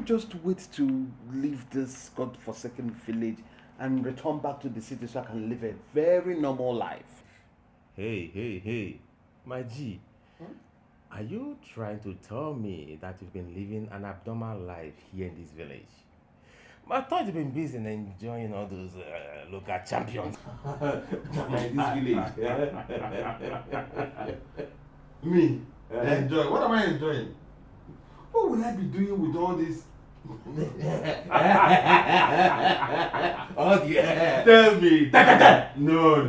can't just wait to leave this godforsaken village and return back to the city so I can live a very normal life. Hey, my G. Are you trying to tell me that you've been living an abnormal life here in this village? I thought you've been busy and enjoying all those local champions in this village. Me? Enjoy? What am I enjoying? What will I be doing with all this? Oh yeah. Tell me. No,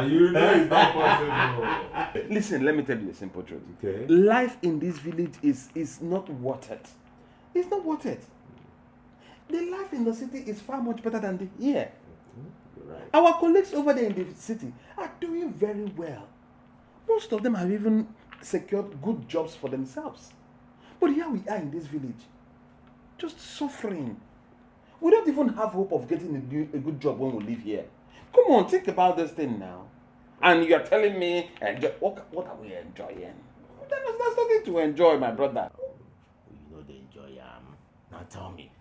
you know it's not possible. Listen, let me tell you a simple truth. Okay. Life in this village is not worth it. It's not worth it. The life in the city is far much better than the here. You're right. Our colleagues over there in the city are doing very well. Most of them have even secured good jobs for themselves. But here we are in this village, just suffering. We don't even have hope of getting a good job when we live here. Come on, think about this thing now. And you're telling me, what are we enjoying? There's nothing to enjoy, my brother. You know they enjoy now tell me,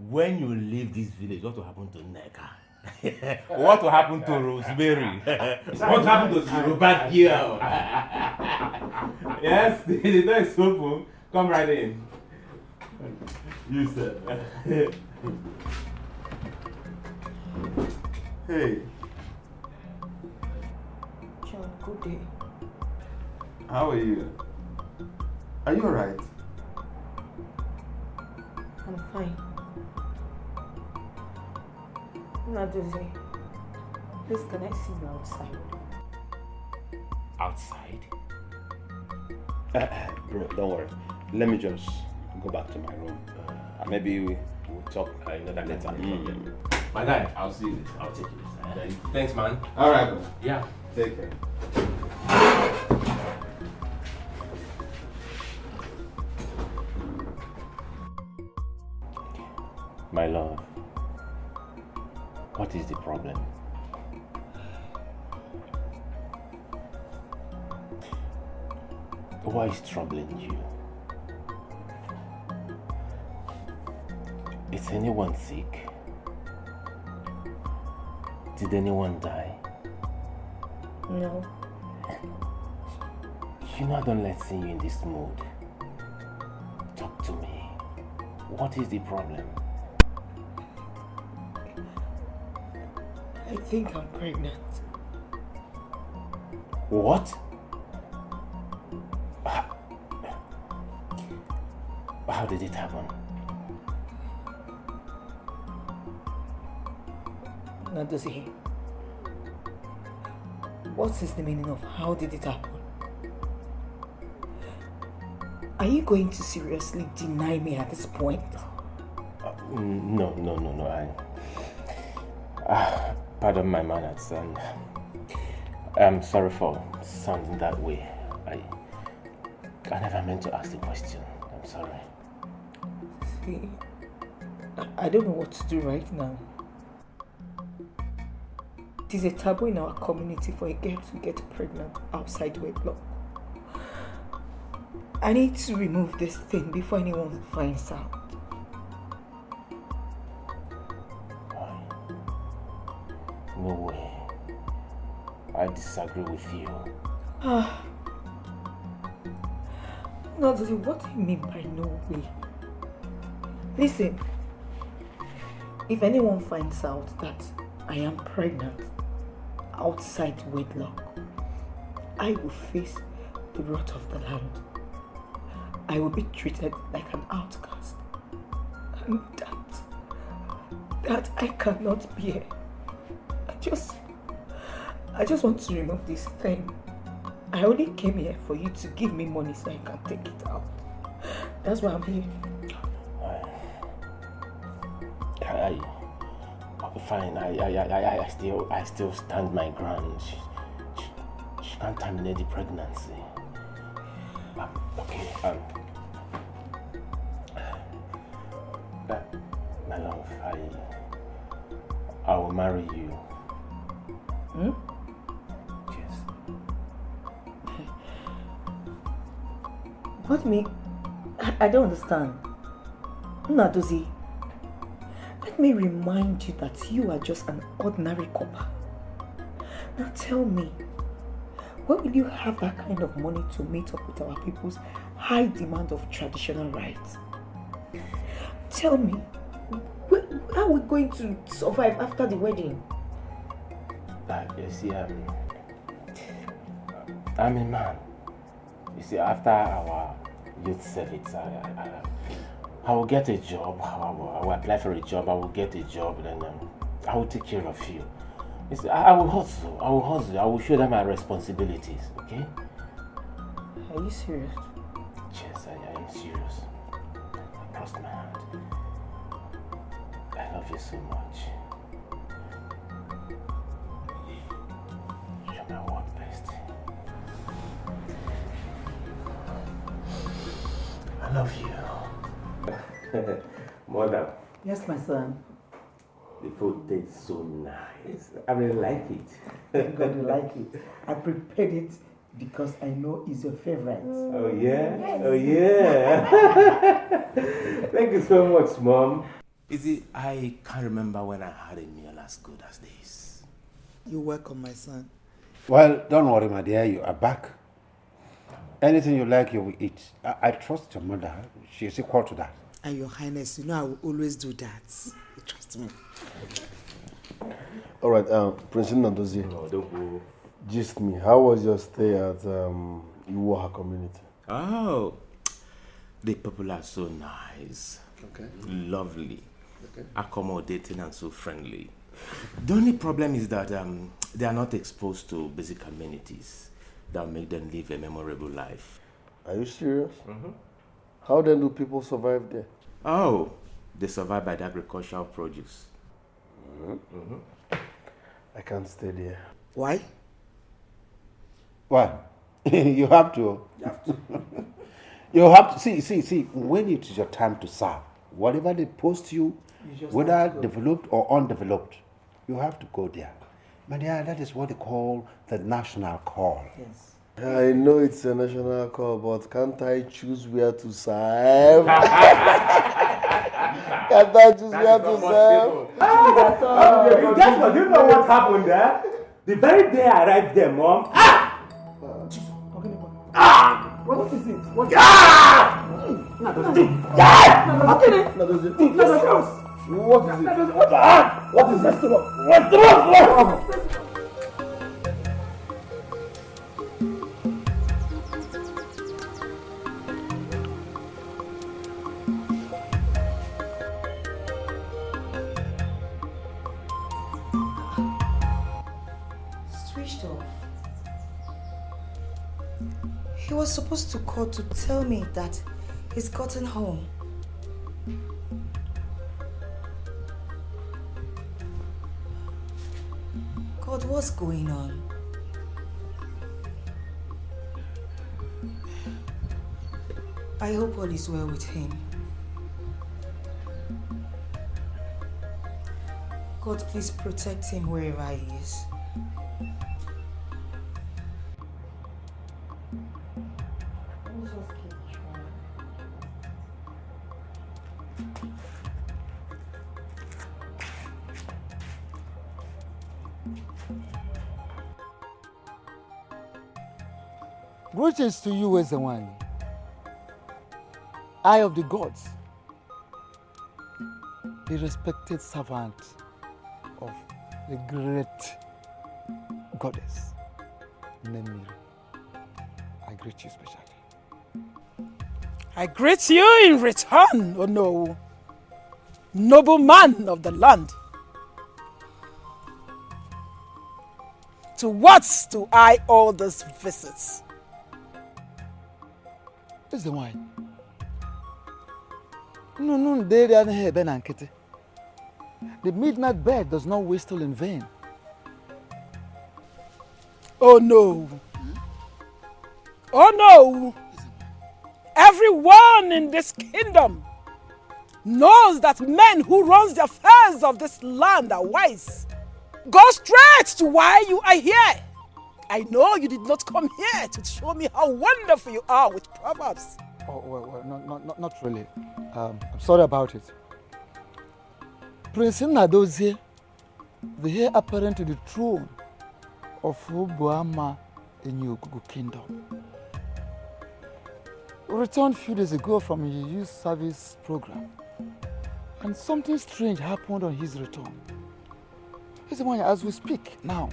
when you leave this village, what will happen to Neka? What will happen to Rosemary? What will happen to the Yoruba girl? Yes, the door is open. Come right in. You said. Hey. John, good day. How are you? Are you alright? I'm fine. Nadeze, please can I see you outside? Outside? Bro, don't worry. Let me just go back to my room. Maybe we'll talk another later. My guy, I'll see you later. I'll take you later. Thanks, man. Alright, bro. Yeah. Take care. My love, what is the problem? What is troubling you? Is anyone sick? Did anyone die? No. You know I don't like seeing you in this mood. Talk to me. What is the problem? I think I'm pregnant. What? How did it happen? Nadeze, what is the meaning of how did it happen? Are you going to seriously deny me at this point? No. Pardon my manners, and I'm sorry for sounding that way. I never meant to ask the question. I'm sorry. See, I don't know what to do right now. It is a taboo in our community for a girl to get pregnant outside wedlock. I need to remove this thing before anyone finds out. No way. I disagree with you. Nadeze, what do you mean by no way? Listen, if anyone finds out that I am pregnant outside wedlock, I will face the wrath of the land. I will be treated like an outcast. And that I cannot bear. I just want to remove this thing. I only came here for you to give me money so I can take it out. That's why I'm here. Fine. I still stand my ground. She can't terminate the pregnancy. Okay. My love, I will marry you. Yes. What do you mean? I don't understand. Nadozie, let me remind you that you are just an ordinary copper. Now tell me, where will you have that kind of money to meet up with our people's high demand of traditional rights? Tell me, how are we going to survive after the wedding? You see, I'm a man. You see, after our youth service, I will get a job. I will apply for a job. I will get a job, then I will take care of you. You see, I will hustle. I will show them my responsibilities. Okay? Are you serious? Yes, I am serious. Cross my heart. I love you so much. You're my one best. I love you. Mother. Yes, my son. The food tastes so nice. I really like it. Thank God you like it. I prepared it because I know it's your favorite. Oh yeah? Yes. Oh yeah. Thank you so much, Mom. You see, I can't remember when I had a meal as good as this. You're welcome, my son. Well, don't worry, my dear. You are back. Anything you like, you will eat. I trust your mother. She is equal to that. And Your Highness, you know I will always do that. Trust me. All right, Prince Nadozie. No, don't go. Gist me, how was your stay at Iwoha community? Oh, the people are so nice. Okay. Lovely. Okay. Accommodating and so friendly. The only problem is that they are not exposed to basic amenities that will make them live a memorable life. Are you serious? How then do people survive there? Oh, they survive by the agricultural produce. I can't stay there. Why? Well, you have to. You have to. See, when it is your time to serve, whatever they post you, whether developed or undeveloped, you have to go there. But yeah, that is what they call the national call. Yes. I know it's a national call, but can't I choose where to serve? Can't I choose where to serve? Guess what? Do you know what happened there? The very day I arrived there, Mom. What is it? What is it? Nadozie, what is it? What is it? Switched off. He was supposed to call to tell me that he's gotten home. God, what's going on? I hope all is well with him. God, please protect him wherever he is. Greetings to you, Ezewani, Eye of the Gods, the respected servant of the great goddess, Nemiri. I greet you specially. I greet you in return, oh no, noble man of the land. To what do I owe these visits? Ezewani, no, the midnight bed does not whistle in vain. Oh no. Oh no. Everyone in this kingdom knows that men who run the affairs of this land are wise. Go straight to why you are here. I know you did not come here to show me how wonderful you are with proverbs. Oh, well, not really. I'm sorry about it. Prince Nadozie, the heir apparent to the throne of Obuama in Yogugu Kingdom, returned a few days ago from a youth service program, and something strange happened on his return. As we speak now,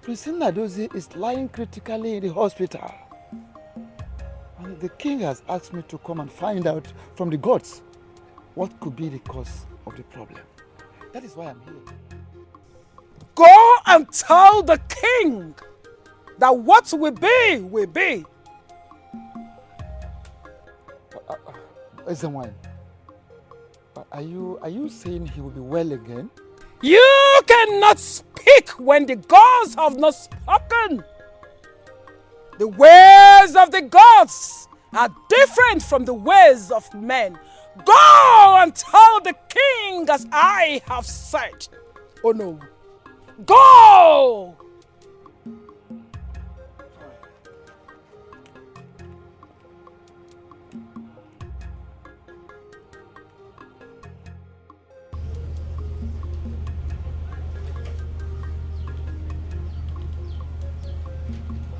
Prince Nadozie is lying critically in the hospital. And the king has asked me to come and find out from the gods what could be the cause of the problem. That is why I'm here. Go and tell the king that what will be, will be. Ezenwine, are you saying he will be well again? You cannot speak when the gods have not spoken. The ways of the gods are different from the ways of men. Go and tell the king as I have said. Oh no. Go!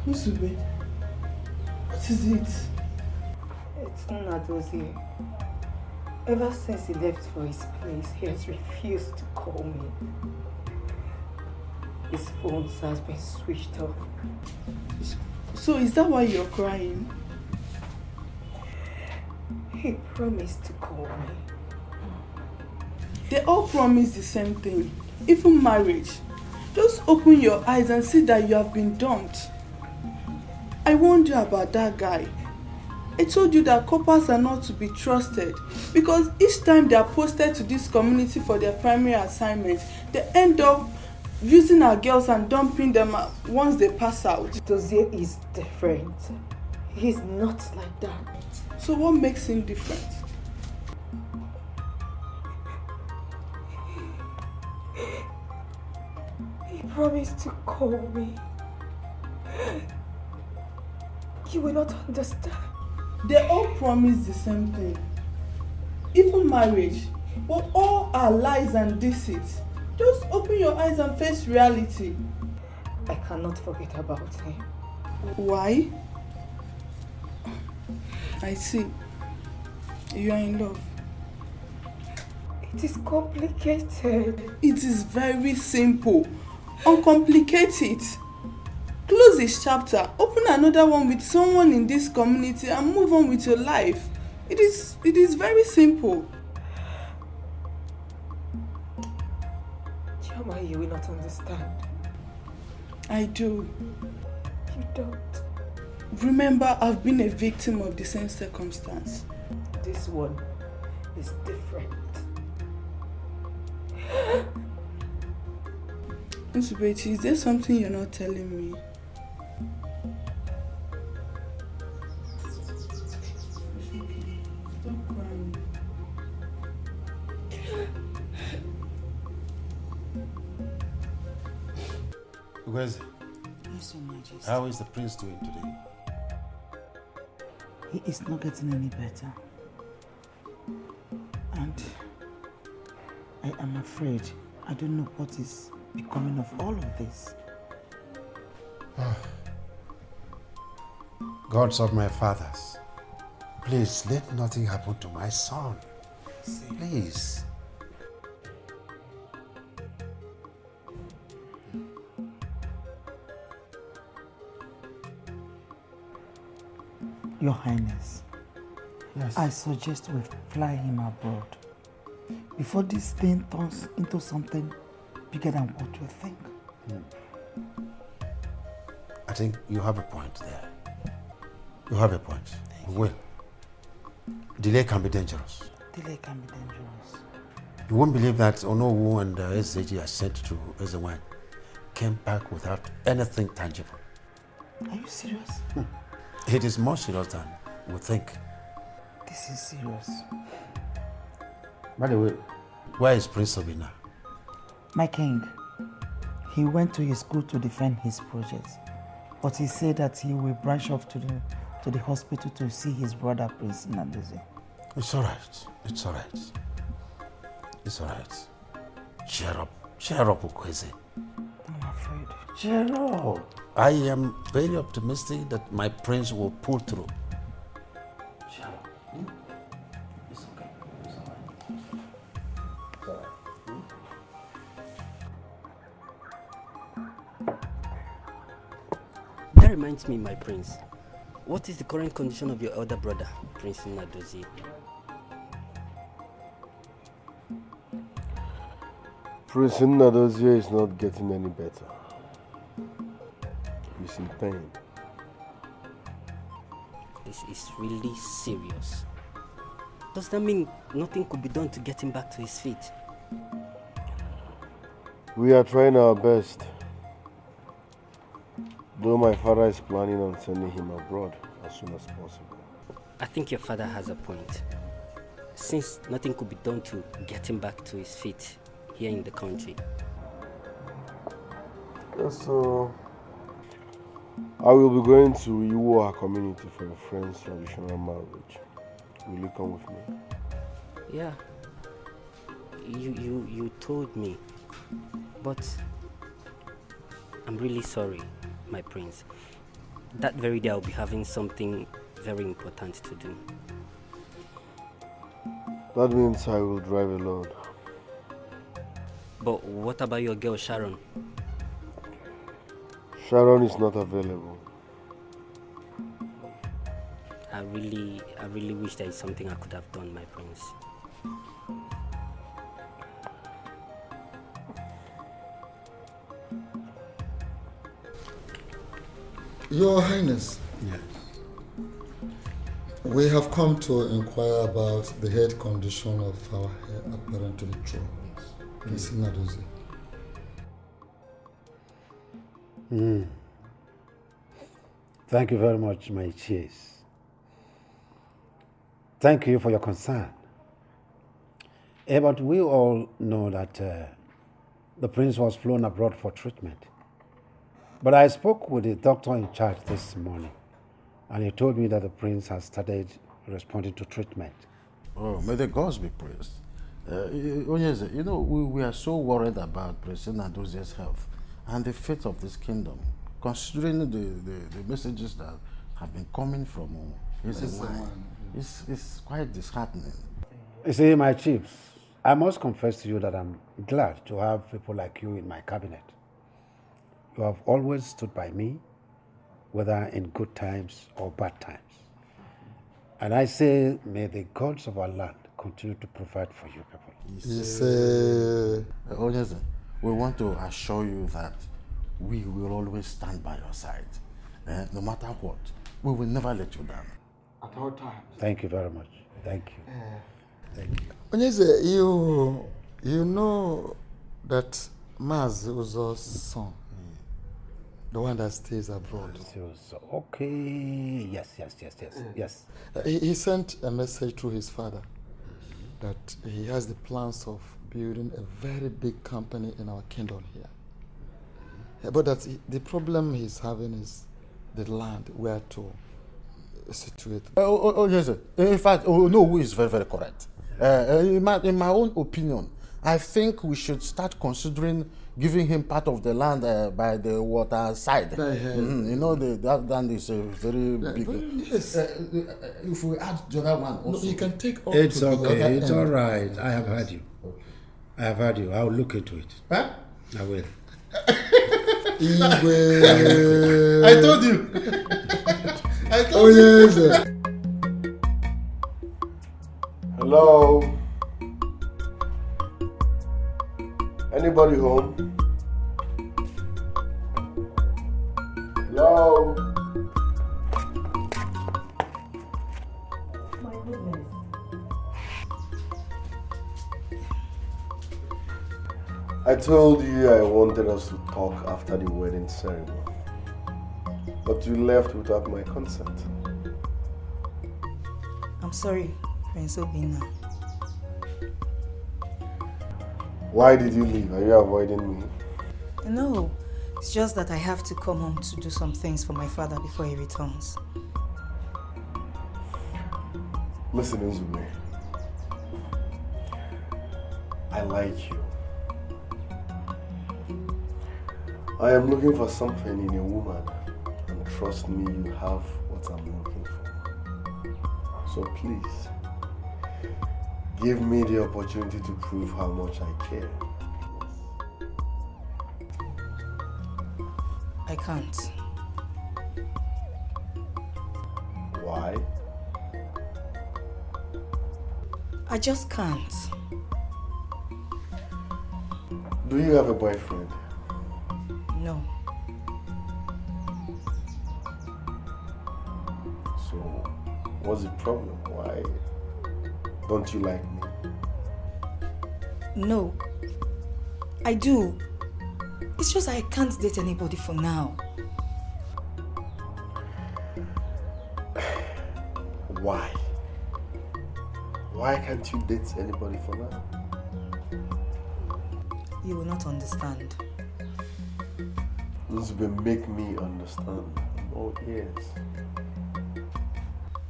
Musube, what is it? It's Nadozie. Ever since he left for his place, he has refused to call me. His phone has been switched off. So is that why you're crying? He promised to call me. They all promise the same thing. Even marriage. Just open your eyes and see that you have been dumped. I warned you about that guy. I told you that couples are not to be trusted because each time they are posted to this community for their primary assignment, they end up using our girls and dumping them once they pass out. Dozie is different. He's not like that. So what makes him different? He promised to call me. You will not understand. They all promise the same thing. Even marriage, but all are lies and deceit. Just open your eyes and face reality. I cannot forget about him. Why? I see. You are in love. It is complicated. It is very simple. Uncomplicate it. Close this chapter, open another one with someone in this community and move on with your life. It is very simple. Chama, you will not understand. I do. You don't. Remember, I've been a victim of the same circumstance. This one is different. Nsubechi, is there something you're not telling me? Stop crying. Where's Yes, Your Majesty. how is the prince doing today? He is not getting any better. And I am afraid I don't know what is becoming of all of this. Gods of my fathers, please let nothing happen to my son. Please. Your Highness, Yes. I suggest we fly him abroad before this thing turns into something bigger than what we think. I think you have a point there. You have a point. Well, delay can be dangerous. Delay can be dangerous. You won't believe that Onowu and SZG are sent to Ezenwine came back without anything tangible. Are you serious? It is more serious than we think. This is serious. By the way, where is Prince Obina? My king, he went to his school to defend his project, but he said that he will branch off to the to the hospital to see his brother, Prince Nnadozie. It's all right. It's all right. It's all right. Cheer up, Ukweze. I'm afraid. Cheer up. I am very optimistic that my prince will pull through. Cheer up. It's okay. It's all right. It's all right. That reminds me, my prince. What is the current condition of your elder brother, Prince Nnadozie? Prince Nnadozie is not getting any better. He's in pain. This is really serious. Does that mean nothing could be done to get him back to his feet? We are trying our best. Though my father is planning on sending him abroad as soon as possible. I think your father has a point. Since nothing could be done to get him back to his feet here in the country. So, I will be going to Iwo community for a friend's traditional marriage. Will you come with me? Yeah. You told me. But I'm really sorry, my prince. That very day I'll be having something very important to do. That means I will drive alone. But what about your girl Sharon? Sharon is not available. I really wish there is something I could have done, my prince. Your Highness. Yes. We have come to inquire about the health condition of our heir apparent to the throne, Prince Nnadozie. Thank you very much, my chiefs. Thank you for your concern. But we all know that the prince was flown abroad for treatment. But I spoke with the doctor in charge this morning, and he told me that the prince has started responding to treatment. Oh, may the gods be praised. Onyeze, you know, we are so worried about Prince Nnadozie's health and the fate of this kingdom, considering the messages that have been coming from his mind. It's quite disheartening. You see, my chiefs, I must confess to you that I'm glad to have people like you in my cabinet. You have always stood by me, whether in good times or bad times. And I say, may the gods of our land continue to provide for you people. Onyeze, we want to assure you that we will always stand by your side. No matter what, we will never let you down. At all times. Thank you very much. Thank you. Thank you. Onyeze, you know that Maz Uzo's son, the one that stays abroad. Okay. Yes. He sent a message to his father that he has the plans of building a very big company in our kingdom here. But that the problem he's having is the land where to situate. Yes. In fact, no, is very, very correct. In my own opinion, I think we should start considering giving him part of the land by the water side. You know, that land is very big. Yes. If we add the other one also. No, you can take all. It's okay. It's all right. I have heard you. I have heard you. I'll look into it. Huh? I will. I told you. Yes. Hello? Anybody home? Hello? My goodness. I told you I wanted us to talk after the wedding ceremony. But you left without my consent. I'm sorry, Prince Obinna. Why did you leave? Are you avoiding me? No, it's just that I have to come home to do some things for my father before he returns. Listen, Nzube. I like you. I am looking for something in a woman, and trust me, you have what I'm looking for. So please, give me the opportunity to prove how much I care. I can't. Why? I just can't. Do you have a boyfriend? No. So, what's the problem? Why don't you like me? No. I do. It's just I can't date anybody for now. Why? Why can't you date anybody for now? You will not understand. This will make me understand. Oh, yes.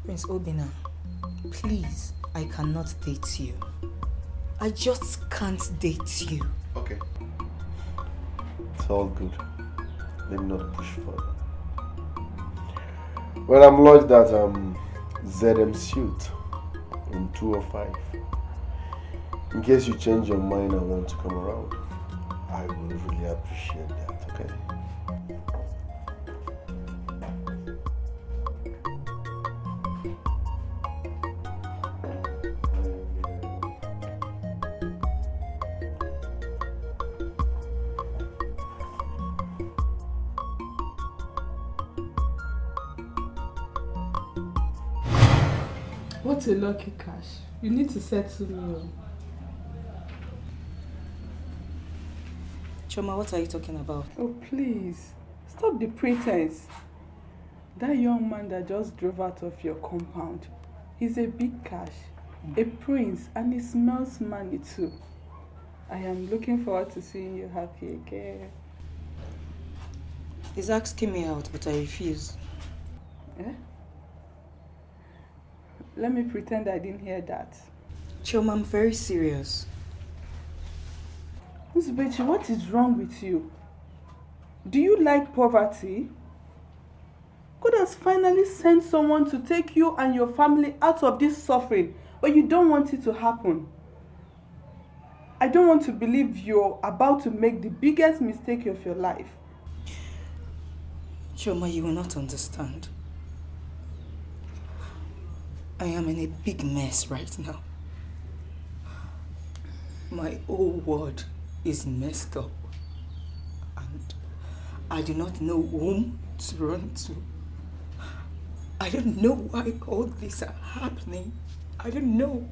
Prince Obina, please, I cannot date you. I just can't date you. Okay. It's all good. Let me not push further. When I'm lodged at ZM Suite in 205, in case you change your mind and want to come around, I would really appreciate that, okay? What a lucky cash. You need to settle me. Choma, what are you talking about? Oh, please. Stop the pretense. That young man that just drove out of your compound, he's a big cash, a prince, and he smells money too. I am looking forward to seeing you happy again. He's asking me out, but I refuse. Eh? Let me pretend I didn't hear that. Choma, I'm very serious. Uzubechi, what is wrong with you? Do you like poverty? God has finally sent someone to take you and your family out of this suffering, but you don't want it to happen. I don't want to believe you're about to make the biggest mistake of your life. Choma, you will not understand. I am in a big mess right now. My whole world is messed up. And I do not know whom to run to. I don't know why all this are happening. I don't know.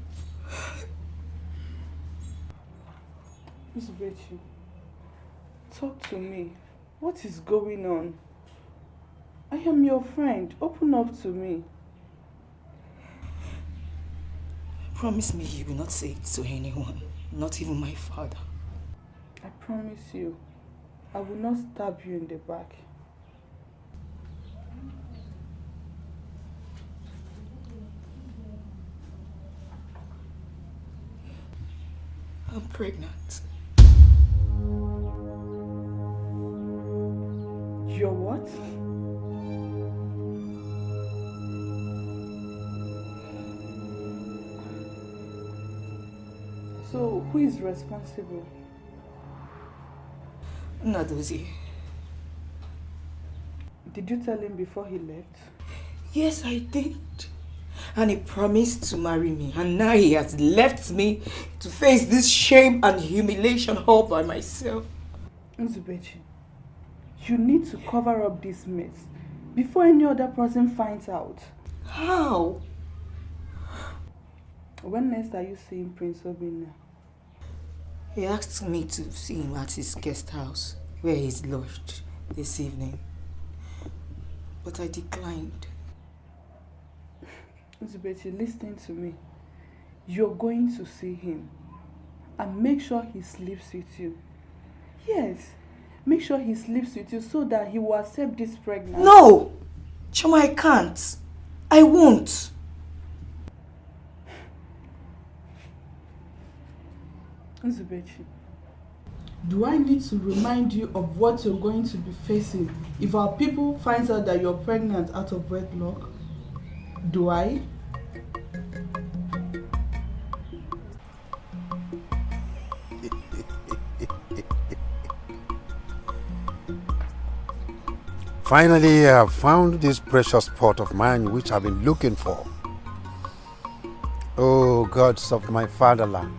Miss Bechi, talk to me. What is going on? I am your friend. Open up to me. Promise me you will not say it to anyone, not even my father. I promise you, I will not stab you in the back. I'm pregnant. You're what? So, who is responsible? Nadozi. Did you tell him before he left? Yes, I did. And he promised to marry me. And now he has left me to face this shame and humiliation all by myself. Nzubechi, you need to cover up this mess before any other person finds out. How? When next are you seeing Prince Obina? He asked me to see him at his guest house, where he's lodged this evening. But I declined. Nzubechi, listen to me. You're going to see him. And make sure he sleeps with you. Yes, make sure he sleeps with you so that he will accept this pregnancy. No! Choma, I can't. I won't. Nzubechi, do I need to remind you of what you're going to be facing if our people finds out that you're pregnant out of wedlock? Do I? Finally, I have found this precious pot of mine which I've been looking for. Oh, gods of my fatherland,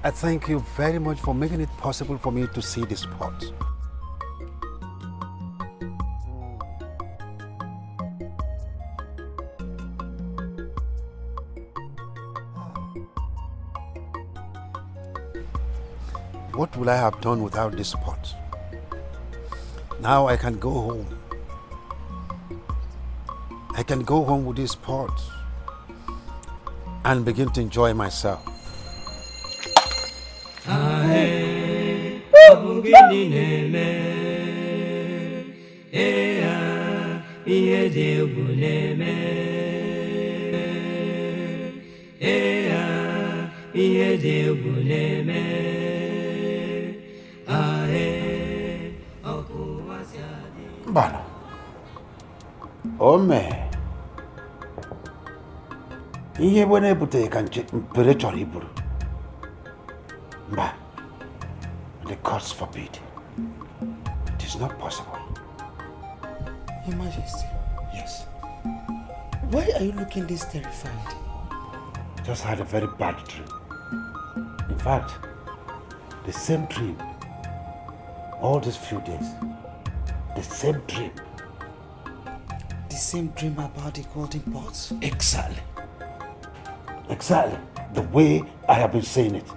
I thank you very much for making it possible for me to see this pot. What would I have done without this pot? Now I can go home. I can go home with this pot and begin to enjoy myself. Bana. Ome. Iye bwana bute kanche mpere chori buru. Mba. The gods forbid. It is not possible. Your Majesty. Yes. Why are you looking this terrified? Just had a very bad dream. In fact, the same dream. All these few days. The same dream. The same dream about the golden pot? Exactly. Exactly. The way I have been saying it.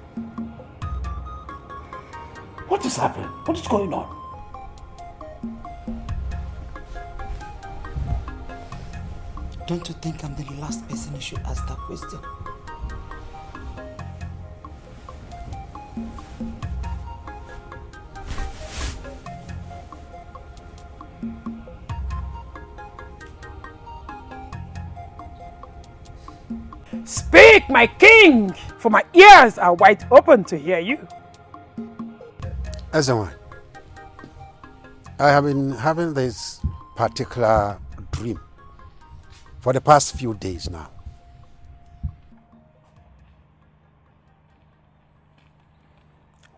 What is happening? What is going on? Don't you think I'm the last person you should ask that question? Speak, my king, for my ears are wide open to hear you. As I have been having this particular dream for the past few days now.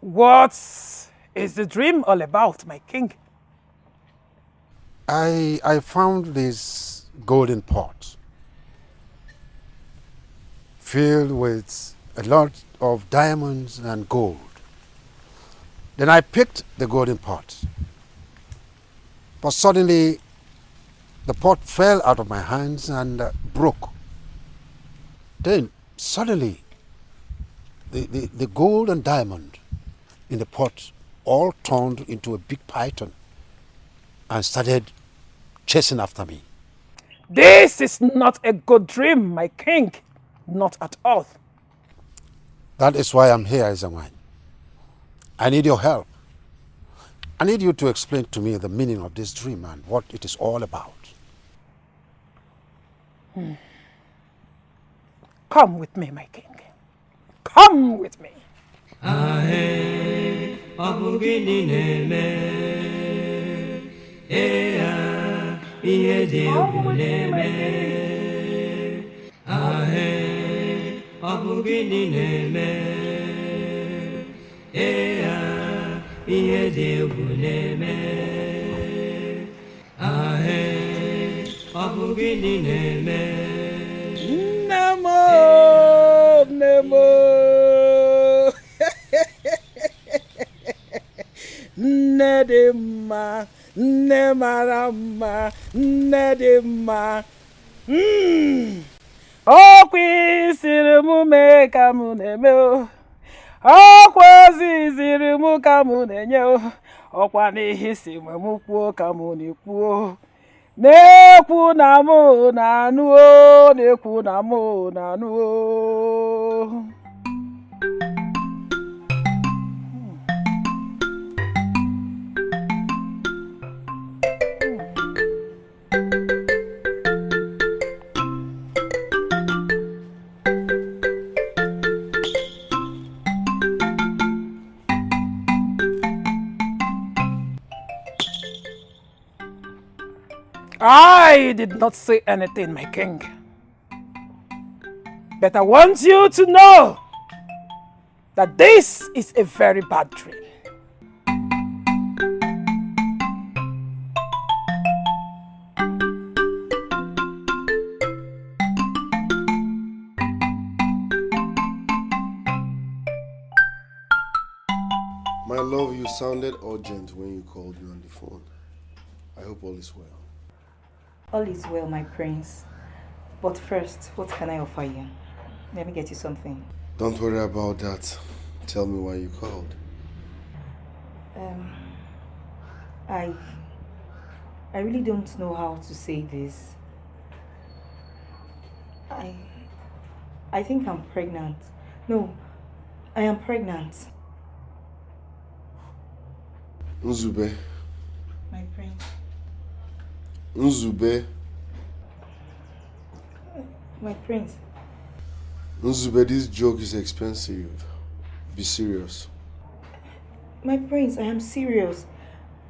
What is the dream all about, my king? I found this golden pot filled with a lot of diamonds and gold. Then I picked the golden pot, but suddenly the pot fell out of my hands and broke. Then suddenly the gold and diamond in the pot all turned into a big python and started chasing after me. This is not a good dream, my king. Not at all. That is why I'm here, Ezewine. I need your help. I need you to explain to me the meaning of this dream and what it is all about. Come with me, my king. Come with me. Nemo, Nemo. Nedima, Nemarama, Nedima. O kwisiri mu me ka mu na-eme o. O kwaziziri mu ka mu na-enye o. Ọkwa n'ihi si mwe mu kwuo ka mu na-ekwu o. Na-ekwu na mụ na-anụ o. Na-ekwu na mụ na-anụ o. I did not say anything, my king. But I want you to know that this is a very bad dream. My love, you sounded urgent when you called me on the phone. I hope all is well. All is well, my prince. But first, what can I offer you? Let me get you something. Don't worry about that. Tell me why you called. I really don't know how to say this. I think I'm pregnant. No, I am pregnant. Nzube. My prince. Nzube. My prince. Nzube, this joke is expensive. Be serious. My prince, I am serious.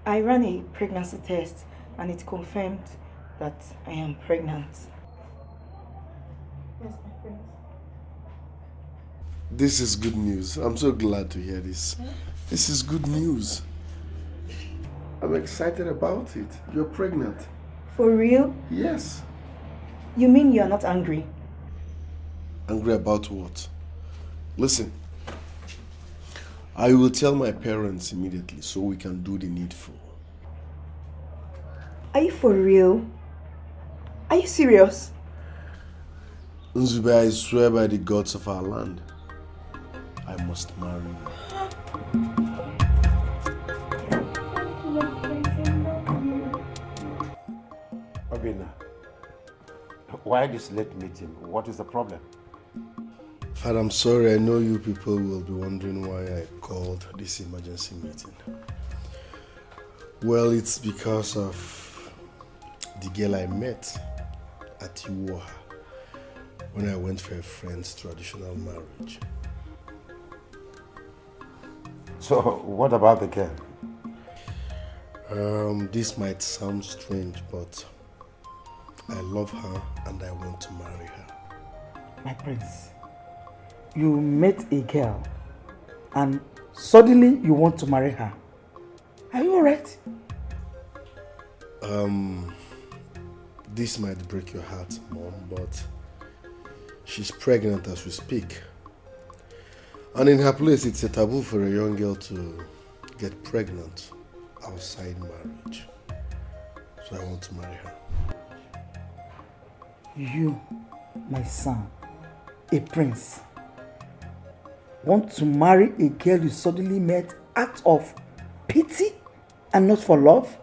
I ran a pregnancy test and it confirmed that I am pregnant. Yes, my prince. This is good news. I'm so glad to hear this. This is good news. I'm excited about it. You're pregnant. For real? Yes. You mean you're not angry? Angry about what? Listen. I will tell my parents immediately so we can do the needful. Are you for real? Are you serious? Nzube, I swear by the gods of our land, I must marry you. Obina, why this late meeting? What is the problem? Father, I'm sorry. I know you people will be wondering why I called this emergency meeting. Well, it's because of the girl I met at Iwoha when I went for a friend's traditional marriage. So, what about the girl? This might sound strange, but I love her and I want to marry her. My prince, you met a girl and suddenly you want to marry her. Are you alright? This might break your heart, Mom, but she's pregnant as we speak. And in her place, it's a taboo for a young girl to get pregnant outside marriage. So I want to marry her. You, my son, a prince, want to marry a girl you suddenly met out of pity and not for love?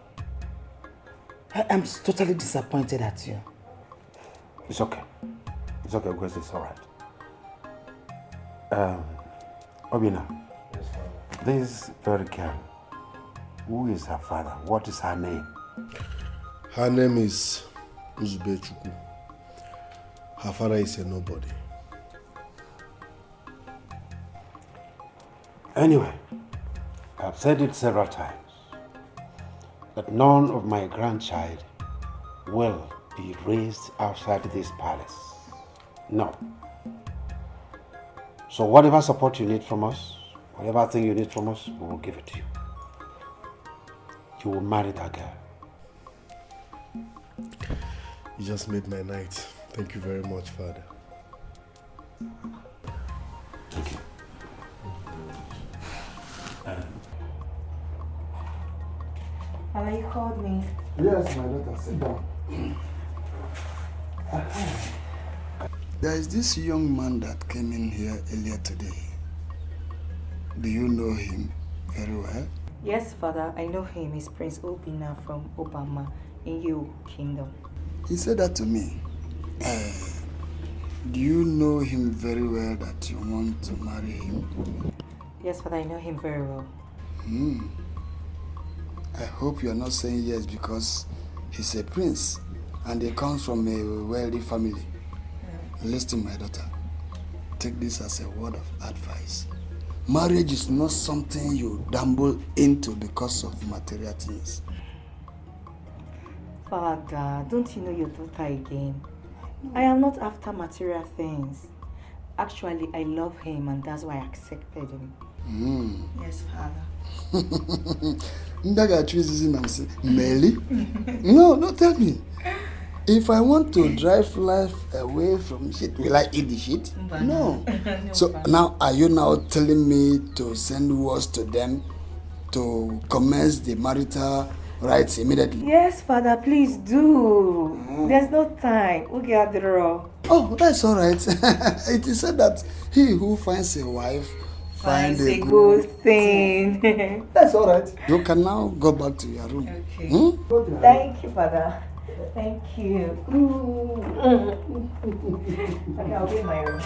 I am totally disappointed at you. It's okay. It's okay because it's alright. Obina, this very girl, who is her father? What is her name? Her name is Nzube Chukwu. Her father is a nobody. Anyway, I've said it several times that none of my grandchild will be raised outside this palace. No. So whatever support you need from us, whatever thing you need from us, we will give it to you. You will marry that girl. You just made my night. Thank you very much, Father. Thank you. Hala, you called me. Yes, my daughter, sit down. There is this young man that came in here earlier today. Do you know him very well? Yes, Father, I know him. He's Prince Obina from Obama in your kingdom. He said that to me. Do you know him very well that you want to marry him? Yes, Father, I know him very well. I hope you are not saying yes because he's a prince and he comes from a wealthy family. Listen, my daughter, take this as a word of advice. Marriage is not something you dabble into because of material things. Father, don't you know your daughter again? I am not after material things. Actually, I love him and that's why I accepted him. Yes, Father. Ndaga chooses him and say, Melly? No, tell me. If I want to drive life away from shit, will I eat the shit? No. So now, are you now telling me to send words to them to commence the marital rights immediately? Yes, Father, please do. There's no time. We'll get the raw. Oh, that's all right. It is said that he who finds a wife finds a good thing. That's all right. You can now go back to your room. Okay. Thank you, Father. Thank you. Okay, I'll be in my room.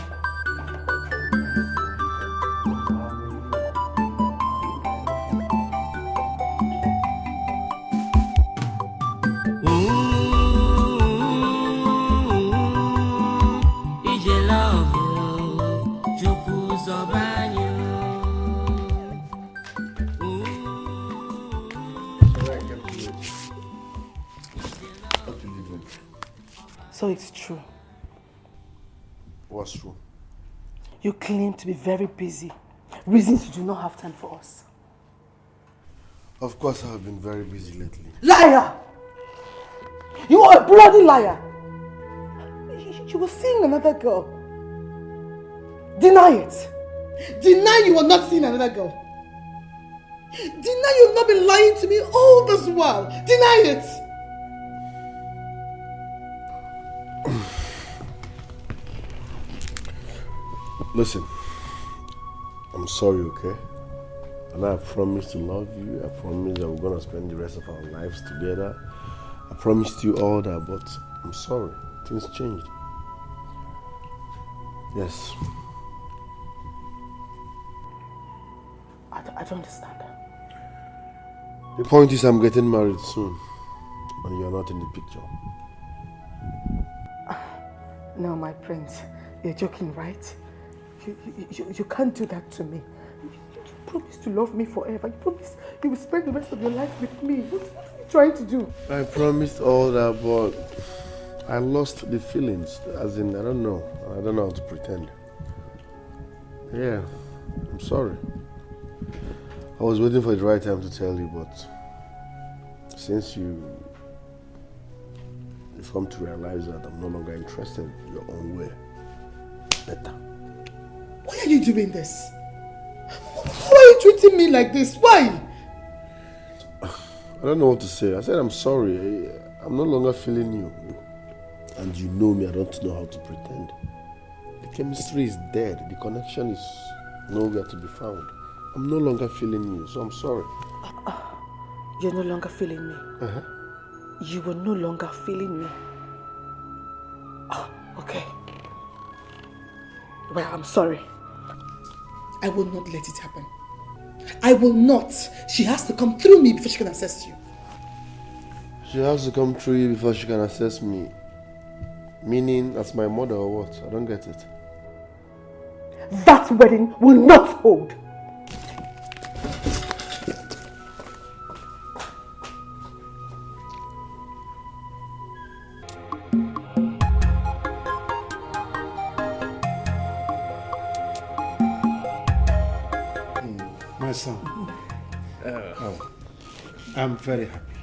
So it's true. What's true? You claim to be very busy. Reasons you do not have time for us. Of course, I have been very busy lately. Liar! You are a bloody liar! You were seeing another girl. Deny it! Deny you were not seeing another girl. Deny you've not been lying to me all this while. Deny it! Listen, I'm sorry, okay? And I promise to love you. I promise that we're gonna spend the rest of our lives together. I promised you all that, but I'm sorry. Things changed. Yes. I don't understand. The point is I'm getting married soon. And you're not in the picture. No, my prince. You're joking, right? You can't do that to me. You promised to love me forever. You promised you will spend the rest of your life with me. What are you trying to do? I promised all that, but I lost the feelings. As in, I don't know how to pretend. Yeah, I'm sorry. I was waiting for the right time to tell you, but since you've come to realize that I'm no longer interested your own way, better. Why are you doing this? Why are you treating me like this? Why? I don't know what to say. I said I'm sorry. I'm no longer feeling you. And you know me, I don't know how to pretend. The chemistry is dead. The connection is nowhere to be found. I'm no longer feeling you, so I'm sorry. You're no longer feeling me. You were no longer feeling me. Oh, okay. Well, I'm sorry. I will not let it happen. I will not. She has to come through me before she can access you. She has to come through you before she can access me. Meaning, as my mother or what? I don't get it. That wedding will not hold. My son, I'm very happy.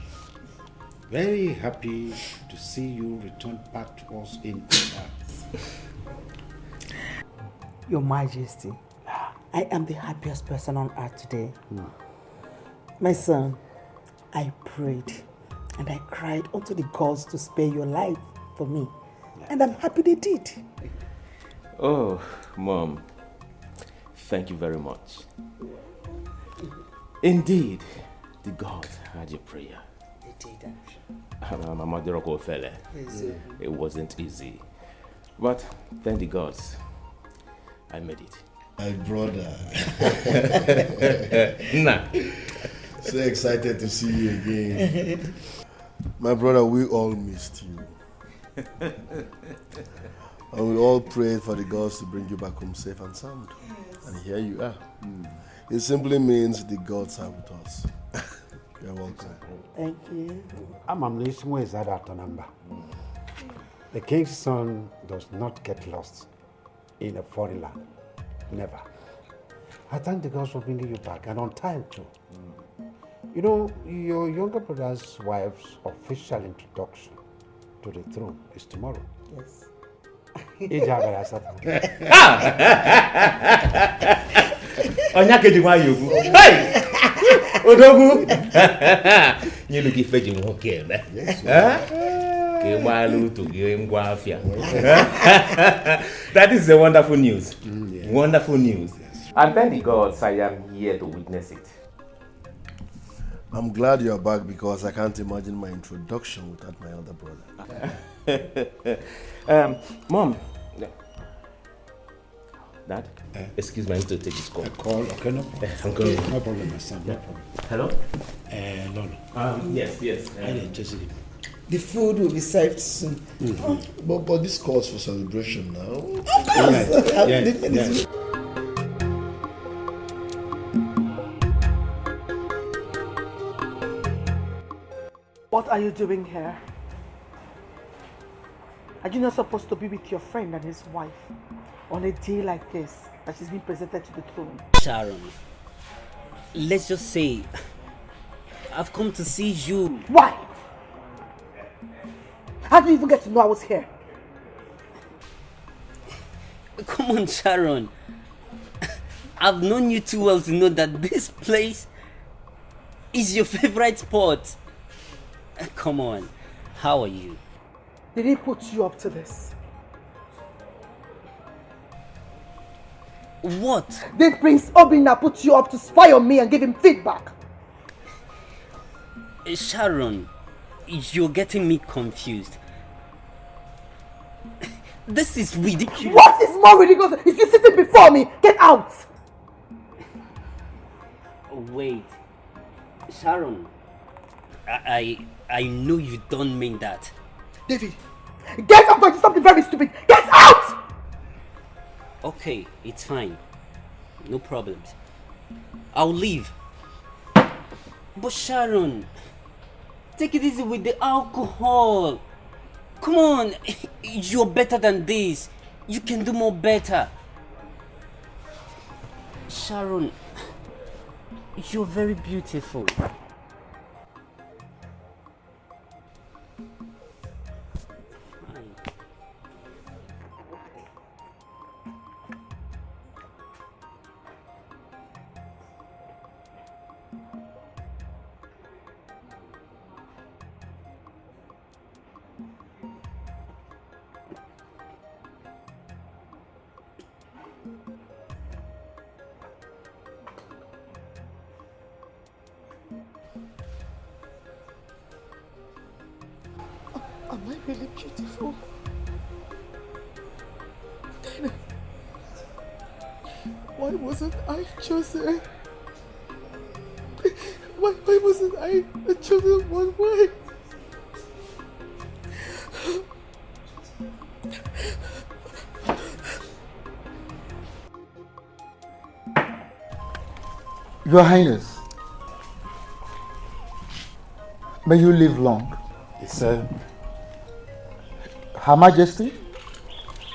Very happy to see you return back to us in earth. Your Majesty, I am the happiest person on earth today. My son, I prayed and I cried unto the gods to spare your life for me. And I'm happy they did. Oh, Mom, thank you very much. Indeed, the gods heard your prayer. They did, I'm sure. It wasn't easy. But thank the gods, I made it. My brother. Nah. So excited to see you again. My brother, we all missed you. And we all prayed for the gods to bring you back home safe and sound. And here you are. It simply means the gods are with us. You're welcome. Thank you. Amamnismo is that after number. The king's son does not get lost in a foreign land. Never. I thank the gods for bringing you back, and on time too. You know, your younger brother's wife's official introduction to the throne is tomorrow. Yes. Hey! Odogu! You look if you won't care, man. That is a wonderful news. Yeah. Wonderful news. Yes. And thank the gods I am here to witness it. I'm glad you're back because I can't imagine my introduction without my elder brother. Mom. Dad? Excuse me, I need to take this call. A call? Okay, no problem. Okay, no problem, my son. No problem. Hello? Lolo. Yes. The food will be served soon. Mm-hmm. But this calls for celebration now. Of course. Yes. What are you doing here? Are you not supposed to be with your friend and his wife on a day like this that she's been presented to the throne? Sharon, let's just say I've come to see you. Why? How did you even get to know I was here? Come on, Sharon. I've known you too well to know that this place is your favorite spot. Come on, how are you? Did he put you up to this? What? Did Prince Obinna put you up to spy on me and give him feedback? Sharon, you're getting me confused. This is ridiculous. What is more ridiculous? Is you sitting before me? Get out! Wait, Sharon, I know you don't mean that. David, get up! It's something very stupid. Get out! Okay, it's fine. No problems. I'll leave. But Sharon, take it easy with the alcohol. Come on, you're better than this. You can do more better. Sharon, you're very beautiful. Am I really beautiful? Then, why wasn't I chosen? Why wasn't I the chosen one? Why? Your Highness, may you live long. Yes, sir. Her Majesty,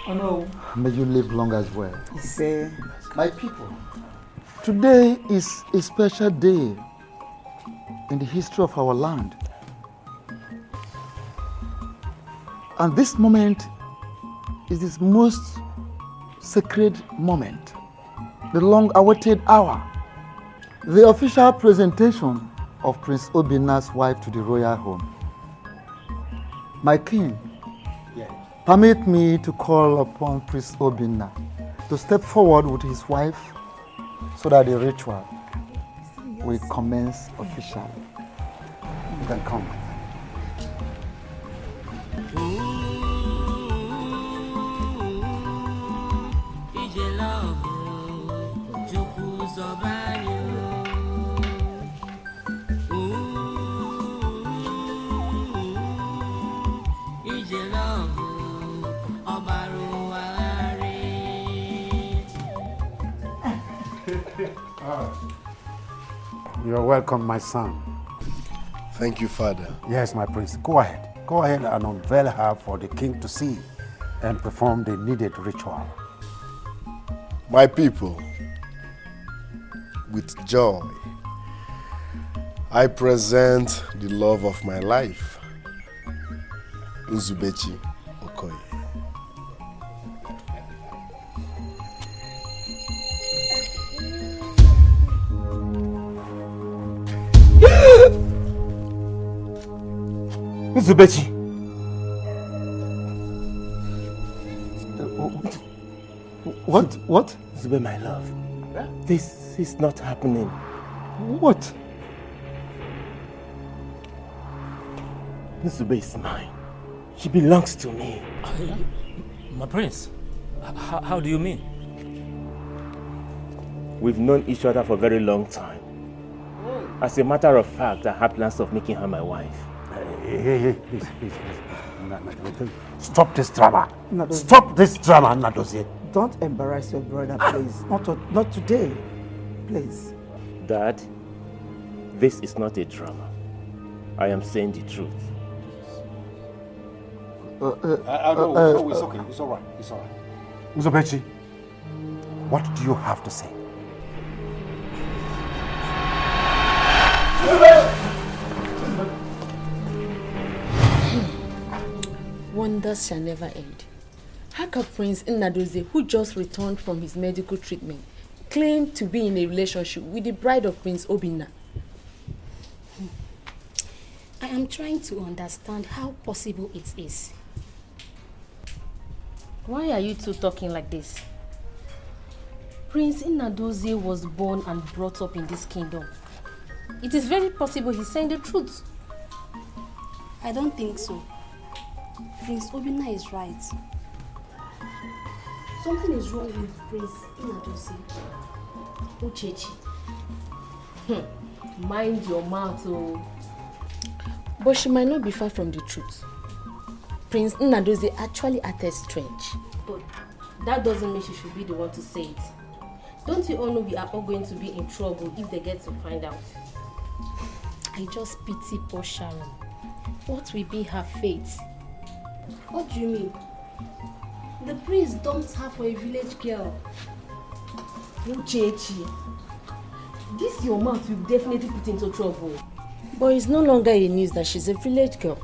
Oh no. may you live long as well. Say, My people, today is a special day in the history of our land. And this moment is this most sacred moment, the long-awaited hour, the official presentation of Prince Obinna's wife to the royal home. My king, permit me to call upon Prince Obinna to step forward with his wife so that the ritual will commence officially. You can come. You're welcome, my son. Thank you, Father. Yes, my prince. Go ahead. Go ahead and unveil her for the king to see and perform the needed ritual. My people, with joy, I present the love of my life, Nzubechi Okoye. Nzubechi. What? Zube, my love. This is not happening. What? Nzube is mine. She belongs to me. My prince, how do you mean? We've known each other for a very long time. As a matter of fact, I have plans of making her my wife. Hey, please. Stop this drama. Stop this drama, Nadozie. Don't embarrass your brother, please. Not today. Please. Dad, this is not a drama. I am saying the truth. No, it's okay. It's all right. Nzubechi, what do you have to say? Wonders shall never end. How can Prince Nnadozie, who just returned from his medical treatment, claim to be in a relationship with the bride of Prince Obinna? I am trying to understand how possible it is. Why are you two talking like this? Prince Nnadozie was born and brought up in this kingdom. It is very possible he's saying the truth. I don't think so. Prince Obinna is right. Something is wrong with Prince Nnadozie. Uchechi. Mind your mouth, oh. But she might not be far from the truth. Prince Nnadozie actually acted strange. But that doesn't mean she should be the one to say it. Don't you all know we are all going to be in trouble if they get to find out? I just pity poor Sharon. What will be her fate? What do you mean? The prince dumped her for a village girl. Uchechi, this your mouth will definitely put into trouble. But it's no longer a news that she's a village girl.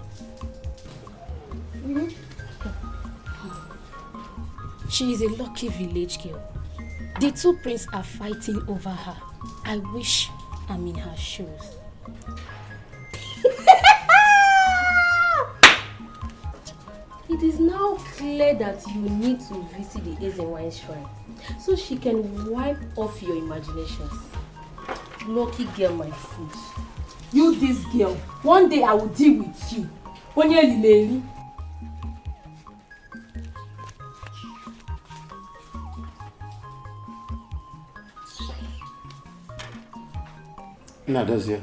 She is a lucky village girl. The two princes are fighting over her. I wish I'm in her shoes. It is now clear that you need to visit the Ezenwine shrine so she can wipe off your imaginations. Lucky girl, my foot. You, this girl, one day I will deal with you. Onyelileli. Nnadozie.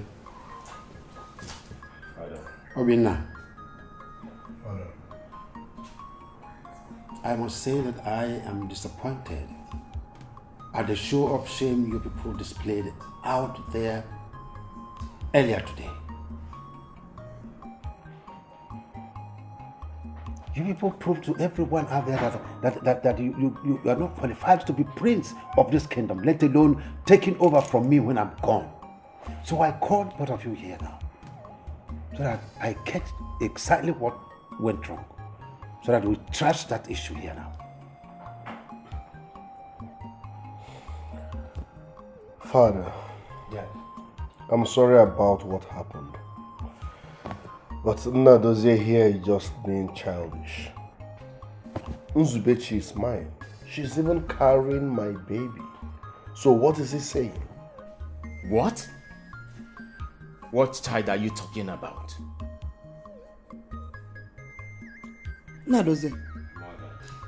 Obinna. I must say that I am disappointed at the show of shame you people displayed out there earlier today. You people proved to everyone out there that you are not qualified to be prince of this kingdom, let alone taking over from me when I'm gone. So I called both of you here now, so that I catch exactly what went wrong, so that we trash that issue here now. Father, yeah. I'm sorry about what happened. But Nnadozie here is just being childish. Nzubechi is mine. She's even carrying my baby. So what is he saying? What? What child are you talking about? Nnadozie,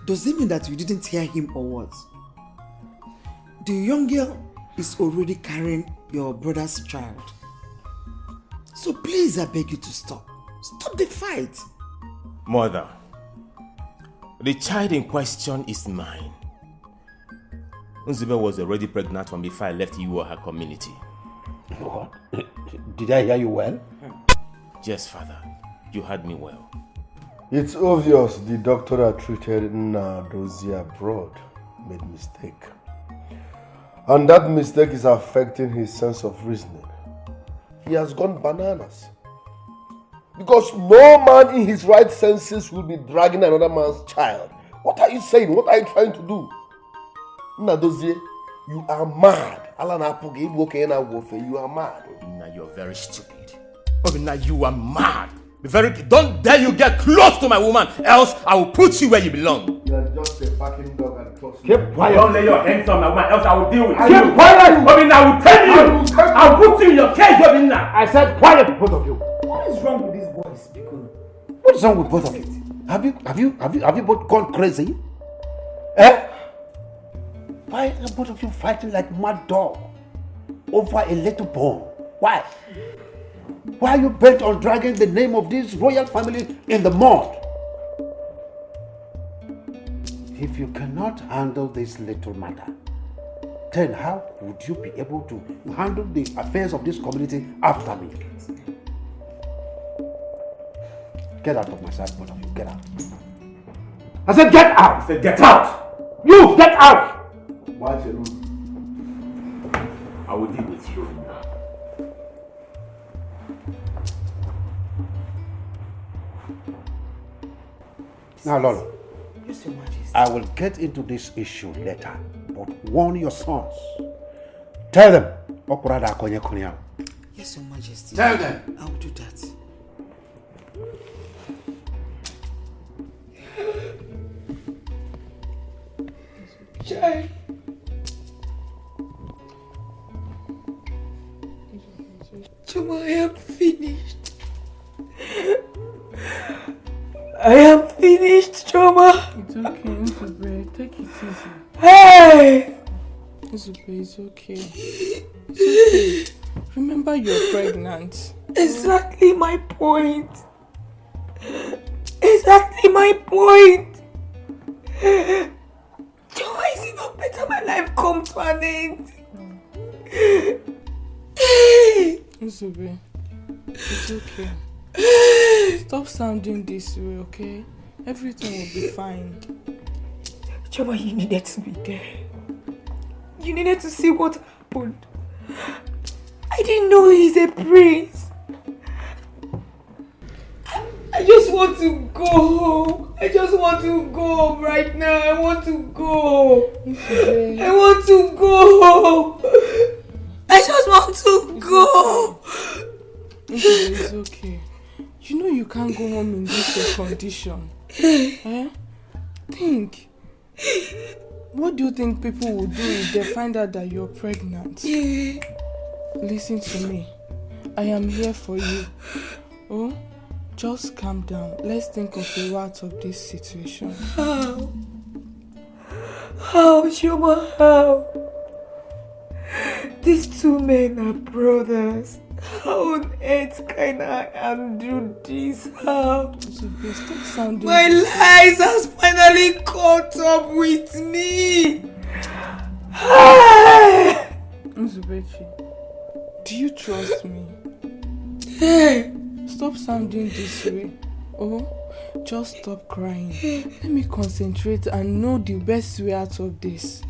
does it mean that you didn't hear him or what? The young girl is already carrying your brother's child. So please, I beg you to stop. Stop the fight. Mother, the child in question is mine. Nzube was already pregnant from before I left you or her community. What? Did I hear you well? Yes, Father. You heard me well. It's obvious the doctor that treated Nadozie abroad made mistake. And that mistake is affecting his sense of reasoning. He has gone bananas. Because no man in his right senses will be dragging another man's child. What are you saying? What are you trying to do? Nadozie, you are mad. You are mad. Now you're very stupid. Now you are mad. Don't dare you get close to my woman, else I will put you where you belong. You are just a fucking dog and trust me. Keep quiet. Don't lay your hands on my woman, else I will deal with you. Keep quiet! I will tell you. I'll put you in your cage, Obinna. I said quiet, both of you. What is wrong with these boys, Biko? What is wrong with both of you? Have you both gone crazy? Eh? Why are both of you fighting like mad dog over a little bone? Why? Why are you bent on dragging the name of this royal family in the mud? If you cannot handle this little matter, then how would you be able to handle the affairs of this community after me? Get out of my sight, both of you. Get out. I said get out! I said get out! You get out! Watch it. I will deal with you. Now, Lolo, Yes, Your Majesty. I will get into this issue later, but warn your sons. Tell them. Yes, Your Majesty. Tell them. I will do that. Chai. Chuma, I am finished. I am finished, Choma. It's okay, Nzube. Take it easy. Hey! Nzube, it's okay. It's okay. Remember, you're pregnant. Exactly my point. Exactly my point. Choma, is it not better my life come to an end? Nzube, it's okay. Stop sounding this way, okay? Everything will be fine. Choma, you needed to be there. You needed to see what happened. I didn't know he's a prince. I just want to go home. I just want to go home right now. I want to go. I want to go home. I just want to go. It's okay. You know you can't go home in this condition. Eh? Think. What do you think people will do if they find out that you're pregnant? Listen to me. I am here for you. Oh, just calm down. Let's think of a way out of this situation. How? How, Choma, how? These two men are brothers. How on earth can I undo this? How? Stop sounding My lies has finally caught up with me. Nzubechi, do you trust me? Stop sounding this way. Oh, just stop crying. Let me concentrate and know the best way out of this.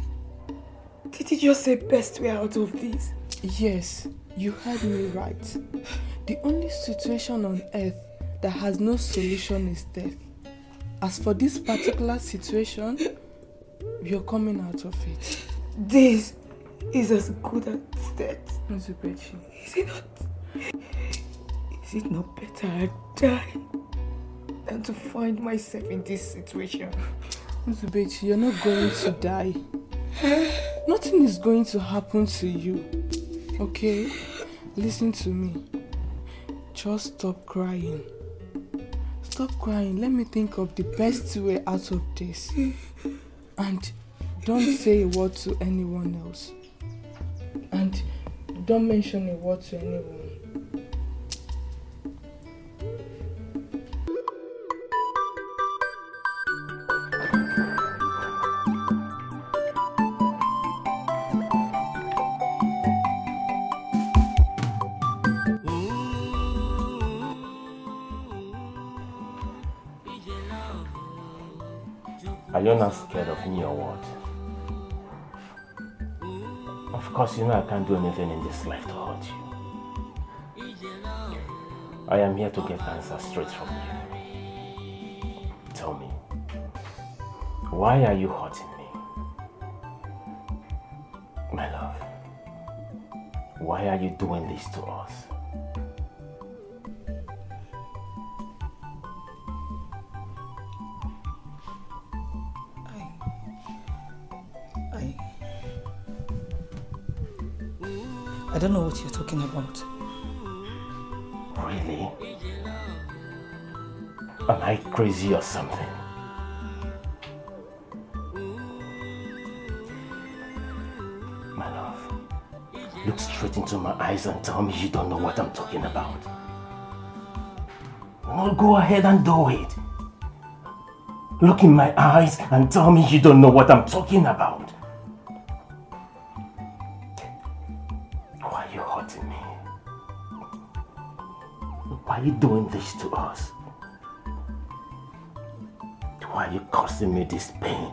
Did you just say best way out of this? Yes, you heard me right. The only situation on earth that has no solution is death. As for this particular situation, you're coming out of it. This is as good as death. Nzubechi. Is it not better I die than to find myself in this situation? Nzubechi, you're not going to die. Nothing is going to happen to you. Okay? Listen to me. Just stop crying. Stop crying. Let me think of the best way out of this. And don't say a word to anyone else. And don't mention a word to anyone. Are you not scared of me or what? Of course, you know I can't do anything in this life to hurt you. I am here to get answers straight from you. Tell me, why are you hurting me? My love, why are you doing this to us? I don't know what you're talking about. Really? Am I crazy or something? My love, look straight into my eyes and tell me you don't know what I'm talking about. No, go ahead and do it. Look in my eyes and tell me you don't know what I'm talking about. Why are you hurting me? Why are you doing this to us? Why are you causing me this pain?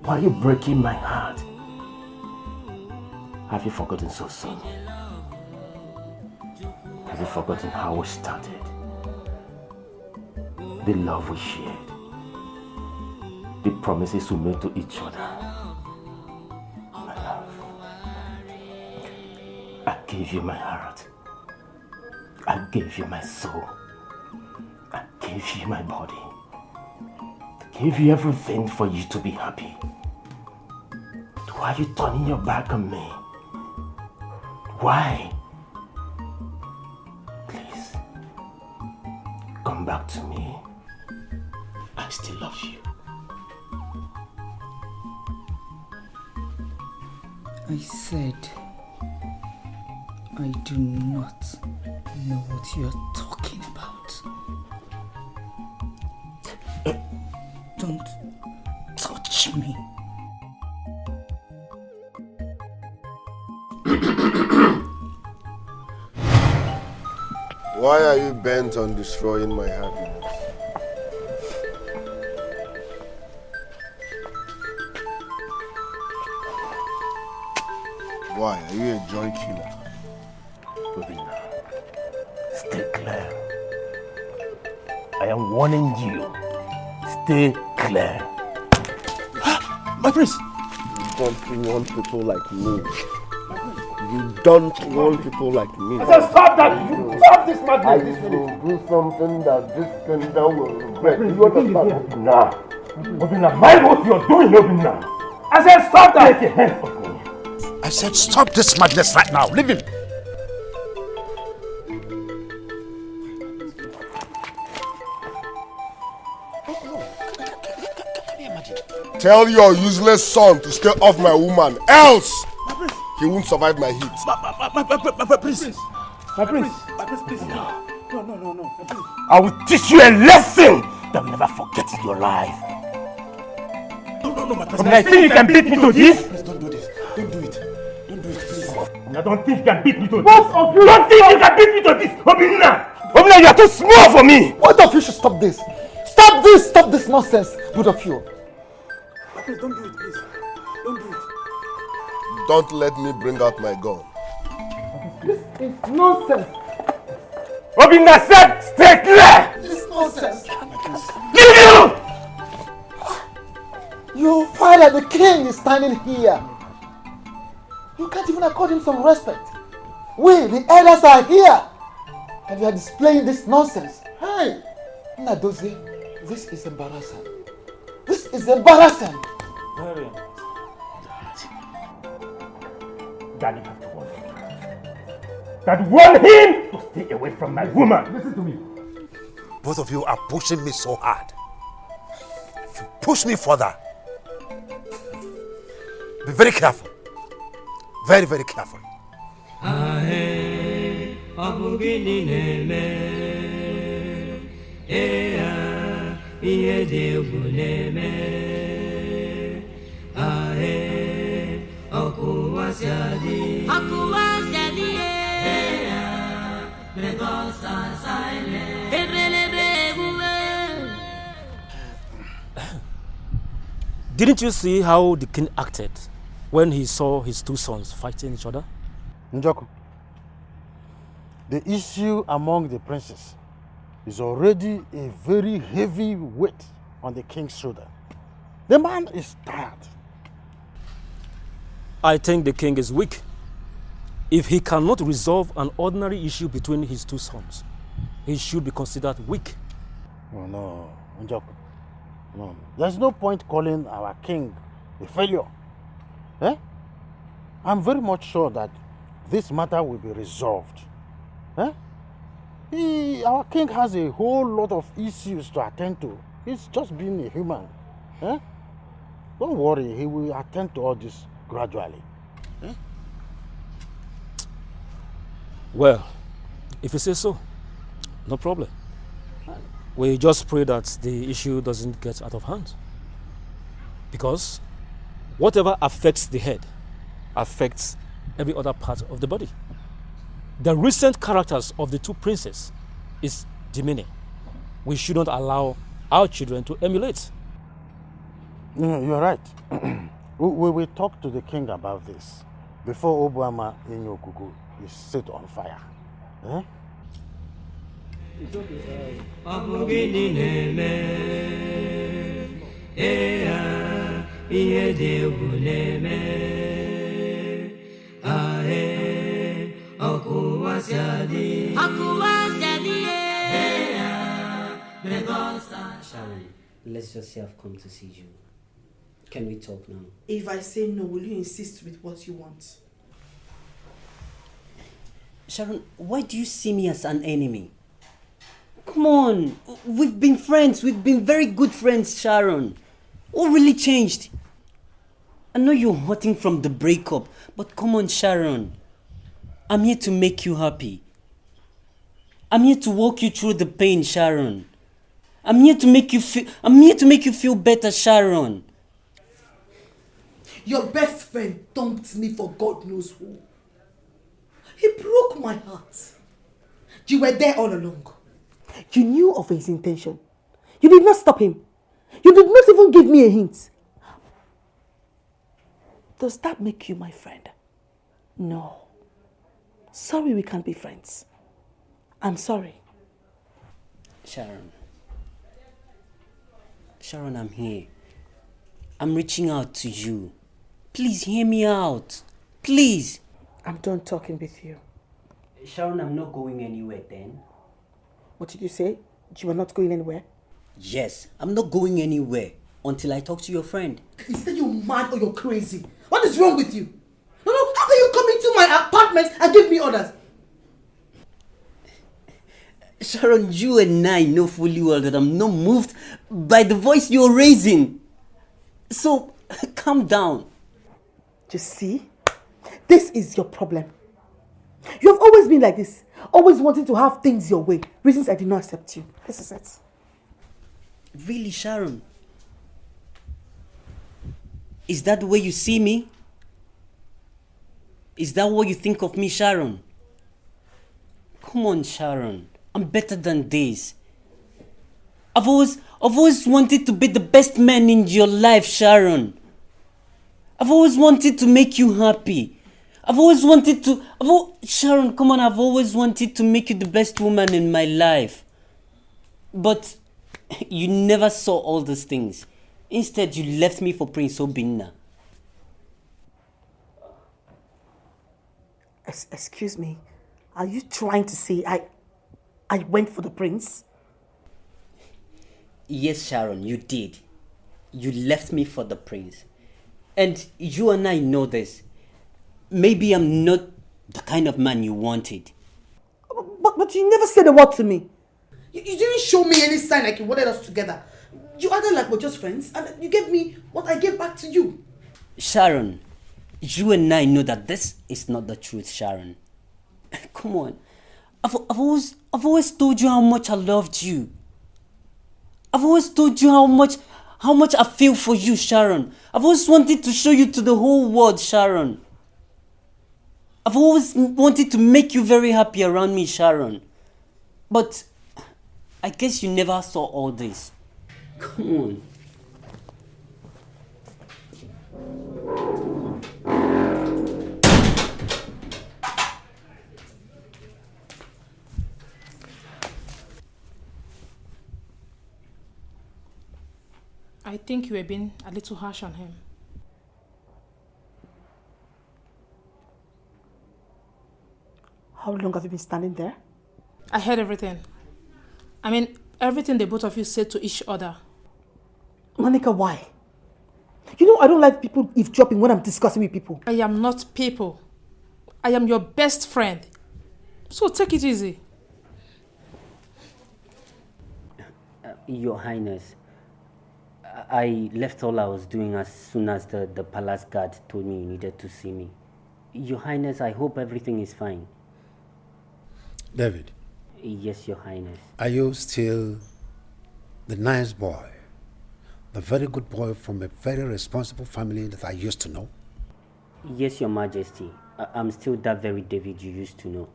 Why are you breaking my heart? Have you forgotten so soon? Have you forgotten how we started? The love we shared? The promises we made to each other? My love, I gave you my heart. I gave you my soul. I gave you my body. I gave you everything for you to be happy. Why are you turning your back on me? Why? Please, come back to me. I still love you. I said, I do not know what you're talking about. Don't touch me. Why are you bent on destroying my happiness? Why? Are you a joy killer? Stay clear. I am warning you. Stay clear. My prince! You don't want people like me. You don't want people like me. I said stop that! Stop this madness! I will do something that this kingdom will regret. You understand? Nah. Obina, mind what you're doing, Obina. I said stop that! Take your hands off me. I said stop this madness right now. Leave him. Tell your useless son to stay off my woman, else he won't survive my heat. My prince! My prince, please. No. I will teach you a lesson that will never forget in your life. No, my prince. I think you can beat me to this? Please don't do this. Don't do it, please. I don't think you can beat me to this. Both of you! Don't think you can beat me to this! Obina! Obina, you are too small for me! Both of you should stop this. Stop this nonsense, both of you. Please don't do it, please. Don't do it. Don't let me bring out my gun. This is nonsense. Obina said, stay clear! This is nonsense. Leave you! Your father, the king, is standing here. You can't even accord him some respect. We, the elders, are here. And you are displaying this nonsense. Hey, Nadozie, this is embarrassing. This is embarrassing. Very embarrassing. Daddy have to warn him. Daddy warn him to stay away from my woman. Listen to me. Both of you are pushing me so hard. If you push me further, be very careful. Very, very careful. Didn't you see how the king acted when he saw his two sons fighting each other? Njoku, the issue among the princes is already a very heavy weight on the king's shoulder. The man is tired. I think the king is weak. If he cannot resolve an ordinary issue between his two sons, he should be considered weak. Oh no, Njoku. No. There's no point calling our king a failure. Eh? I'm very much sure that this matter will be resolved. Eh? Our king has a whole lot of issues to attend to. He's just being a human. Eh? Don't worry, he will attend to all this gradually. Eh? Well, if you say so, no problem. We just pray that the issue doesn't get out of hand. Because whatever affects the head affects every other part of the body. The recent characters of the two princes is demeaning. We shouldn't allow our children to emulate. No, you're right. we will talk to the king about this before Obama Enyokugu is set on fire. Eh? Sharon, let's just say I've come to see you. Can we talk now? If I say no, will you insist with what you want? Sharon, why do you see me as an enemy? Come on, we've been friends. We've been very good friends, Sharon. What really changed? I know you're hurting from the breakup, but come on, Sharon. I'm here to make you happy. I'm here to walk you through the pain, Sharon. I'm here to make you feel better, Sharon. Your best friend dumped me for God knows who. He broke my heart. You were there all along. You knew of his intention. You did not stop him. You did not even give me a hint. Does that make you my friend? No. Sorry we can't be friends. I'm sorry. Sharon, I'm here. I'm reaching out to you. Please hear me out. Please. I'm done talking with you. Sharon, I'm not going anywhere then. What did you say? You are not going anywhere? Yes, I'm not going anywhere until I talk to your friend. Is that you mad or you're crazy? What is wrong with you? No, how can you come into my apartment and give me orders? Sharon, you and I know fully well that I'm not moved by the voice you're raising. So, calm down. Just see, this is your problem. You have always been like this, always wanting to have things your way. Reasons I did not accept you. This is it. Really, Sharon? Is that the way you see me? Is that what you think of me, Sharon? Come on, Sharon. I'm better than this. I've always wanted to be the best man in your life, Sharon. I've always wanted to make you happy. Sharon, come on, I've always wanted to make you the best woman in my life. But you never saw all these things. Instead, you left me for Prince Obinna. Excuse me. Are you trying to say I went for the prince? Yes, Sharon, you did. You left me for the prince. And you and I know this. Maybe I'm not the kind of man you wanted. But you never said a word to me. You didn't show me any sign like you wanted us together. You acted like we're just friends and you gave me what I gave back to you. Sharon, you and I know that this is not the truth, Sharon. Come on. I've always told you how much I loved you. I've always told you how much I feel for you, Sharon. I've always wanted to show you to the whole world, Sharon. I've always wanted to make you very happy around me, Sharon. But I guess you never saw all this. Come on. I think you were being a little harsh on him. How long have you been standing there? I heard everything. I mean, everything the both of you said to each other. Monica, why? You know I don't like people eavesdropping when I'm discussing with people. I am not people. I am your best friend. So take it easy. Your Highness, I left all I was doing as soon as the palace guard told me you needed to see me. Your Highness, I hope everything is fine. David. Yes, Your Highness. Are you still the nice boy? The very good boy from a very responsible family that I used to know? Yes, Your Majesty. I'm still that very David you used to know.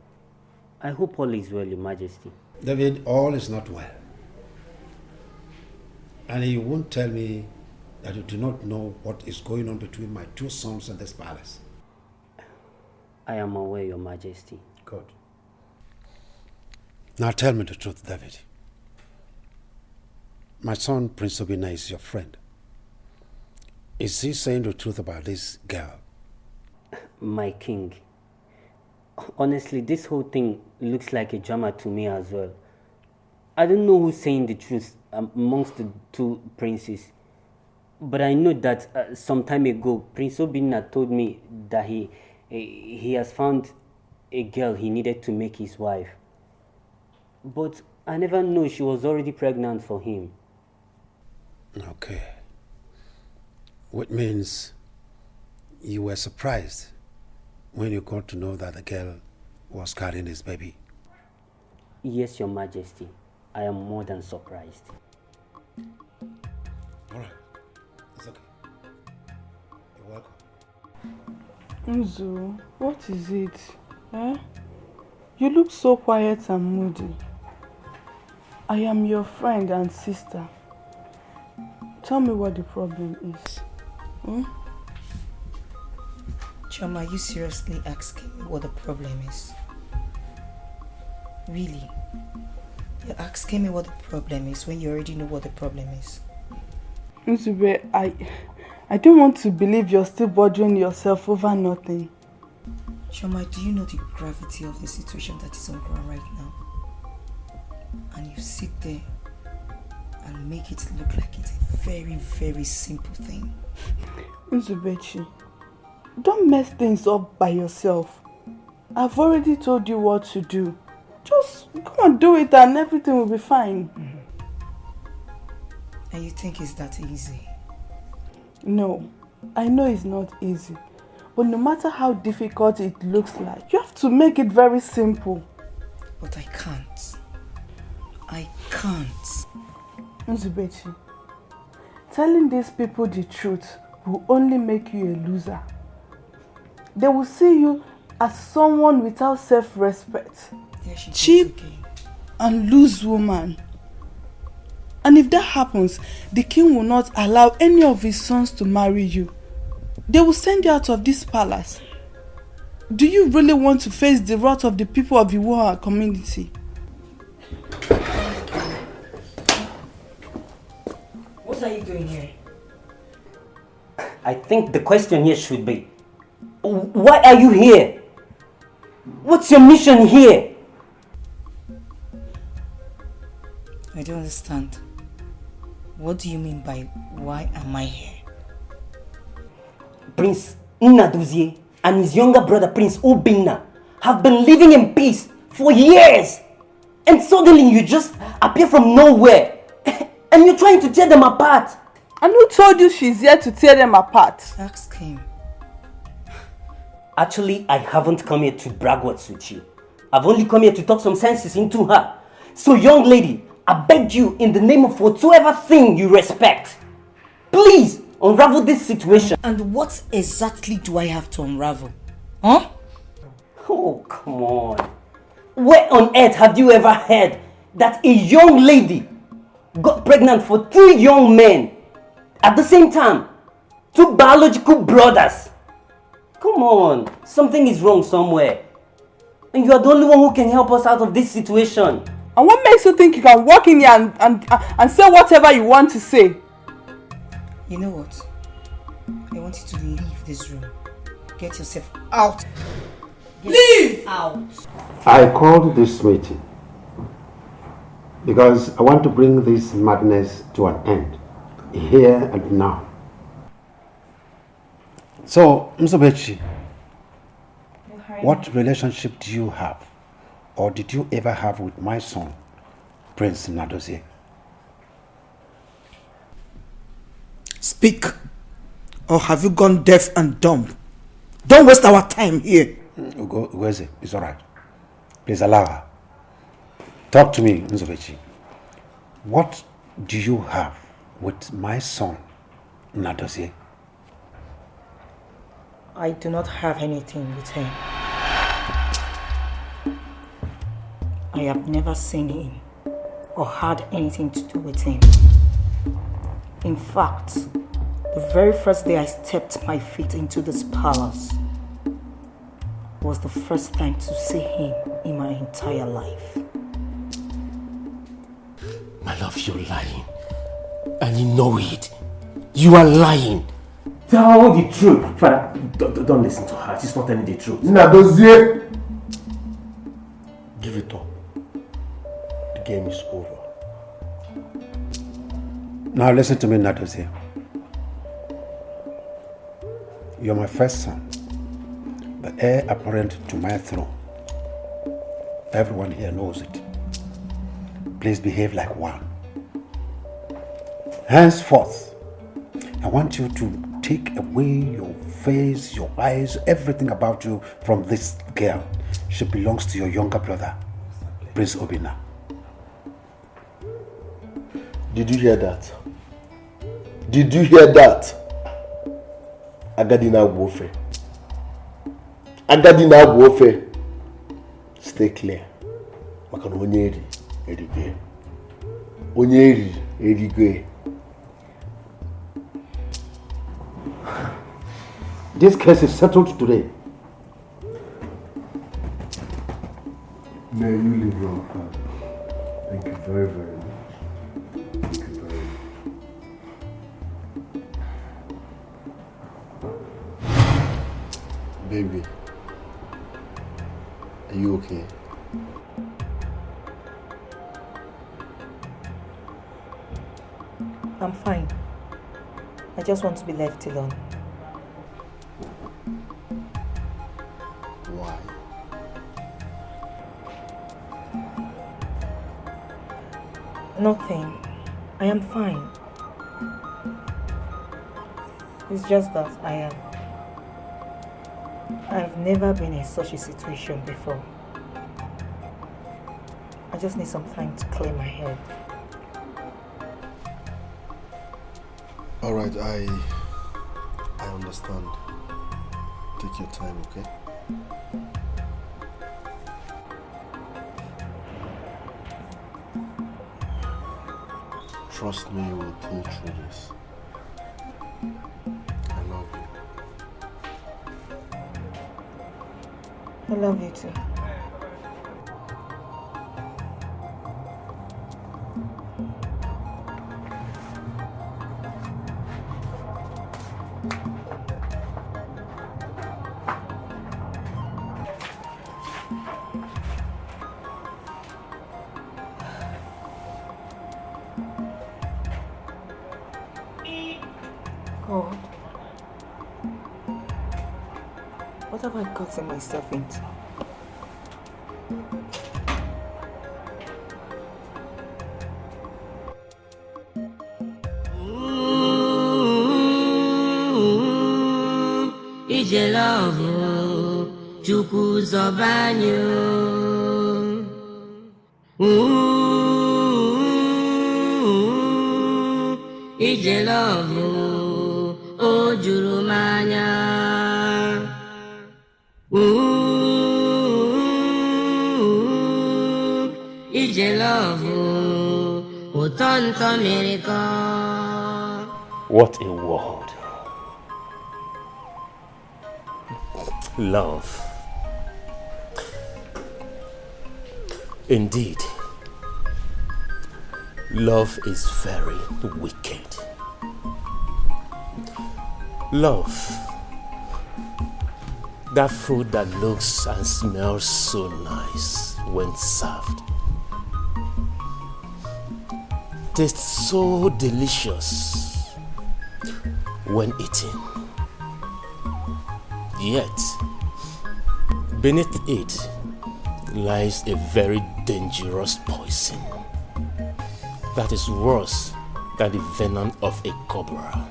I hope all is well, Your Majesty. David, all is not well. And you won't tell me that you do not know what is going on between my two sons in this palace. I am aware, Your Majesty. Good. Now tell me the truth, David. My son, Prince Obinna, is your friend. Is he saying the truth about this girl? My king. Honestly, this whole thing looks like a drama to me as well. I don't know who's saying the truth amongst the two princes. But I know that some time ago, Prince Obinna told me that he has found a girl he needed to make his wife. But I never knew she was already pregnant for him. Okay. Which means you were surprised when you got to know that the girl was carrying his baby. Yes, Your Majesty. I am more than surprised. All right. It's okay. You're welcome. Nzu, what is it? Eh? You look so quiet and moody. I am your friend and sister. Tell me what the problem is. Hmm? Chama, are you seriously asking me what the problem is? Really? You're asking me what the problem is when you already know what the problem is? Nzube, I don't want to believe you're still bothering yourself over nothing. Chama, do you know the gravity of the situation that is on ground right now? And you sit there and make it look like it's a very, very simple thing. Nzubechi, don't mess things up by yourself. I've already told you what to do. Just go and do it and everything will be fine. And you think it's that easy? No, I know it's not easy. But no matter how difficult it looks like, you have to make it very simple. But I can't. I can't. Nzubechi, telling these people the truth will only make you a loser. They will see you as someone without self-respect. Cheap and loose woman. And if that happens, the king will not allow any of his sons to marry you. They will send you out of this palace. Do you really want to face the wrath of the people of the Iwoa community? What are you doing here? I think the question here should be, why are you here? What's your mission here? I don't understand. What do you mean by why am I here? Prince Nnadozie and his younger brother Prince Obinna have been living in peace for years. And suddenly you just appear from nowhere and you're trying to tear them apart. And who told you she's here to tear them apart? Ask him. Actually, I haven't come here to brag words with you. I've only come here to talk some senses into her. So young lady, I beg you in the name of whatsoever thing you respect, please unravel this situation. And what exactly do I have to unravel? Huh? Oh, come on. Where on earth have you ever heard that a young lady got pregnant for 2 young men at the same time? Two biological brothers. Come on, something is wrong somewhere. And you are the only one who can help us out of this situation. And what makes you think you can walk in here and say whatever you want to say? You know what? I want you to leave this room. Get yourself out. Leave! Out. I called this meeting because I want to bring this madness to an end, here and now. So, Mzobechi, what relationship do you have, or did you ever have with my son, Prince Nadozie? Speak, or have you gone deaf and dumb? Don't waste our time here. Where's it? It's all right. Please allow her. Talk to me, Nzobechi. What do you have with my son, Nadozie? I do not have anything with him. I have never seen him or had anything to do with him. In fact, the very first day I stepped my feet into this palace was the first time to see him in my entire life. My love, you're lying. And you know it. You are lying. Tell the truth. Father, don't listen to her. She's not telling the truth. Nadozie! Give it up. The game is over. Now listen to me, Nadozie. You're my first son, the heir apparent to my throne. Everyone here knows it. Please behave like one. Henceforth, I want you to take away your face, your eyes, everything about you from this girl. She belongs to your younger brother, Prince Obina. Did you hear that? Did you hear that? Agadina warfare. Agadina warfare. Stay clear. Makano onyeri erigwe. Onyeri erigwe. This case is settled today. May you live long, Father. Thank you very, very much. Thank you very much. Baby, are you okay? I'm fine. I just want to be left alone. Why? Nothing. I am fine. It's just that I've never been in such a situation before. I just need some time to clear my head. All right, I understand. Take your time, okay? Trust me, we'll pull through this. I love you. I love you too. God, what have I gotten myself into? Ije love Chukwu Zobanyo. Ije love O Jurumanya. Ije love O Tonto America. What a world. Love. Indeed, love is very wicked. Love, that food that looks and smells so nice when served, tastes so delicious when eaten. Yet, beneath it lies a very dangerous poison that is worse than the venom of a cobra.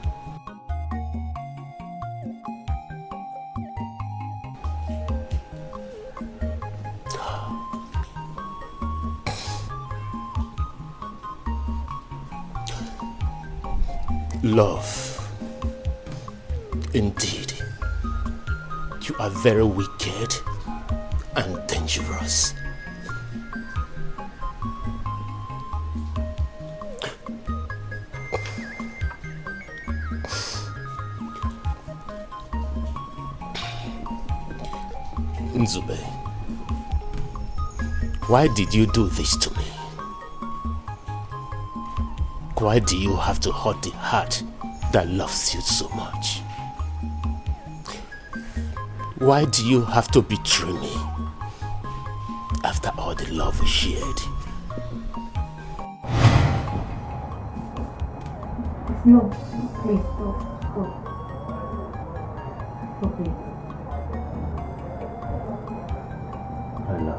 Love. Indeed, you are very wicked and dangerous. Nzube, why did you do this to me? Why do you have to hurt the heart that loves you so much? Why do you have to betray me after all the love we shared? No, please, stop. Stop, please. Hello.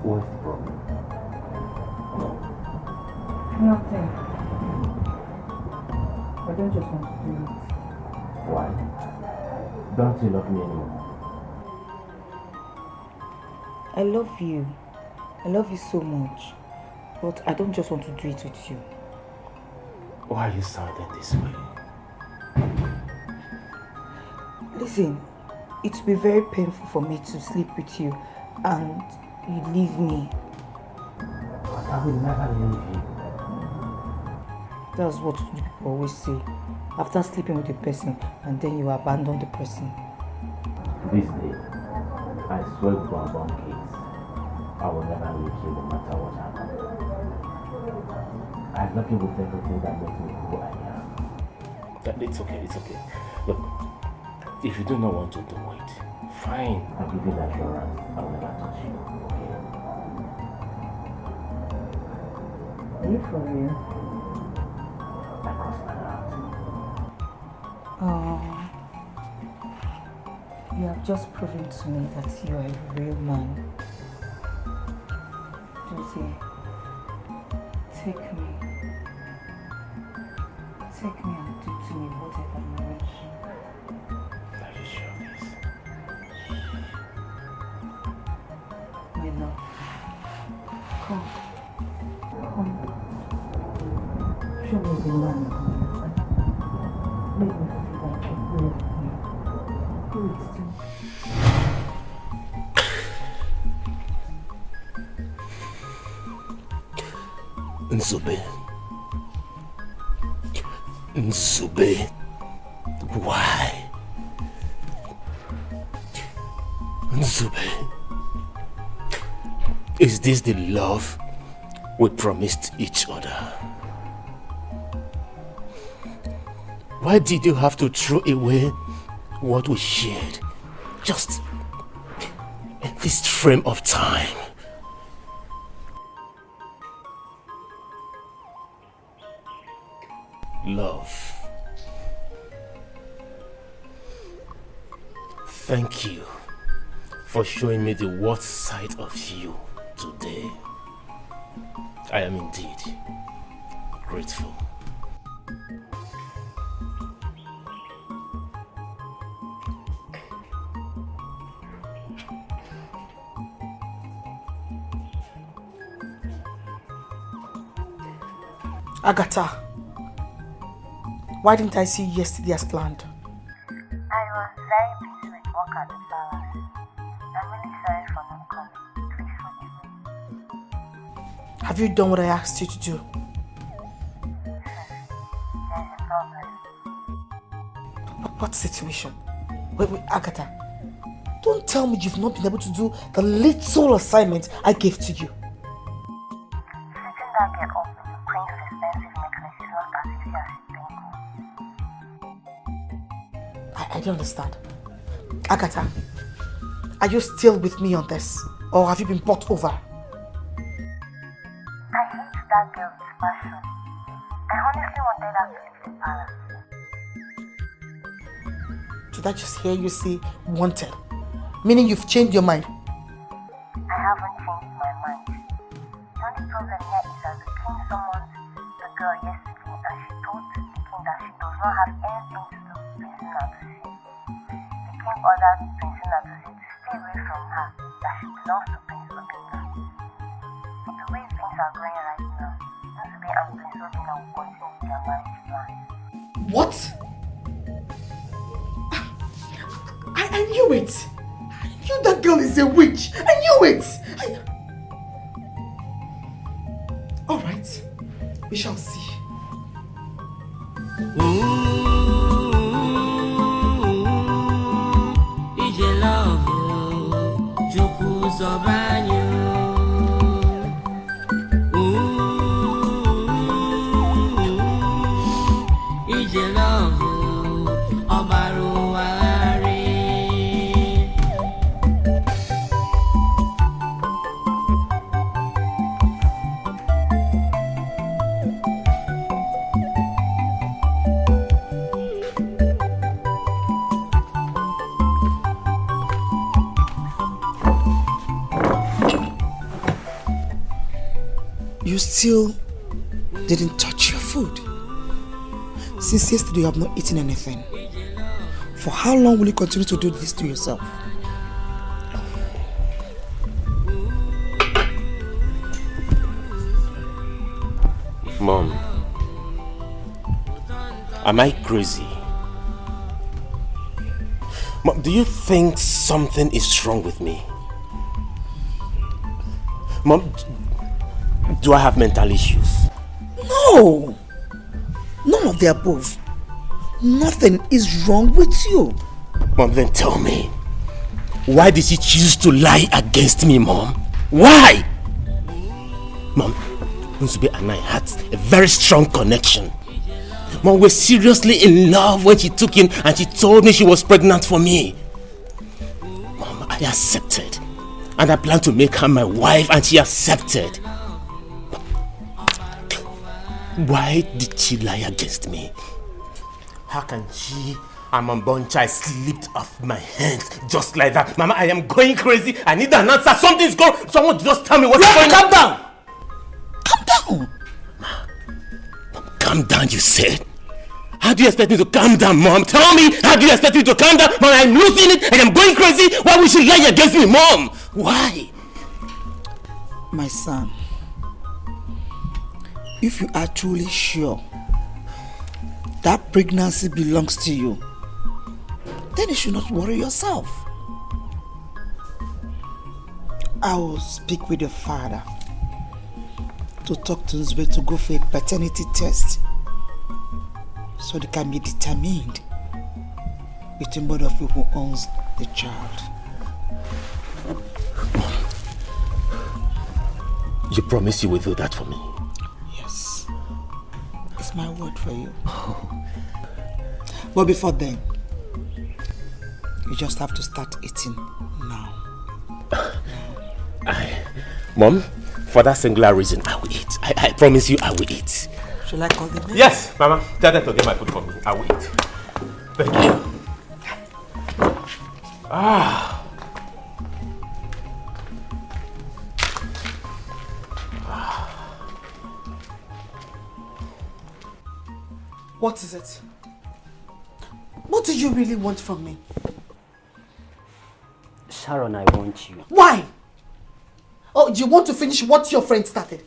What's the problem? Nothing. I don't just want to do it. Why? Don't you love me anymore? I love you. I love you so much. But I don't just want to do it with you. Why are you sounding this way? Listen, it will be very painful for me to sleep with you and you leave me. But I will never leave you. That's what people always say. After sleeping with a person and then you abandon the person. This day, I swear to our born kids, I will never leave you no matter what happens. I love you with everything that makes me who I am. It's okay. Look, if you do not want to do it, fine. I give you the assurance I will never touch you, okay? Are you for real? I cross my heart. Oh, you have just proven to me that you are a real man. Josie, take me and do to me whatever you wish. Are you sure of this? My love, come. Show me the man. Make me feel like I'm real. Do it too. Nzube. Why? Nzube. Is this the love we promised each other? Why did you have to throw away what we shared just in this frame of time? Love. Thank you for showing me the worst side of you today. I am indeed grateful. Agatha, why didn't I see you yesterday as planned? I was very busy with work at the palace. I'm really sorry for not coming. Please forgive me. Have you done what I asked you to do? There's a problem. What situation? Wait, Agatha. Don't tell me you've not been able to do the little assignment I gave to you. Setting that girl up with the Prince expensive necklace is not as easy as it being. I don't understand. Agatha, are you still with me on this? Or have you been bought over? I hate that girl with passion. I honestly wanted her to leave the palace. Did I just hear you say wanted? Meaning you've changed your mind? I haven't changed my mind. The only problem here is that the king summoned the girl yesterday and she told the king that she does not have anything to do with Prince Naduzi. The king ordered Prince Naduzi to stay away from her, that she belongs to Prince Obinna. With the way things are going right now, Nzube and Prince Obinna will continue their marriage plans. What? I knew it! I knew that girl is a witch! I knew it! Alright, we shall see. Ije love, Chukwu Sobanyo. Ije love, Obaru Wari. You still didn't touch your food. Since yesterday you have not eaten anything. For how long will you continue to do this to yourself? Mom, am I crazy? Mom, do you think something is wrong with me? Mom, do I have mental issues? No! None of the above. Nothing is wrong with you. Mom, then tell me, why did she choose to lie against me, Mom? Why? Mom, Nzube and I had a very strong connection. Mom, we're seriously in love when she took in and she told me she was pregnant for me. Mom, I accepted. And I planned to make her my wife and she accepted. Why did she lie against me? How can she and my unborn child slipped off my hands just like that? Mama, I am going crazy. I need an answer. Something's going. Someone just tell me what's going on. Calm down. Calm down. Mom, calm down, you said. How do you expect me to calm down, Mom? Tell me, how do you expect me to calm down? Mom, I'm losing it and I'm going crazy. Why would she lie against me, Mom? Why? My son, if you are truly sure that pregnancy belongs to you, then you should not worry yourself. I will speak with your father to talk to Nzube to go for a paternity test so they can be determined between both of you who owns the child. You promise you will do that for me? Yes. It's my word for you. But before then, you just have to start eating now. Mom, for that singular reason, I will eat. I promise you I will eat. Shall I call the name? Yes, Mama. Tell them to get my food for me. I will eat. Thank you. What is it? What do you really want from me? Sharon, I want you. Why? Oh, you want to finish what your friend started?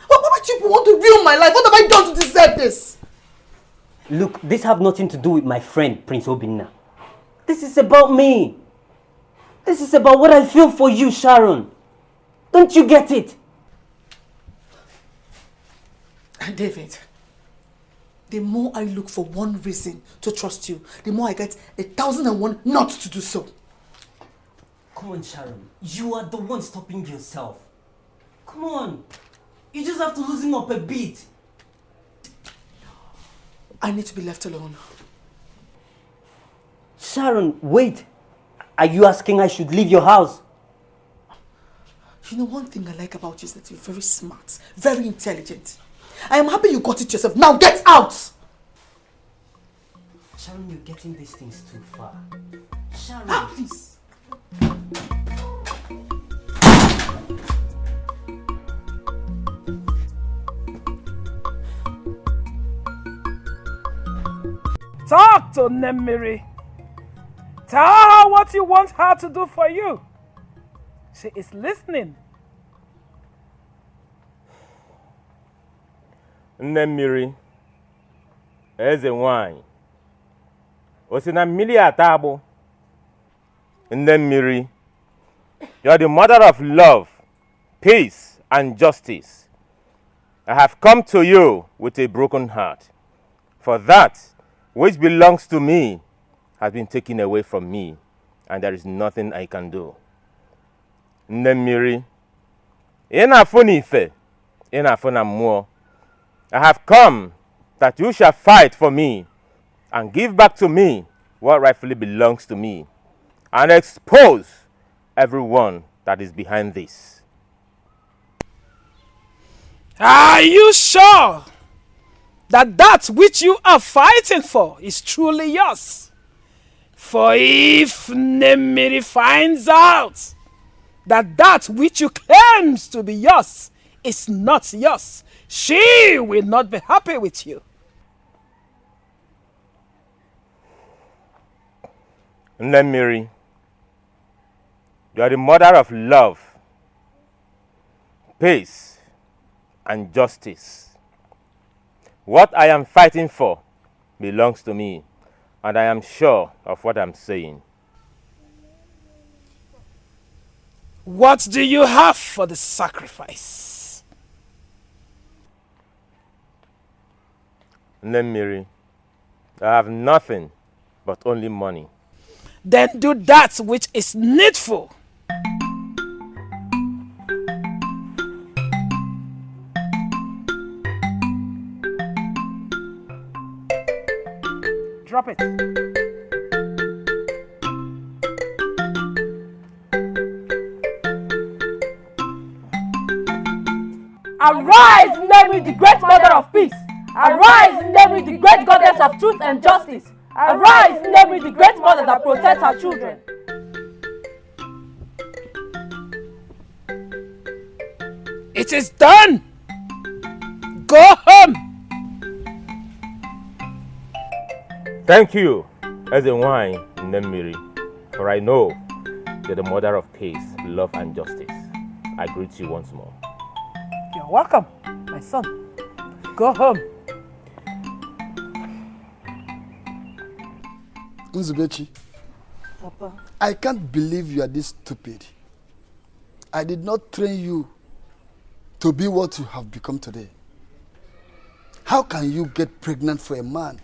Why do you want to ruin my life? What have I done to deserve this? Look, this have nothing to do with my friend, Prince Obinna. This is about me. This is about what I feel for you, Sharon. Don't you get it? David, the more I look for one reason to trust you, the more I get 1,001 not to do so. Come on, Sharon. You are the one stopping yourself. Come on. You just have to loosen up a bit. I need to be left alone. Sharon, wait. Are you asking I should leave your house? You know, one thing I like about you is that you're very smart, very intelligent. I am happy you got it yourself. Now get out! Sharon, you're getting these things too far. Sharon. Ah, please. Talk to Nemmiri. Tell her what you want her to do for you. She is listening. Nemmiri, eze nwanyị. Osi na mmiri atabo. Nemmiri, you are the mother of love, peace, and justice. I have come to you with a broken heart. For that which belongs to me has been taken away from me, and there is nothing I can do. Nemmiri, inafuni ife, inafuna mmụọ. I have come that you shall fight for me and give back to me what rightfully belongs to me, and expose everyone that is behind this. Are you sure that that which you are fighting for is truly yours? For if Nemmiri finds out that that which you claims to be yours is not yours, she will not be happy with you. Nemmiri, you are the mother of love, peace, and justice. What I am fighting for belongs to me, and I am sure of what I'm saying. What do you have for the sacrifice? Nemmiri, I have nothing but only money. Then do that which is needful. Drop it. Arise, Nemmiri, the great mother of peace. Arise, Nemmiri, the great goddess of truth and justice. Arise, Nemmiri, the great mother that protects her children. It is done. Go home. Thank you, as a wine, Nemmiri, for I know you're the mother of peace, love, and justice. I greet you once more. You're welcome, my son. Go home. Nzubechi, Papa. I can't believe you are this stupid. I did not train you to be what you have become today. How can you get pregnant for a man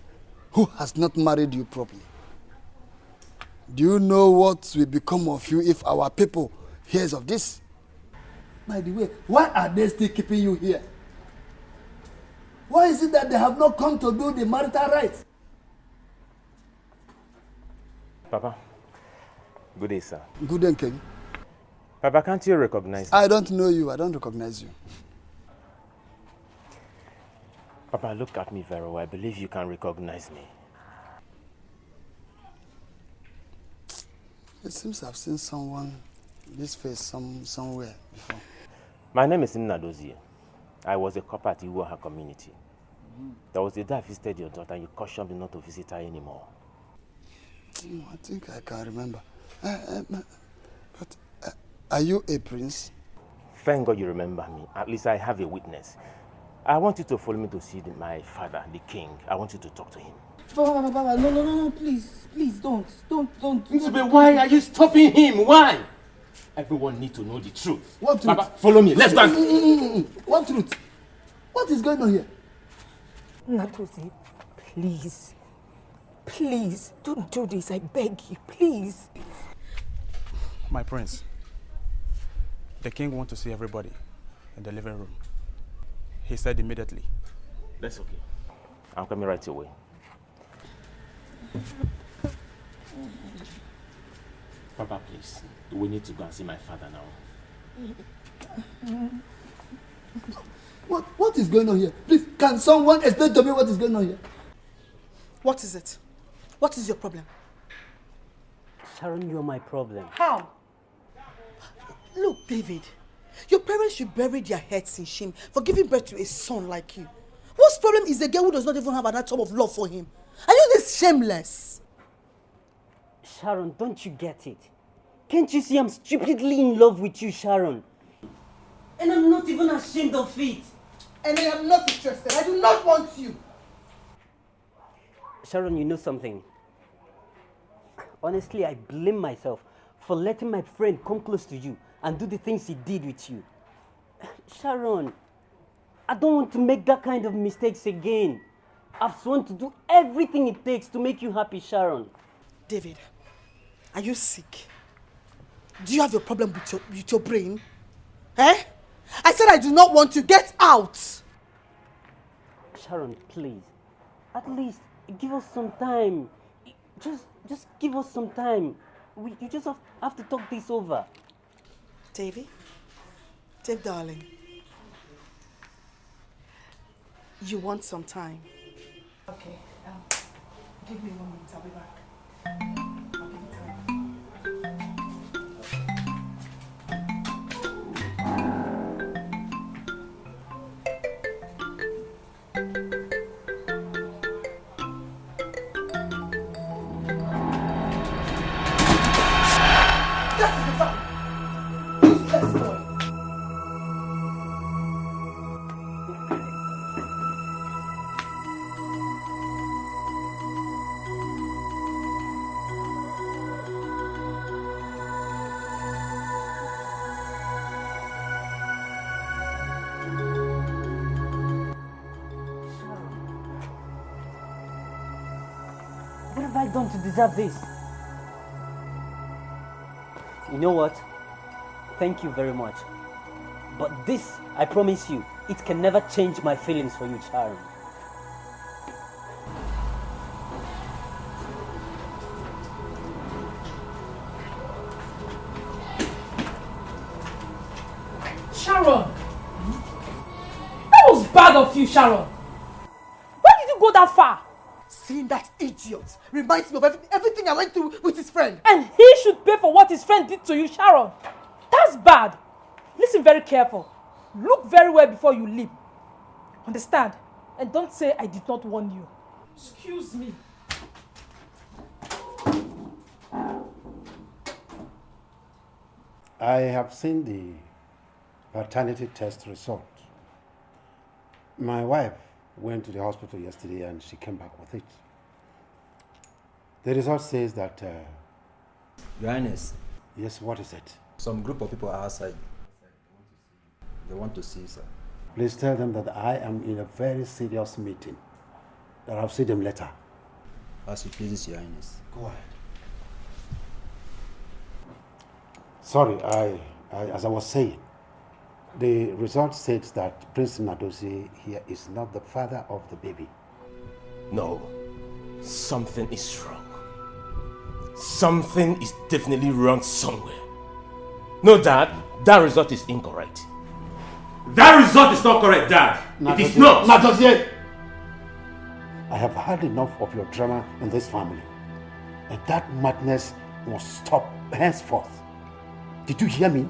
who has not married you properly? Do you know what will become of you if our people hears of this? By the way, why are they still keeping you here? Why is it that they have not come to do the marital rites? Papa, good day, sir. Good day, King. Papa, can't you recognize me? I don't know you. I don't recognize you. Papa, look at me very well. I believe you can recognize me. It seems I've seen someone, this face somewhere before. My name is Nnadozie. I was a copper at Iwoha community. There was a day I visited your daughter and you cautioned me not to visit her anymore. I think I can remember. Are you a prince? Thank God you remember me. At least I have a witness. I want you to follow me to see my father, the king. I want you to talk to him. Papa, no, please, don't. Nzube, why are you stopping him? Why? Everyone needs to know the truth. What truth? Papa, follow me. Let's go. What truth? What is going on here? Nnadozie, please, don't do this. I beg you, please. My prince, the king wants to see everybody in the living room. He said immediately. That's okay. I'm coming right away. Papa, please. We need to go and see my father now. What is going on here? Please, can someone explain to me what is going on here? What is it? What is your problem? Sharon, you're my problem. How? Look, David, your parents should bury their heads in shame for giving birth to a son like you. Whose problem is a girl who does not even have an atom of love for him? Are you this shameless? Sharon, don't you get it? Can't you see I'm stupidly in love with you, Sharon? And I'm not even ashamed of it. And I am not interested. I do not want you. Sharon, you know something? Honestly, I blame myself for letting my friend come close to you and do the things he did with you. Sharon, I don't want to make that kind of mistakes again. I've sworn to do everything it takes to make you happy, Sharon. David, are you sick? Do you have a problem with your brain? Eh? I said I do not want to. Get out! Sharon, please. At least give us some time. Just give us some time. You just have to talk this over. Davy? Dave, darling. You want some time? Okay. Give me 1 minute. I'll be back. I'll give you time. What have I done to deserve this? You know what? Thank you very much. But this, I promise you, it can never change my feelings for you, Sharon. Sharon! That was bad of you, Sharon. Why did you go that far? Seeing that idiot reminds me of everything I went through with his friend. And he should pay for what his friend did to you, Sharon. That's bad. Listen very careful. Look very well before you leap. Understand? And don't say I did not warn you. Excuse me. I have seen the paternity test result. My wife went to the hospital yesterday and she came back with it. The result says that... Your Highness. Yes, what is it? Some group of people are outside. They want to see you, sir. Please tell them that I am in a very serious meeting. That I'll see them later. As you please, Your Highness. Go ahead. Sorry, as I was saying, the result states that Prince Nadozie here is not the father of the baby. No, something is wrong. Something is definitely wrong somewhere. No, Dad, that result is incorrect. That result is not correct, Dad. It is not. Nadozie! I have had enough of your drama in this family. And that madness must stop henceforth. Did you hear me?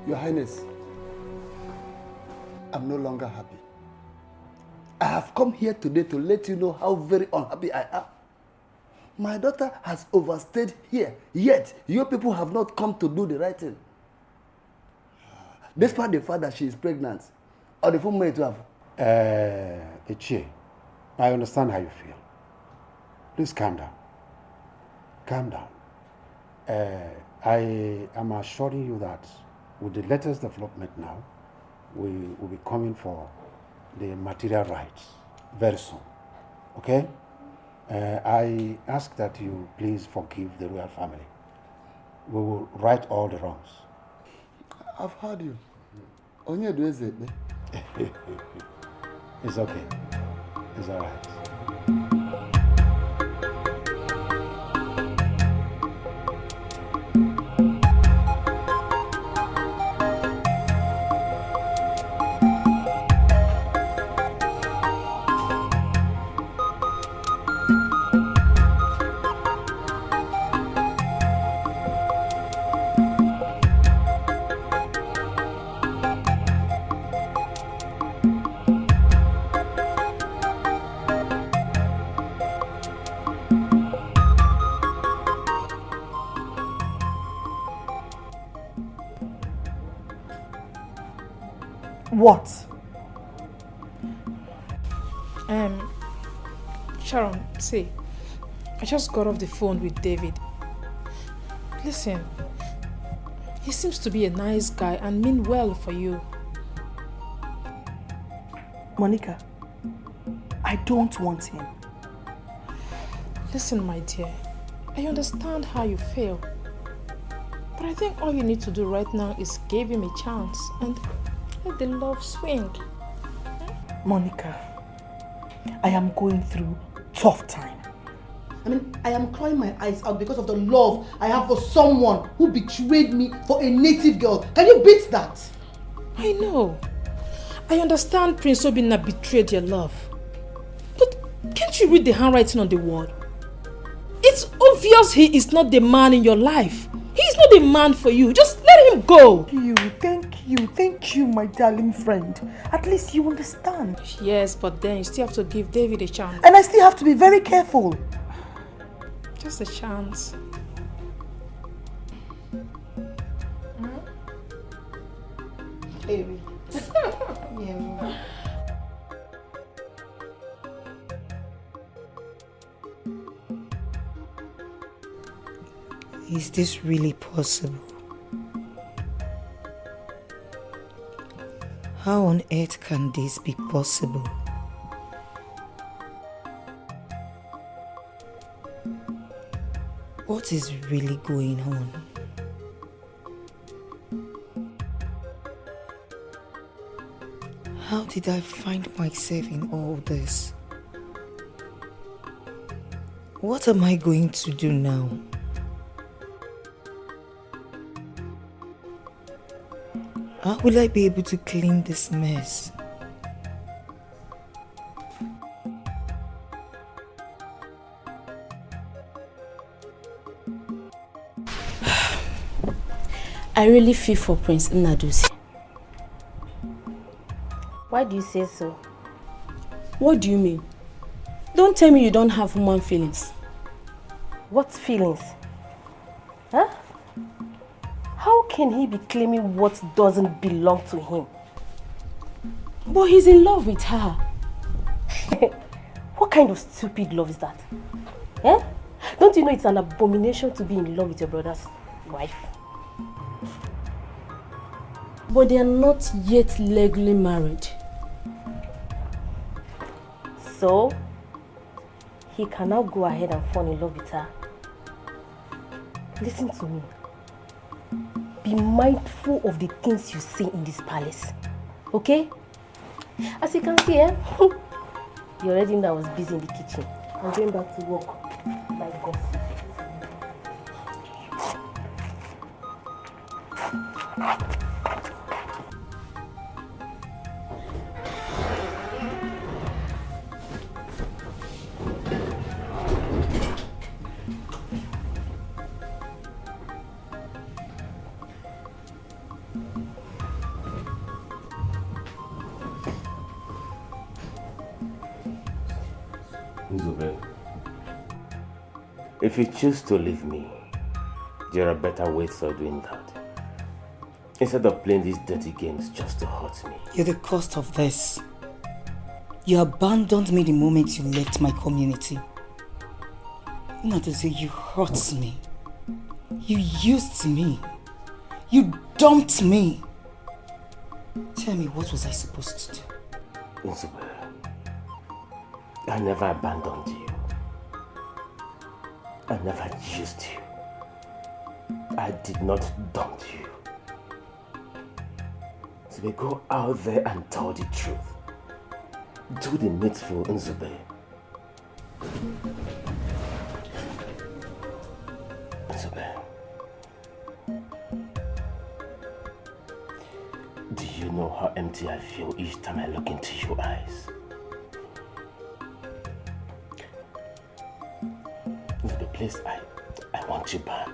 Your Highness, I'm no longer happy. I have come here today to let you know how very unhappy I am. My daughter has overstayed here, yet your people have not come to do the right thing. Despite the fact that she is pregnant, or the full to have. Ichie, I understand how you feel. Please calm down. Calm down. I am assuring you that with the latest development now, we will be coming for the material rights. very soon. Okay? I ask that you please forgive the royal family. We will right all the wrongs. I've heard you. Onye do is it? It's okay. It's all right. What? Sharon, see, I just got off the phone with David. Listen, he seems to be a nice guy and mean well for you. Monica, I don't want him. Listen, my dear, I understand how you feel. But I think all you need to do right now is give him a chance and let the love swing. Monica, I am going through tough time. I mean, I am crying my eyes out because of the love I have for someone who betrayed me for a native girl. Can you beat that? I know. I understand Prince Obinna betrayed your love. But can't you read the handwriting on the wall? It's obvious he is not the man in your life. He is not the man for you. Just let him go. Thank you, my darling friend. At least you understand. Yes, but then you still have to give David a chance. And I still have to be very careful. Just a chance. Baby. Yeah. Is this really possible? How on earth can this be possible? What is really going on? How did I find myself in all this? What am I going to do now? How will I be able to clean this mess? I really feel for Prince Nnadozie. Why do you say so? What do you mean? Don't tell me you don't have human feelings. What feelings? Huh? How can he be claiming what doesn't belong to him? But he's in love with her. What kind of stupid love is that? Eh? Don't you know it's an abomination to be in love with your brother's wife? But they are not yet legally married. So, he can now go ahead and fall in love with her. Listen to me. Be mindful of the things you say in this palace. Okay? As you can see, you already know I was busy in the kitchen. I'm going back to work. My God. Nzube, if you choose to leave me, there are better ways of doing that. Instead of playing these dirty games just to hurt me. You're the cost of this. You abandoned me the moment you left my community. Not to say you hurt me. You used me. You dumped me. Tell me, what was I supposed to do? Nzube, I never abandoned you. I never used you. I did not dump you. So we go out there and tell the truth. Do the needful, Nzube. Nzube. Do you know how empty I feel each time I look into your eyes? Nzube, please, I want you back.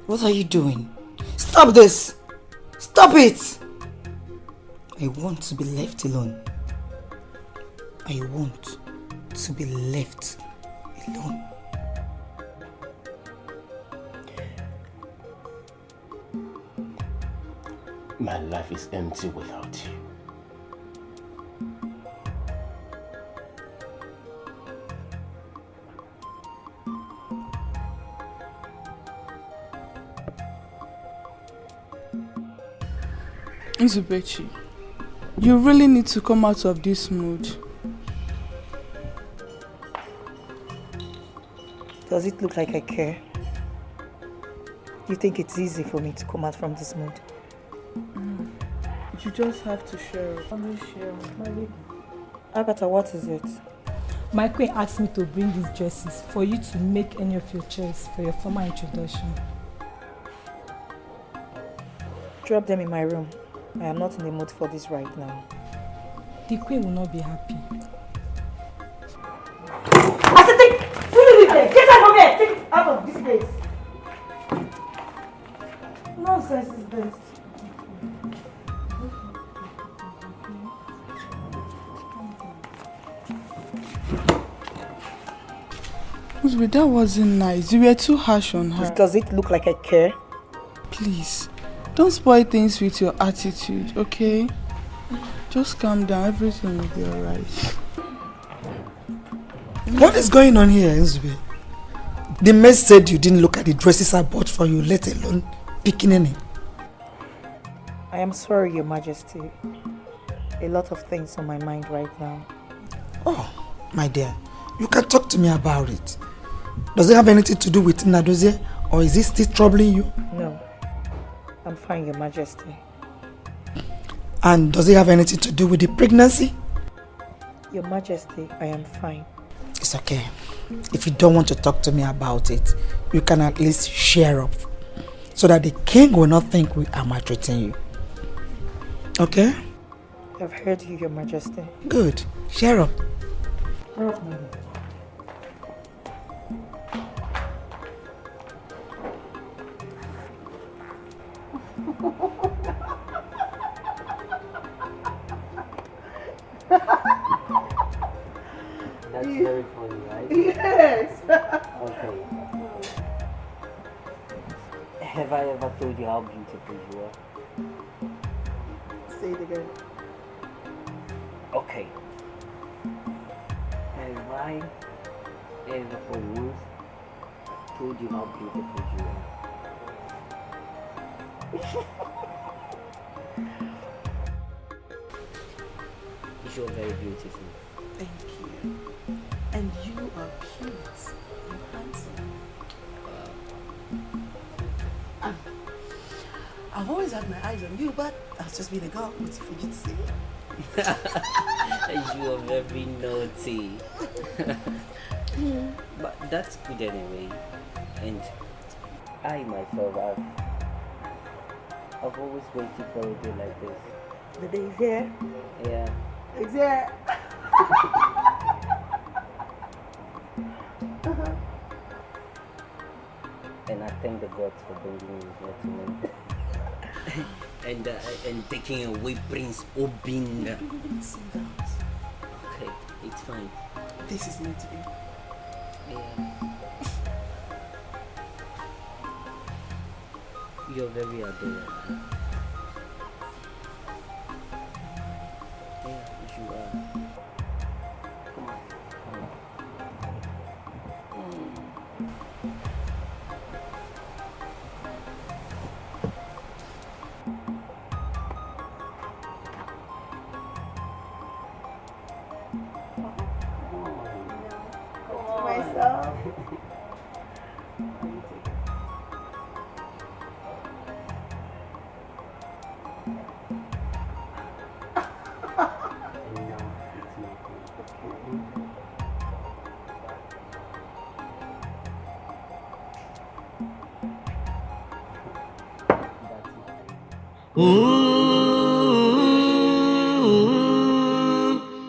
What are you doing? Stop this! Stop it! I want to be left alone. I want to be left alone. My life is empty without you. Nzubechi, you really need to come out of this mood. Does it look like I care? You think it's easy for me to come out from this mood? You just have to share. Only share, my baby. Agatha, what is it? My queen asked me to bring these dresses for you to make any of your choice for your formal introduction. Drop them in my room. I am not in the mood for this right now. The queen will not be happy. I said, leave it there. Get out from here. Take it out of this place. Nonsense is this. That wasn't nice. You were too harsh on her. Does it look like I care? Please, don't spoil things with your attitude, okay? Just calm down. Everything will be alright. What is going on here, Nzube? The maid said you didn't look at the dresses I bought for you, let alone picking any. I am sorry, Your Majesty. A lot of things on my mind right now. Oh, my dear, you can talk to me about it. Does it have anything to do with Nadozie, or is it still troubling you? No, I'm fine, Your Majesty. And does it have anything to do with the pregnancy? Your Majesty, I am fine. It's okay. If you don't want to talk to me about it, you can at least share up, so that the king will not think we are maltreating you. Okay? I've heard you, Your Majesty. Good. Share up. Share up, madam. That's very funny, right? Yes. Okay. Have I ever told you how beautiful you are? Say it again. Okay. Have I ever for once told you how beautiful you are? You're very beautiful. Thank you. And you are cute and handsome. I've always had my eyes on you, but I've just been a girl waiting for you to see it. You are very naughty. But that's good anyway. And I myself, I've always waited for a day like this. The day is here. Yeah. It's here. And I thank the gods for bringing you here to me. and taking away Prince Obinna. Okay, it's fine. This is meant to be. Yeah. You're very adorable. Yeah, you are. Come on.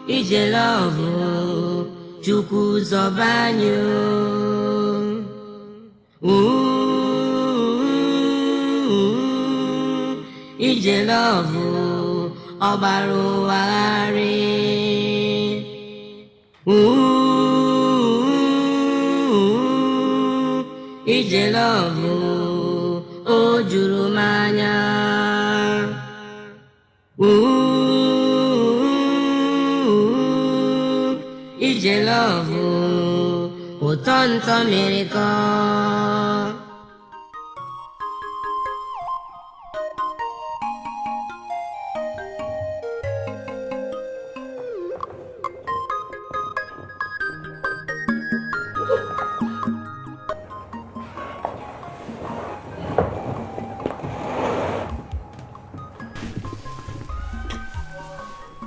Ije love Chukwu zobanyo. Ije love Obaru wari. Ije love Ojurumanya. Ije love Utonto miracle.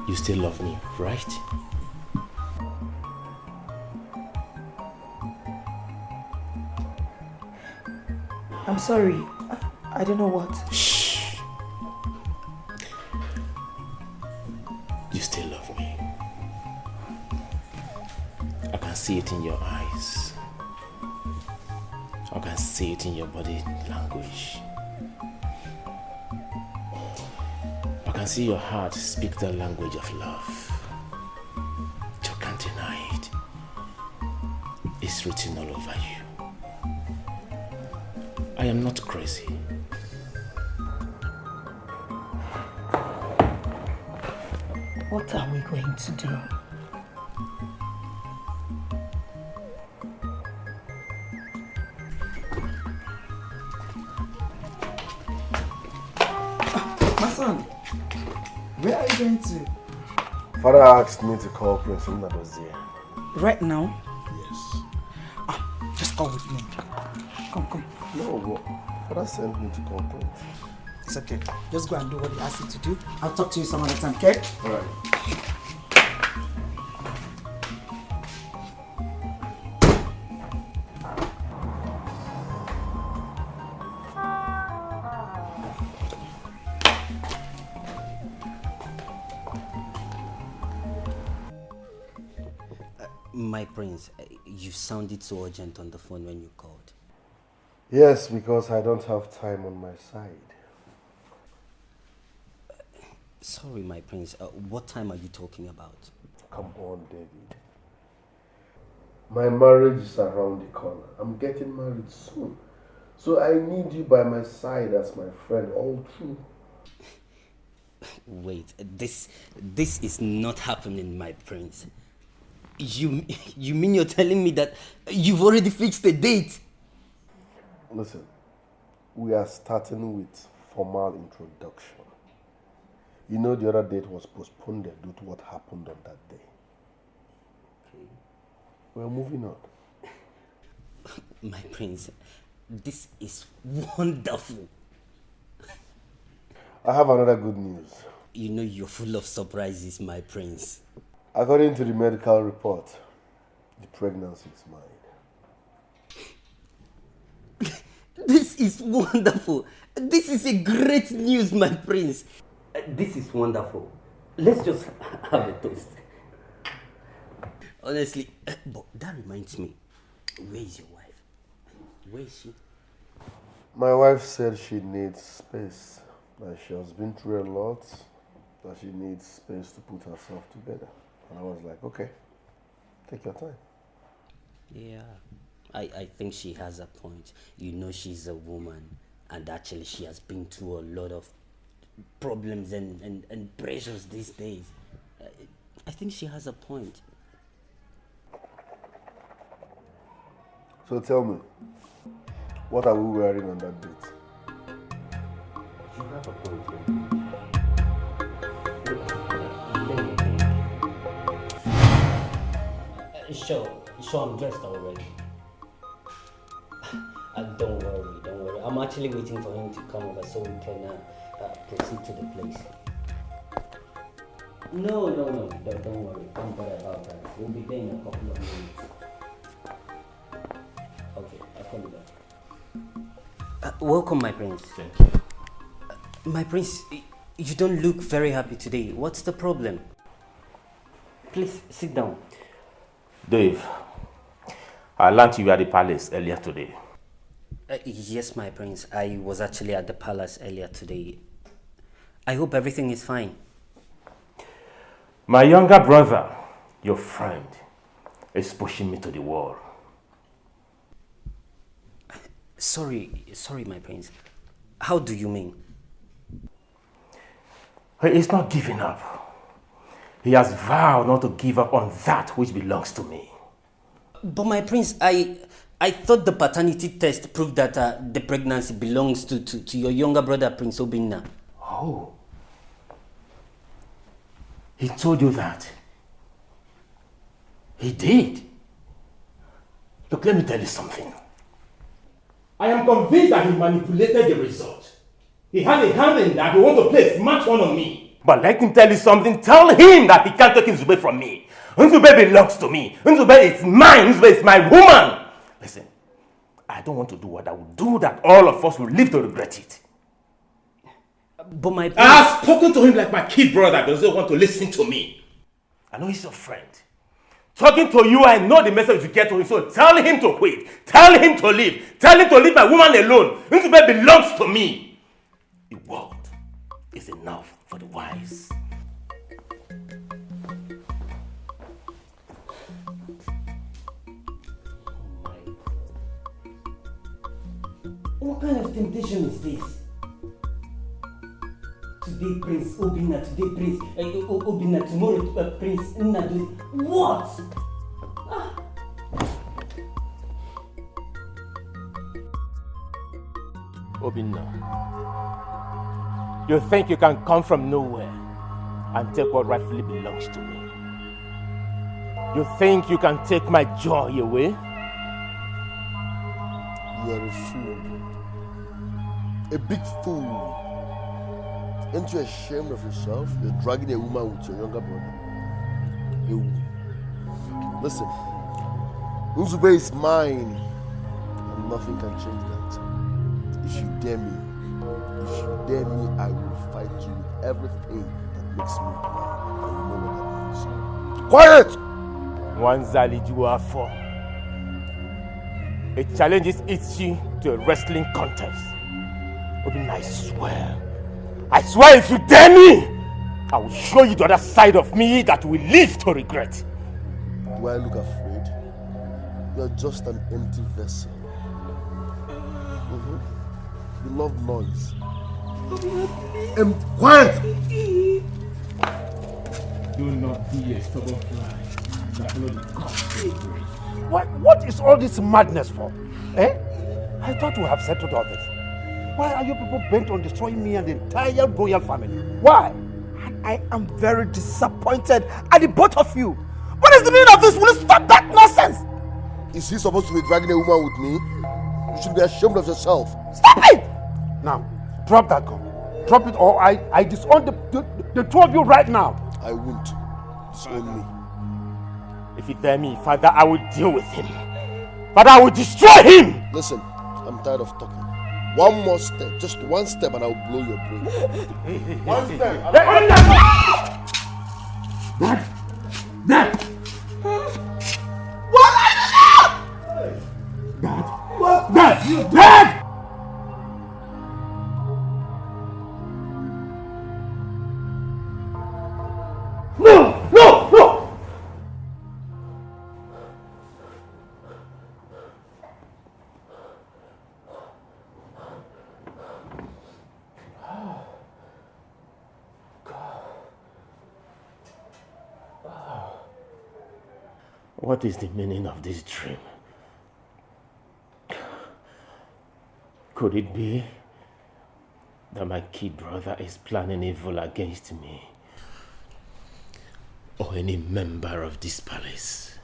You still love me, right? I'm sorry. I don't know what. Shh. You still love me. I can see it in your eyes. I can see it in your body language. I can see your heart speak the language of love. You can't deny it. It's written all over you. I am not crazy. What are we going to do? My son, where are you going to? Father asked me to call Prince Nnadozie. Right now? Yes. Just come with me. Come. No, but Father sent me to call Prince. It's okay. Just go and do what he asked you to do. I'll talk to you some other time, okay? Alright. My prince, you sounded so urgent on the phone when you called. Yes, because I don't have time on my side. Sorry, my prince. What time are you talking about? Come on, David. My marriage is around the corner. I'm getting married soon. So I need you by my side as my friend all through. Wait, this is not happening, my prince. You mean you're telling me that you've already fixed a date? Listen, we are starting with formal introduction. You know the other date was postponed due to what happened on that day. Okay. We're moving on. My prince, this is wonderful. I have another good news. You know you're full of surprises, my prince. According to the medical report, the pregnancy is mine. This is wonderful. This is a great news, my prince. This is wonderful. Let's just have a toast. Honestly, but that reminds me, where is your wife? Where is she? My wife said she needs space, that she has been through a lot, that she needs space to put herself together. And I was like, okay, take your time. Yeah, I think she has a point. You know she's a woman, and actually she has been through a lot of problems and pressures these days. I think she has a point. So tell me, what are we wearing on that date? You have a point, Sure, I'm dressed already. Don't worry. I'm actually waiting for him to come over so we can proceed to the place. No, don't worry. Don't bother about that. We'll be there in a couple of minutes. Okay, I'll call you back. Welcome, my prince. Thank you. My prince, you don't look very happy today. What's the problem? Please sit down. Dave, I learned you were at the palace earlier today. Yes, my prince. I was actually at the palace earlier today. I hope everything is fine. My younger brother, your friend, is pushing me to the wall. Sorry, my prince. How do you mean? He is not giving up. He has vowed not to give up on that which belongs to me. But my prince, I thought the paternity test proved that the pregnancy belongs to your younger brother, Prince Obinna. Oh. He told you that? He did? Look, let me tell you something. I am convinced that he manipulated the result. He had a hand in that. He wants to place match one on me. But let him tell you something. Tell him that he can't take Nzube from me. Nzube belongs to me. Nzube is mine. Nzube is my woman. Listen, I don't want to do what I would do that all of us will live to regret it. But my I have spoken to him like my kid brother doesn't want to listen to me. I know he's your friend. Talking to you, I know the message you get to him, so tell him to quit. Tell him to leave. Tell him to leave my woman alone. Nzube belongs to me. The world is enough for the wise. What kind of temptation is this? Today Prince Obinna, today Prince Obinna, tomorrow Prince Nnadu. What? Obinna, you think you can come from nowhere and take what rightfully belongs to me? You think you can take my joy away? You are a fool. A big fool. Aren't you ashamed of yourself? You're dragging a woman with your younger brother. Listen, Nzube is mine, and nothing can change that. If you dare me, I will fight you with everything that makes me mine. And you know what that means. Quiet! One Zaliju for. It challenges Itchy to a wrestling contest. Obinna, I swear if you dare me, I will show you the other side of me that will live to regret. Do I look afraid? You're just an empty vessel. You love noise. Quiet! Do not be a stubborn fly. What is all this madness for? Eh? I thought we have settled all this. Why are you people bent on destroying me and the entire royal family? Why? I am very disappointed at the both of you. What is the meaning of this? Will you stop that nonsense? Is he supposed to be dragging a woman with me? You should be ashamed of yourself. Stop it! Now, drop that gun. Drop it or I disown the two of you right now. I won't. Disown me. If you dare me, Father, I will deal with him. Father, I will destroy him! Listen, I'm tired of talking. One more step, just one step, and I'll blow your brain. One step. Dad! What are you doing? Dad! No! What is the meaning of this dream? Could it be that my kid brother is planning evil against me? Or any member of this palace?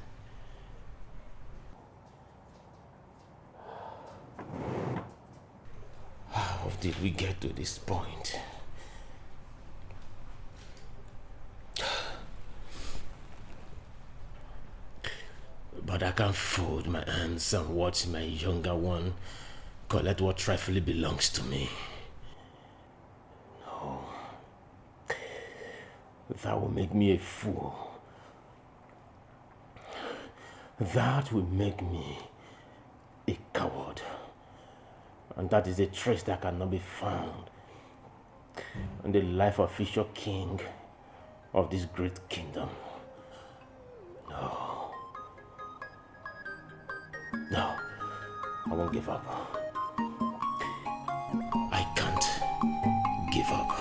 How did we get to this point? But I can't fold my hands and watch my younger one collect what rightfully belongs to me. that will make me a fool. That will make me a coward. And that is a trace that cannot be found in the life of future king of this great kingdom. No. No, I won't give up. I can't give up.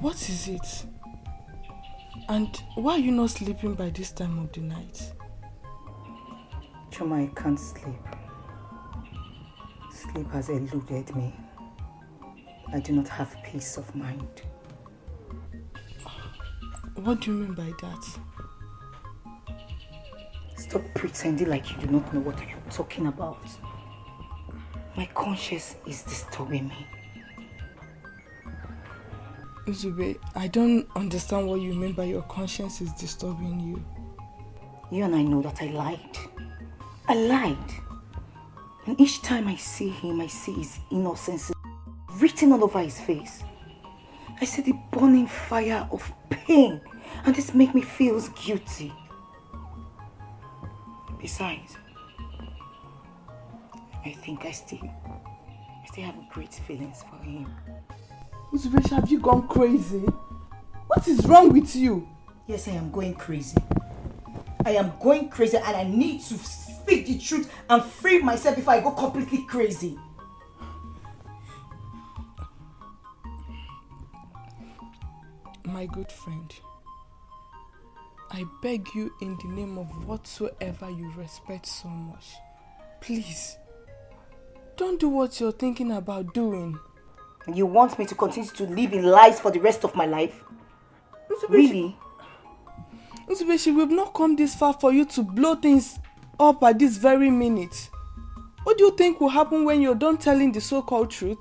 What is it? And why are you not sleeping by this time of the night? Choma, I can't sleep. Sleep has eluded me. I do not have peace of mind. What do you mean by that? Stop pretending like you do not know what you're talking about. My conscience is disturbing me. Uzube, I don't understand what you mean by your conscience is disturbing you. You and I know that I lied. I lied. And each time I see him, I see his innocence written all over his face. I see the burning fire of pain, and this makes me feel guilty. Besides, I think I still have great feelings for him. Uzube, have you gone crazy? What is wrong with you? Yes, I am going crazy. I am going crazy, and I need to speak the truth and free myself before I go completely crazy. My good friend, I beg you in the name of whatsoever you respect so much, please, don't do what you're thinking about doing. You want me to continue to live in lies for the rest of my life? Really? Uzubeshi, we've not come this far for you to blow things up at this very minute. What do you think will happen when you're done telling the so-called truth?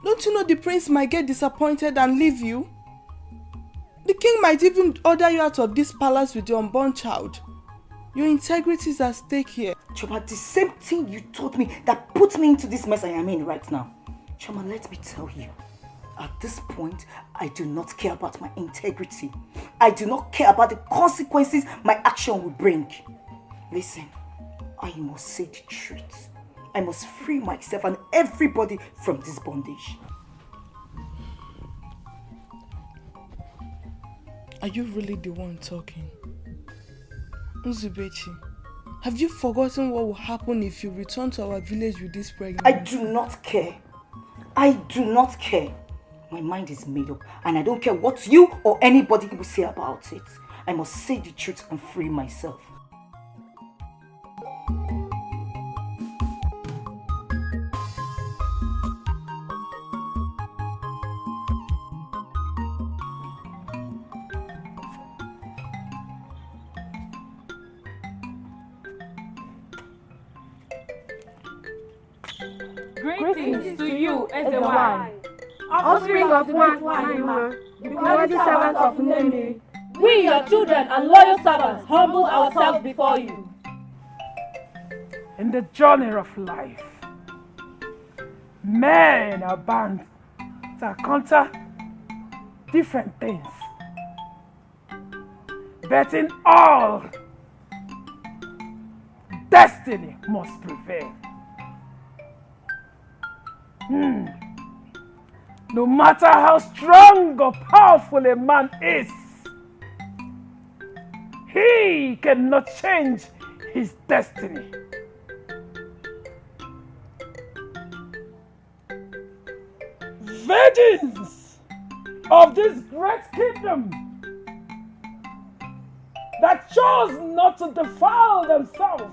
Don't you know the prince might get disappointed and leave you? The king might even order you out of this palace with your unborn child. Your integrity is at stake here. Choma, the same thing you told me that put me into this mess I am in right now. Choma, let me tell you, at this point, I do not care about my integrity. I do not care about the consequences my action will bring. Listen, I must say the truth. I must free myself and everybody from this bondage. Are you really the one talking? Uzubechi, have you forgotten what will happen if you return to our village with this pregnancy? I do not care. I do not care. My mind is made up, and I don't care what you or anybody will say about it. I must say the truth and free myself. Greetings to you, Ezewan, offspring of Nwaima, the worthy servant of Nemi. We, your children and loyal servants, humble ourselves before you. In the journey of life, men are bound to encounter different things, but in all, destiny must prevail. No matter how strong or powerful a man is, he cannot change his destiny. Virgins of this great kingdom that chose not to defile themselves,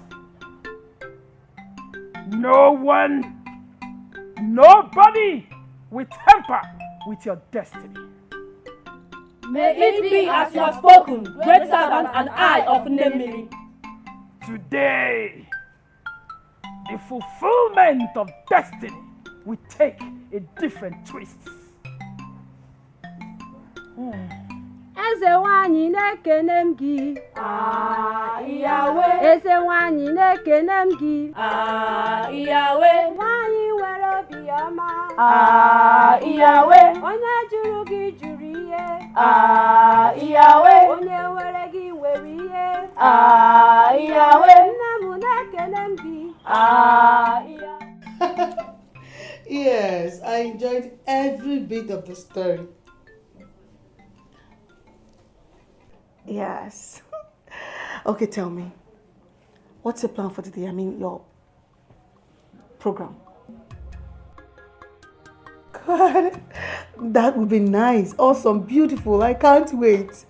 nobody will tamper with your destiny. May it be as you have spoken, great servant and I of Nemiri. Today, the fulfillment of destiny will take a different twist. Eze nwanyị na-ekene m gị. Iyawe. Eze nwanyị na-ekene m gị. Iyawe. Nwanyị nwere obiọma. Iyawe. Onye jụrụ gị jụrụ ihe. Iyawe. Onye nwere gị nwere ihe. Iyawe. Nne m na-ekene m gị. Yes, I enjoyed every bit of the story. Yes. Okay, tell me. What's your plan for today? I mean, your program. God, that would be nice. Awesome, beautiful. I can't wait.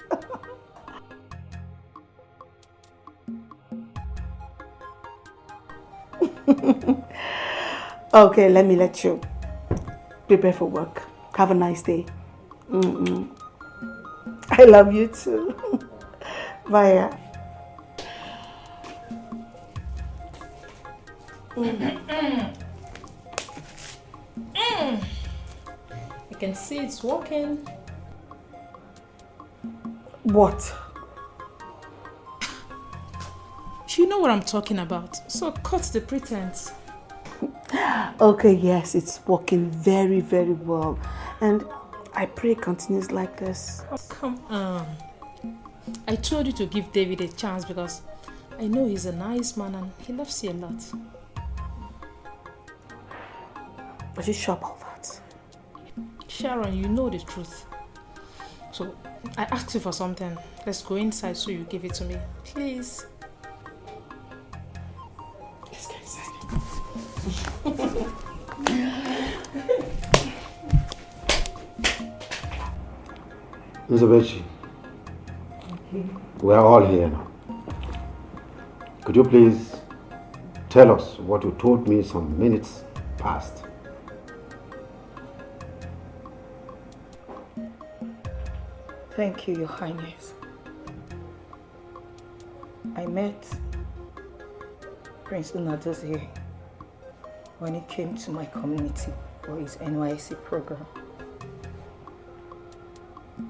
Okay, let me let you prepare for work. Have a nice day. I love you too. Bye. You can see it's working. What? You know what I'm talking about. So cut the pretense. Okay, yes, it's working very, very well. And I pray it continues like this. Oh, come on. I told you to give David a chance because I know he's a nice man and he loves you a lot. Are you sure about that? Sharon, you know the truth. So I asked you for something. Let's go inside so you give it to me. Please. Let's go inside. Nzabechi, we are all here now. Could you please tell us what you told me some minutes past? Thank you, Your Highness. I met Prince Unadozie when he came to my community for his NYSC program.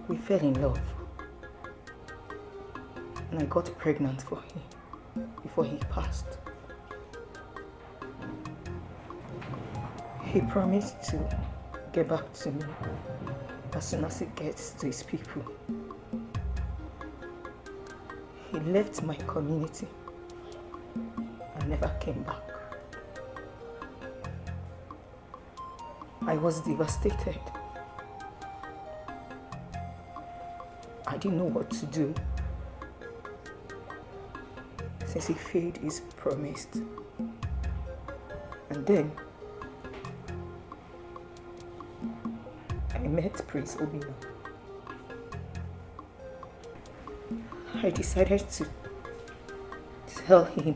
We fell in love and I got pregnant for him before he passed. He promised to get back to me as soon as he gets to his people. He left my community and never came back. I was devastated. I didn't know what to do since he failed his promise. And then I met Prince Obina. I decided to tell him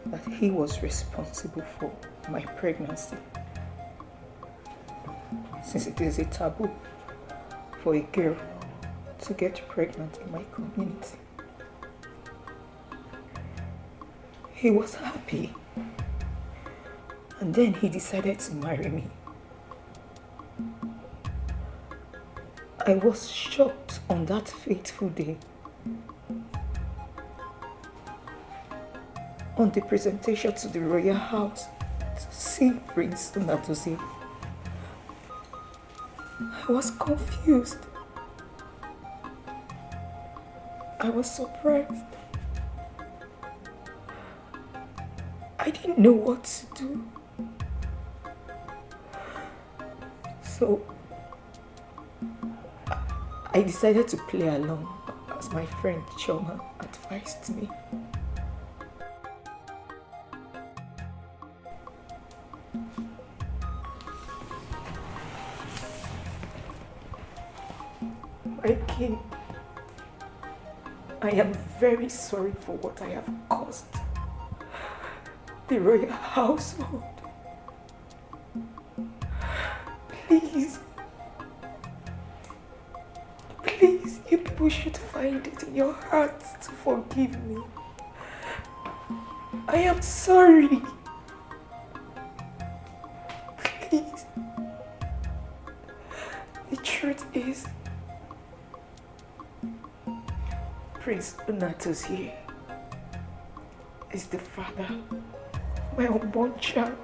that he was responsible for my pregnancy, since it is a taboo for a girl to get pregnant in my community. He was happy, and then he decided to marry me. I was shocked on that fateful day. On the presentation to the royal house to see Prince Unadozie, I was confused. I was surprised. I didn't know what to do. So I decided to play along as my friend Choma advised me. My king, I am very sorry for what I have caused the royal household. you should find it in your heart to forgive me. I am sorry. Please. The truth is, Prince Unatozie is the father of my unborn child.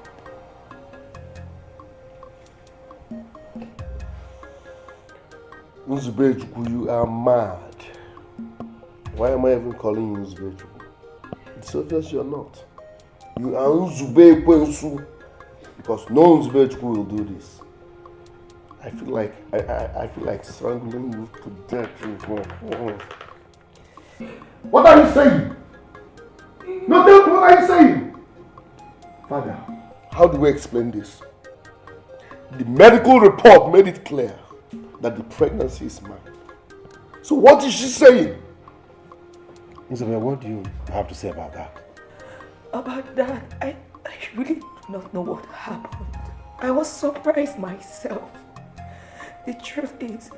Nzubejukwu, you are mad. Why am I even calling you Nzubejukwu? It's obvious you're not. You are Nzubekwensu. Because no Nzubejukwu will do this. I feel like strangling you to death. What are you saying? No, what are you saying? Father, how do we explain this? The medical report made it clear that the pregnancy is mine. So what is she saying? Isabel, what do you have to say about that? About that, I really do not know what happened. I was surprised myself. The truth is,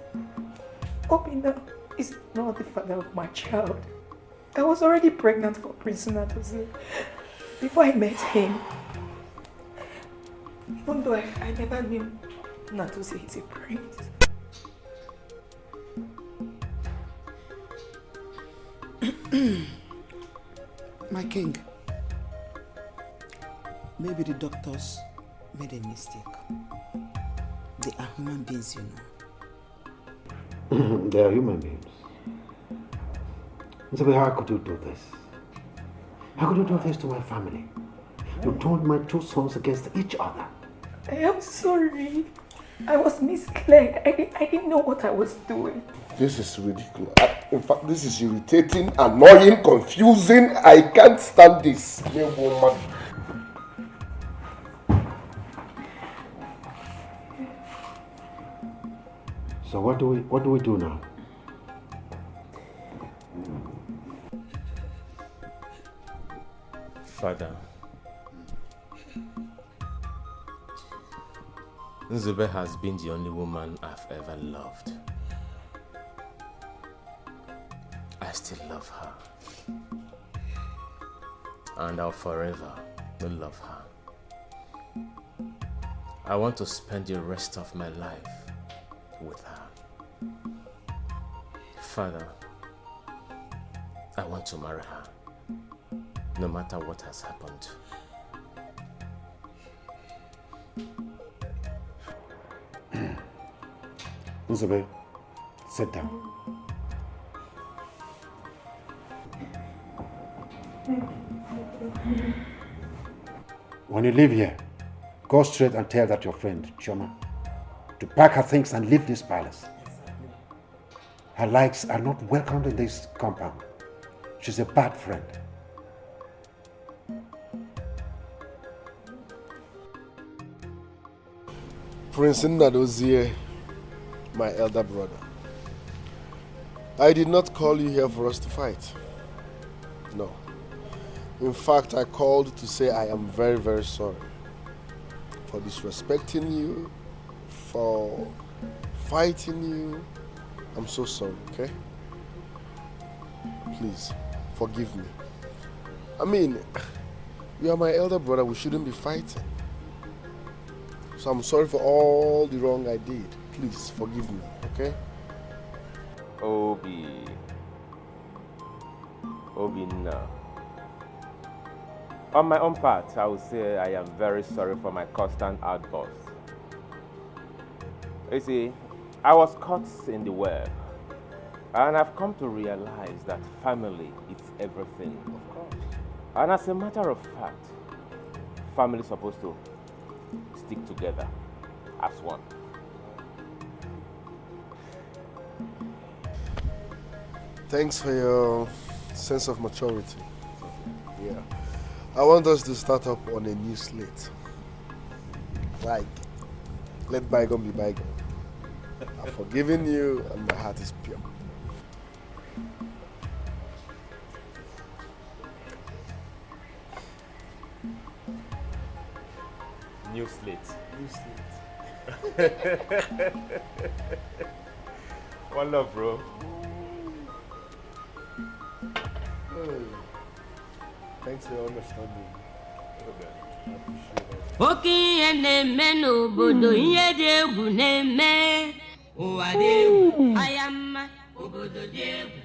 Obina is not the father of my child. I was already pregnant for Prince Unatozie before I met him. Even though I never knew Unatozie is a prince. My king, maybe the doctors made a mistake. They are human beings, you know. They are human beings. Isabel, how could you do this? How could you do this to my family? You turned my two sons against each other. I am sorry. I was misled. I didn't know what I was doing. This is ridiculous. In fact, this is irritating, annoying, confusing. I can't stand this. So what do we do now? Father, Nzube has been the only woman I've ever loved. I still love her. And I'll forever love her. I want to spend the rest of my life with her. Father, I want to marry her, no matter what has happened. Nzube, sit down. When you leave here, go straight and tell that your friend, Chioma, to pack her things and leave this palace. Her likes are not welcomed in this compound. She's a bad friend. Prince Unatozie, my elder brother, I did not call you here for us to fight. No. In fact, I called to say I am very, very sorry for disrespecting you, for fighting you. I'm so sorry, okay? Please, forgive me. I mean, you are my elder brother, we shouldn't be fighting. So I'm sorry for all the wrong I did. Please, forgive me, okay? Obi, no. On my own part, I would say I am very sorry for my constant outbursts. You see, I was caught in the web, and I've come to realize that family is everything. Of course. And as a matter of fact, family is supposed to stick together as one. Thanks for your sense of maturity. Yeah. I want us to start up on a new slate. Like, let bygone be bygone. I've forgiven you and my heart is pure. New slate. New slate. One love, bro. Hey, thanks for your understanding. Okay, I appreciate it. Okinye na-eme n'obodo ihe dị egwu na-eme ụwa dị egwu aya mma obodo dị egwu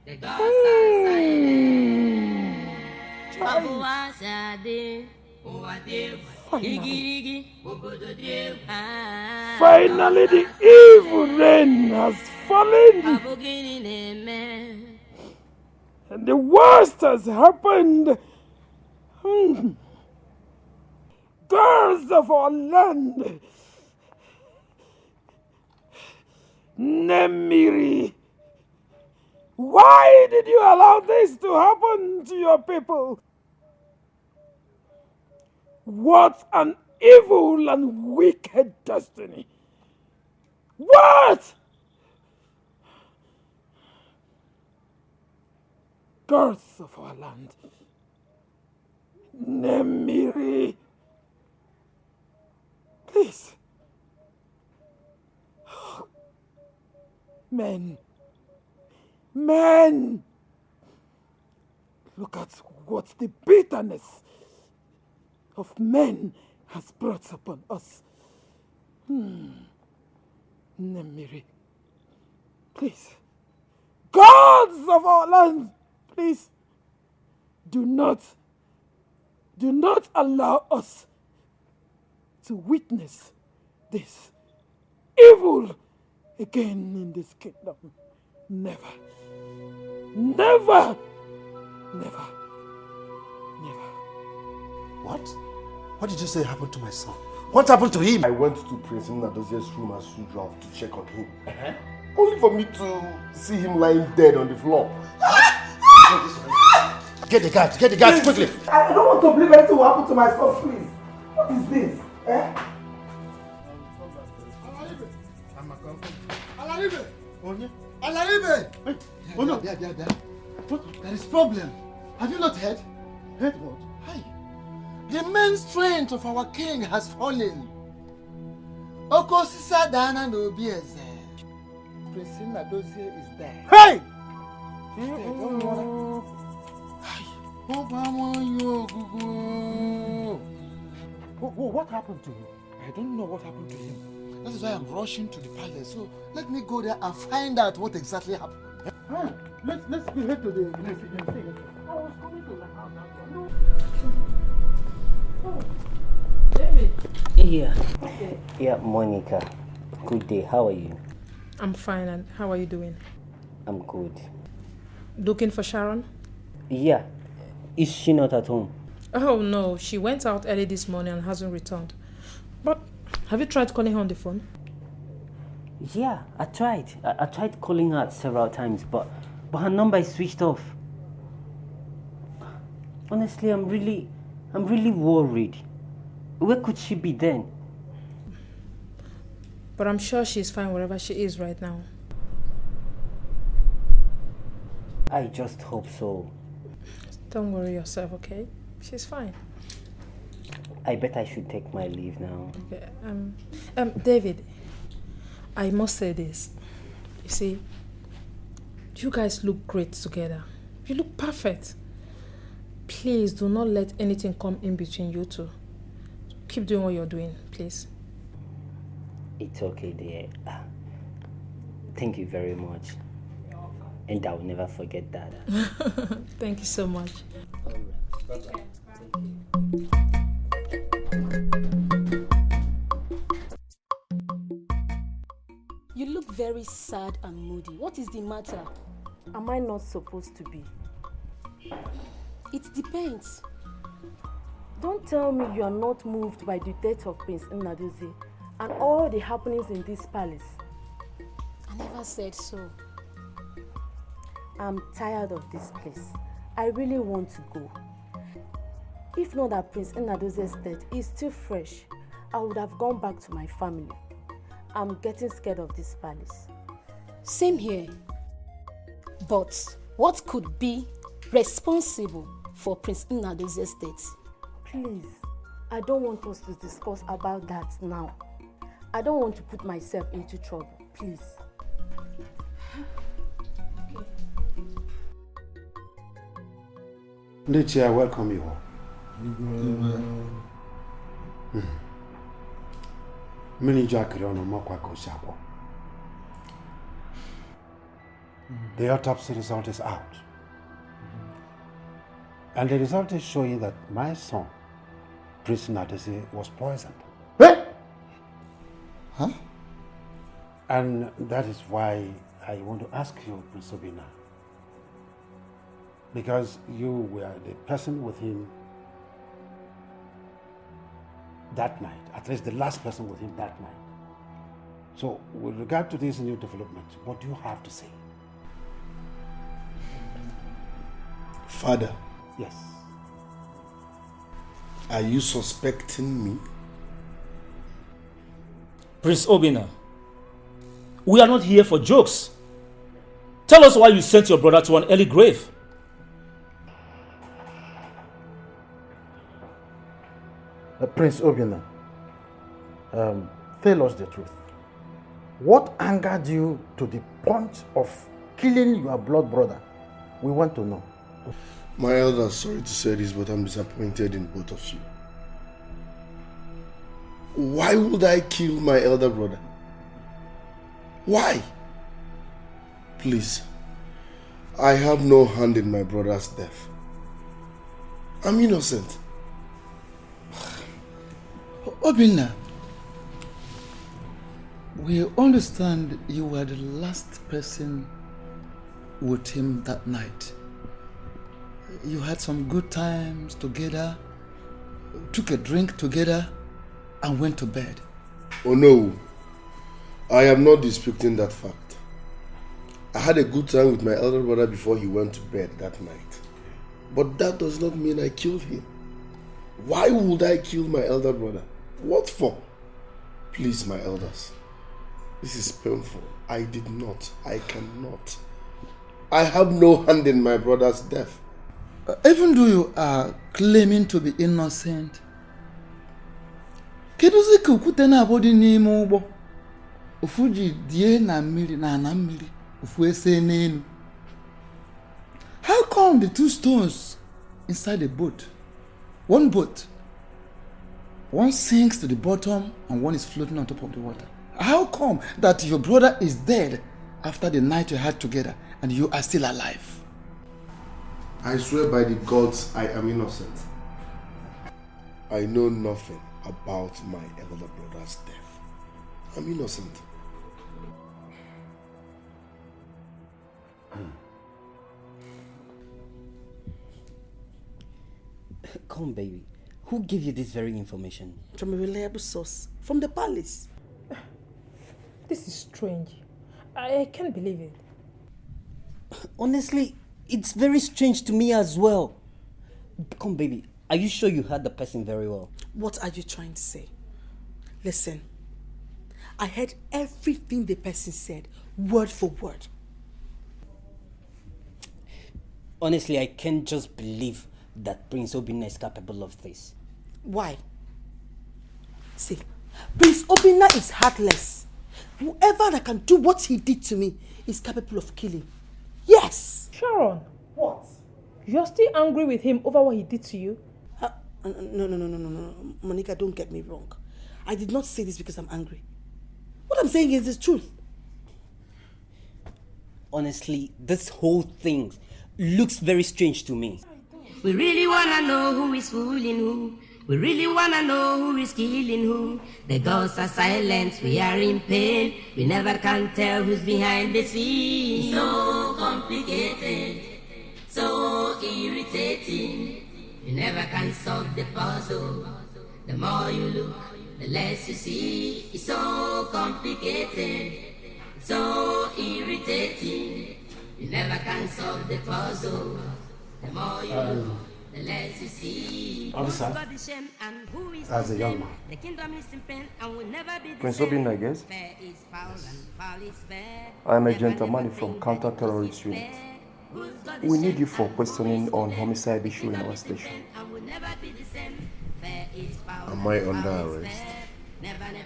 the gods are silent ọ bụ asị adị ụwa dị egwu igirigi obodo dị egwu Finally, the evil rain has fallen. ọ bụ gịnị na-eme And the worst has happened. Girls of our land, Nemiri, why did you allow this to happen to your people? What an evil and wicked destiny. What? Girls of our land, Nemiri, please. Men, look at what the bitterness of men has brought upon us. Nemiri, please. Gods of our land, please, do not allow us to witness this evil again in this kingdom. Never, never, never, never. What? What did you say happened to my son? What happened to him? I went to Prince Nnadozie's room as usual to check on him. Only for me to see him lying dead on the floor. Get the guards quickly. I don't want to believe anything will happen to my son, please. What is this? Alaribe! Oh no, there. There is problem. Have you not heard? Heard what? Hi. The main strength of our king has fallen. Okosisa Dana no Bieze. Prince Nnadozie is there. Hey! Don't worry. What happened to him? I don't know what happened to him. That is why I'm rushing to the palace. So let me go there and find out what exactly happened. Let's head to the investigation. I was coming to the house. David. Yeah, Monica. Good day. How are you? I'm fine, and how are you doing? I'm good. Looking for Sharon? Yeah. Is she not at home? Oh no, she went out early this morning and hasn't returned. But have you tried calling her on the phone? Yeah, I tried. I tried calling her several times, but her number is switched off. Honestly, I'm really worried. Where could she be then? But I'm sure she's fine wherever she is right now. I just hope so. Don't worry yourself, okay? She's fine. I bet I should take my leave now. Okay. David, I must say this. You see, you guys look great together. You look perfect. Please do not let anything come in between you two. Keep doing what you're doing, please. It's okay, dear. Thank you very much. And I will never forget that. Thank you so much. Bye-bye. You look very sad and moody. What is the matter? Am I not supposed to be? It depends. Don't tell me you are not moved by the death of Prince Nnadozie and all the happenings in this palace. I never said so. I'm tired of this place. I really want to go. If not that Prince Nnadozie's death is still fresh, I would have gone back to my family. I'm getting scared of this palace. Same here. But what could be responsible for Prince Nnadozie's death? Please, I don't want us to discuss about that now. I don't want to put myself into trouble, please. Nietzsche, I welcome you all. Many Jack on Mokwako Shapo. The autopsy result is out. And the result is showing that my son, Prince Nadesi, was poisoned. Huh? And that is why I want to ask you, Prince Obina, because you were the person with him that night, at least the last person with him that night. So, with regard to this new development, what do you have to say? Father. Yes. Are you suspecting me? Prince Obina, we are not here for jokes. Tell us why you sent your brother to an early grave. Prince Obina, tell us the truth. What angered you to the point of killing your blood brother? We want to know. My elder, sorry to say this, but I'm disappointed in both of you. Why would I kill my elder brother? Why? Please, I have no hand in my brother's death. I'm innocent. Obina, we understand you were the last person with him that night. You had some good times together, took a drink together, and went to bed. Oh no, I am not disputing that fact. I had a good time with my elder brother before he went to bed that night. But that does not mean I killed him. Why would I kill my elder brother? What for? Please, my elders. This is painful. I did not. I cannot. I have no hand in my brother's death. Even though you are claiming to be innocent, keduzi kukuta na abodi n'ime ụgbọ ufuji die na mmiri na ana mmiri ufu ese n'elu. How come the two stones inside the boat, one boat, one sinks to the bottom and one is floating on top of the water? How come that your brother is dead after the night you had together and you are still alive? I swear by the gods I am innocent. I know nothing about my elder brother's death. I'm innocent. Come, baby. Who gave you this very information? From a reliable source. From the palace. This is strange. I can't believe it. Honestly, it's very strange to me as well. Come, baby. Are you sure you heard the person very well? What are you trying to say? Listen. I heard everything the person said, word for word. Honestly, I can't just believe that Prince Obina is capable of this. Why? See, Prince Obina is heartless. Whoever that can do what he did to me is capable of killing. Yes! Sharon. What? You're still angry with him over what he did to you? No. Monica, don't get me wrong. I did not say this because I'm angry. What I'm saying is the truth. Honestly, this whole thing looks very strange to me. We really wanna know who is fooling who. We really wanna know who is killing who. The ghosts are silent, we are in pain. We never can tell who's behind the scenes. So complicated, so irritating. You never can solve the puzzle. The more you look, the less you see. It's so complicated, so irritating. You never can solve the puzzle. The more you look, the less you see. Officer, as a young man, Prince Obina, I guess. I am a gentleman from counter-terrorist unit. We need you for questioning on homicide issue in our station. Am I under arrest?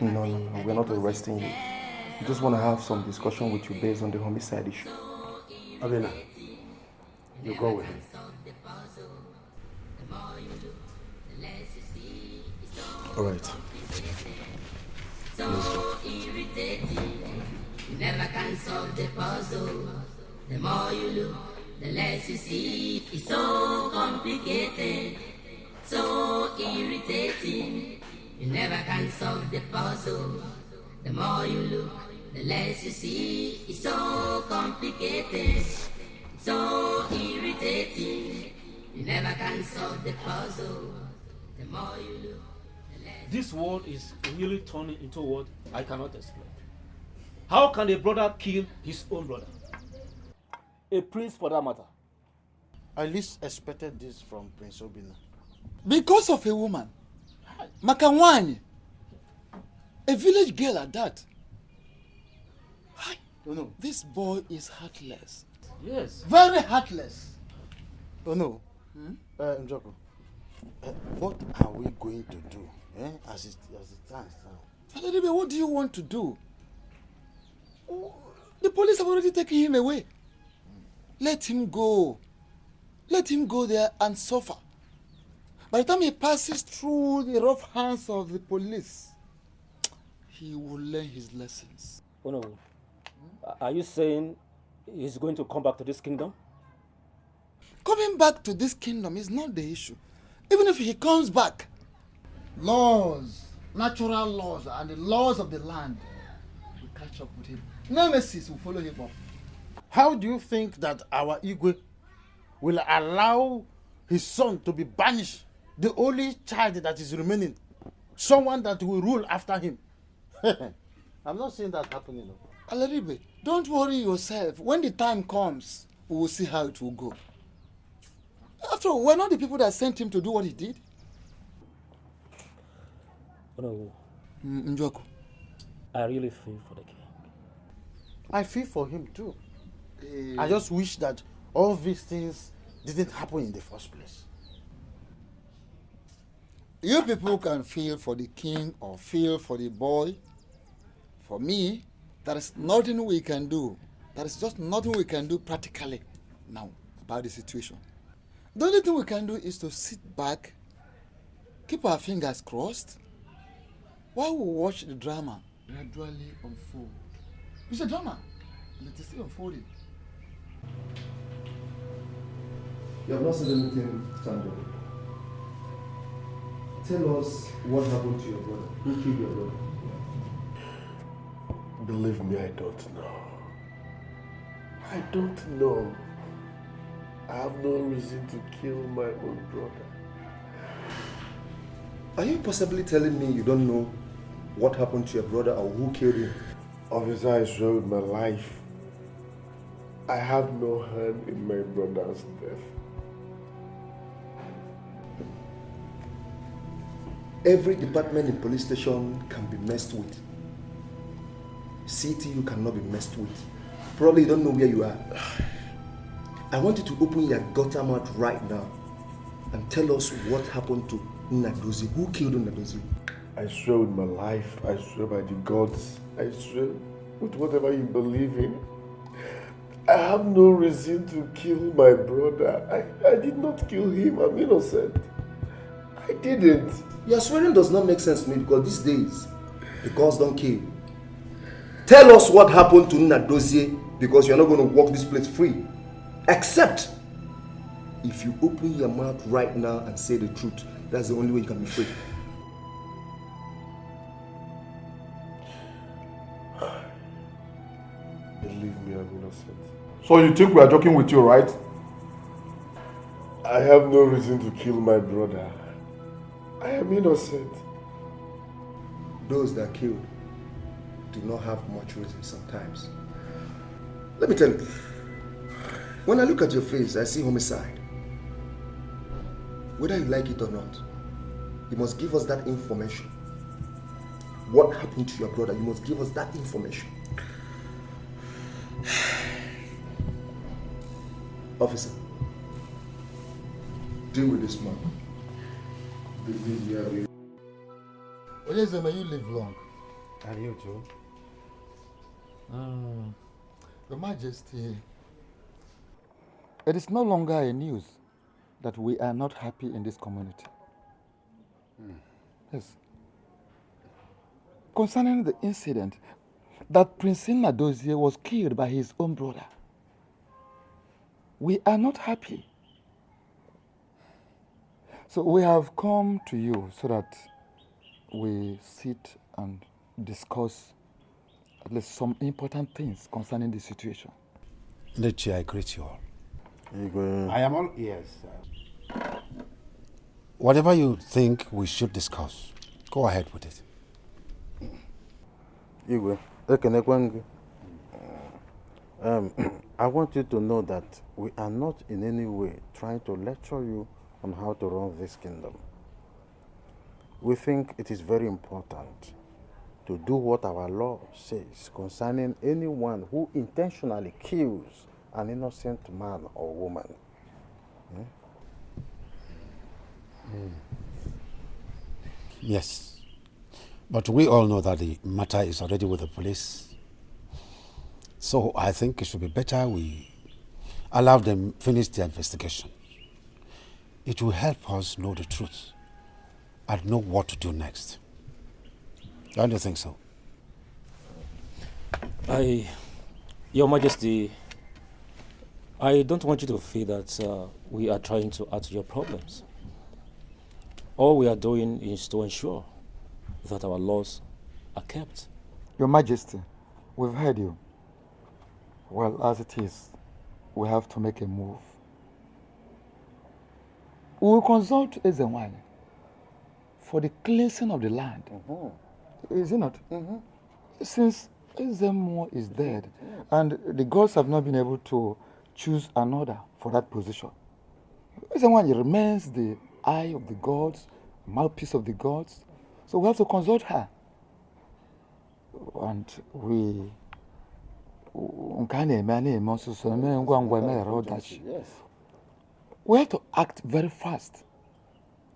No, we're not arresting you. We just want to have some discussion with you based on the homicide issue. Obina, you go with him. All right. So irritating, you never can solve the puzzle. The more you look, the less you see. It's so complicated, so irritating. You never can solve the puzzle. The more you look, the less you see. It's so complicated, so irritating. You never can solve the puzzle. The more you look. This world is really turning into what I cannot explain. How can a brother kill his own brother? A prince for that matter. I least expected this from Prince Obina. Because of a woman. Makawani. A village girl at that. Oh no. This boy is heartless. Yes. Very heartless. Oh no. Njoko, what are we going to do as it stands now? Alaribe, what do you want to do? Oh, the police have already taken him away. Let him go. Let him go there and suffer. By the time he passes through the rough hands of the police, he will learn his lessons. Oh no. Are you saying he's going to come back to this kingdom? Coming back to this kingdom is not the issue. Even if he comes back, laws, natural laws, and the laws of the land will catch up with him. Nemesis will follow him up. How do you think that our Igwe will allow his son to be banished, the only child that is remaining, someone that will rule after him? I'm not seeing that happening. Alaribe, don't worry yourself. When the time comes, we will see how it will go. After all, we're not the people that sent him to do what he did. No. Njoko, I really feel for the king. I feel for him too. I just wish that all these things didn't happen in the first place. You people can feel for the king or feel for the boy. For me, there is nothing we can do. There is just nothing we can do practically now about the situation. The only thing we can do is to sit back, keep our fingers crossed, while we watch the drama gradually unfold. It's a drama, and it is still unfolding. You have not said anything, Sandro. Tell us what happened to your brother. Who killed your brother? Believe me, I don't know. I don't know. I have no reason to kill my own brother. Are you possibly telling me you don't know what happened to your brother or who killed him? Officer, I swear with my life, I have no hand in my brother's death. Every department in police station can be messed with. CTU cannot be messed with. Probably you don't know where you are. I want you to open your gutter mouth right now and tell us what happened to Nnadozie. Who killed Nnadozie? I swear with my life, I swear by the gods, I swear with whatever you believe in, I have no reason to kill my brother. I did not kill him. I'm innocent. I didn't. Your swearing does not make sense to me because these days, the gods don't kill. Tell us what happened to Nnadozie because you're not going to walk this place free. Except if you open your mouth right now and say the truth. That's the only way you can be free. Believe me, I'm innocent. So you think we are joking with you, right? I have no reason to kill my brother. I am innocent. Those that kill do not have much reason sometimes. Let me tell you, when I look at your face, I see homicide. Whether you like it or not, you must give us that information. What happened to your brother? You must give us that information. Officer, deal with this man. Oyeze, may you live long. And you too. Your Majesty, it is no longer a news that we are not happy in this community. Yes. concerning the incident that Prince Nadozie was killed by his own brother. We are not happy. So we have come to you so that we sit and discuss at least some important things concerning the situation. Lechi, I greet you all. I am all ears. Whatever you think we should discuss, go ahead with it. Igwe, I want you to know that we are not in any way trying to lecture you on how to run this kingdom. We think it is very important to do what our law says concerning anyone who intentionally kills an innocent man or woman. Yes, but we all know that the matter is already with the police. So I think it should be better we allow them finish their investigation. It will help us know the truth and know what to do next. Don't you think so? Your Majesty, I don't want you to feel that we are trying to add to your problems. All we are doing is to ensure that our laws are kept. Your Majesty, we've heard you. Well, as it is, we have to make a move. We will consult Ezenwani for the cleansing of the land. Is it not? Since Ezemo is dead, and the gods have not been able to choose another for that position, Ezenwani remains the eye of the gods, mouthpiece of the gods. So we have to consult her. And we have to act very fast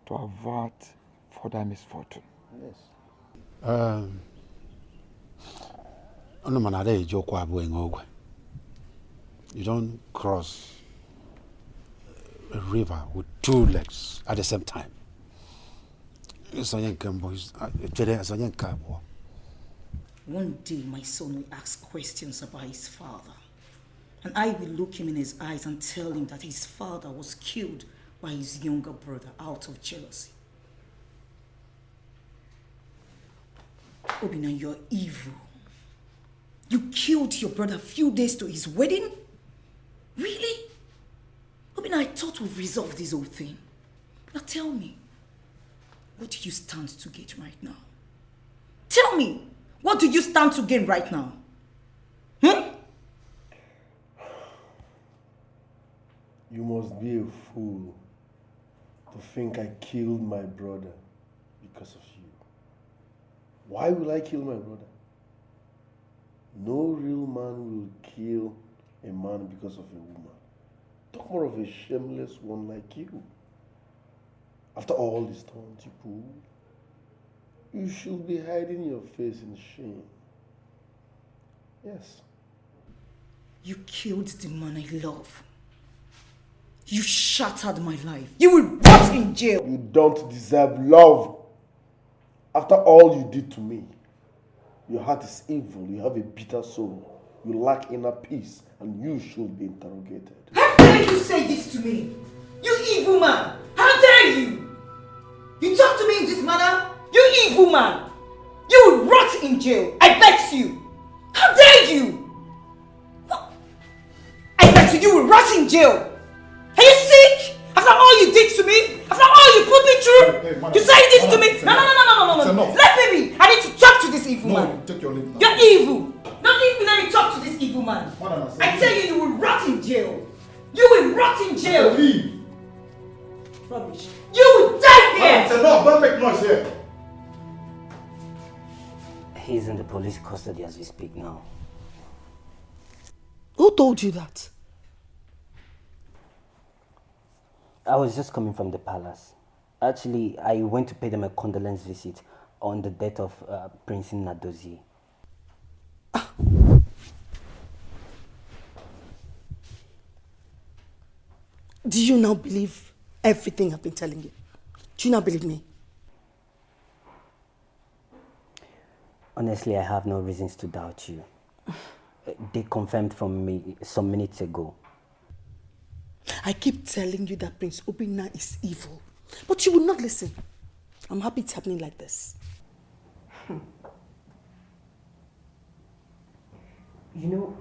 to avert further misfortune. Yes. You don't cross a river with two legs at the same time. One day my son will ask questions about his father, and I will look him in his eyes and tell him that his father was killed by his younger brother out of jealousy. Obina, you're evil. You killed your brother a few days to his wedding? Really? Obina, I thought we've resolved this whole thing. Now tell me, what do you stand to gain right now? Tell me, what do you stand to gain right now? You must be a fool to think I killed my brother because of you. Why will I kill my brother? No real man will kill a man because of a woman. Talk more of a shameless one like you. After all this taunts you pulled, you should be hiding your face in shame. Yes. You killed the man I love. You shattered my life. You will rot in jail. You don't deserve love. After all you did to me, your heart is evil. You have a bitter soul. You lack inner peace, and you should be interrogated. How dare you say this to me? You evil man! How dare you? You talk to me in this manner? You evil man! You will rot in jail. I bet you. How dare you? I bet you will rot in jail. Are you sick? After all you did to me? After all you put me through? You say this to me? No. Let me be. I need to talk to this evil man. Take your leave now. You're evil. Don't leave me, let me talk to this evil man. I tell you, you will rot in jail. You will rot in jail. Leave. Rubbish. You will die here. No, don't make noise here. He's in the police custody as we speak now. Who told you that? I was just coming from the palace. Actually, I went to pay them a condolence visit on the death of Prince Nadozie. Do you now believe everything I've been telling you? Do you now believe me? Honestly, I have no reasons to doubt you. They confirmed from me some minutes ago. I keep telling you that Prince Obinna is evil, but you will not listen. I'm happy it's happening like this. You know,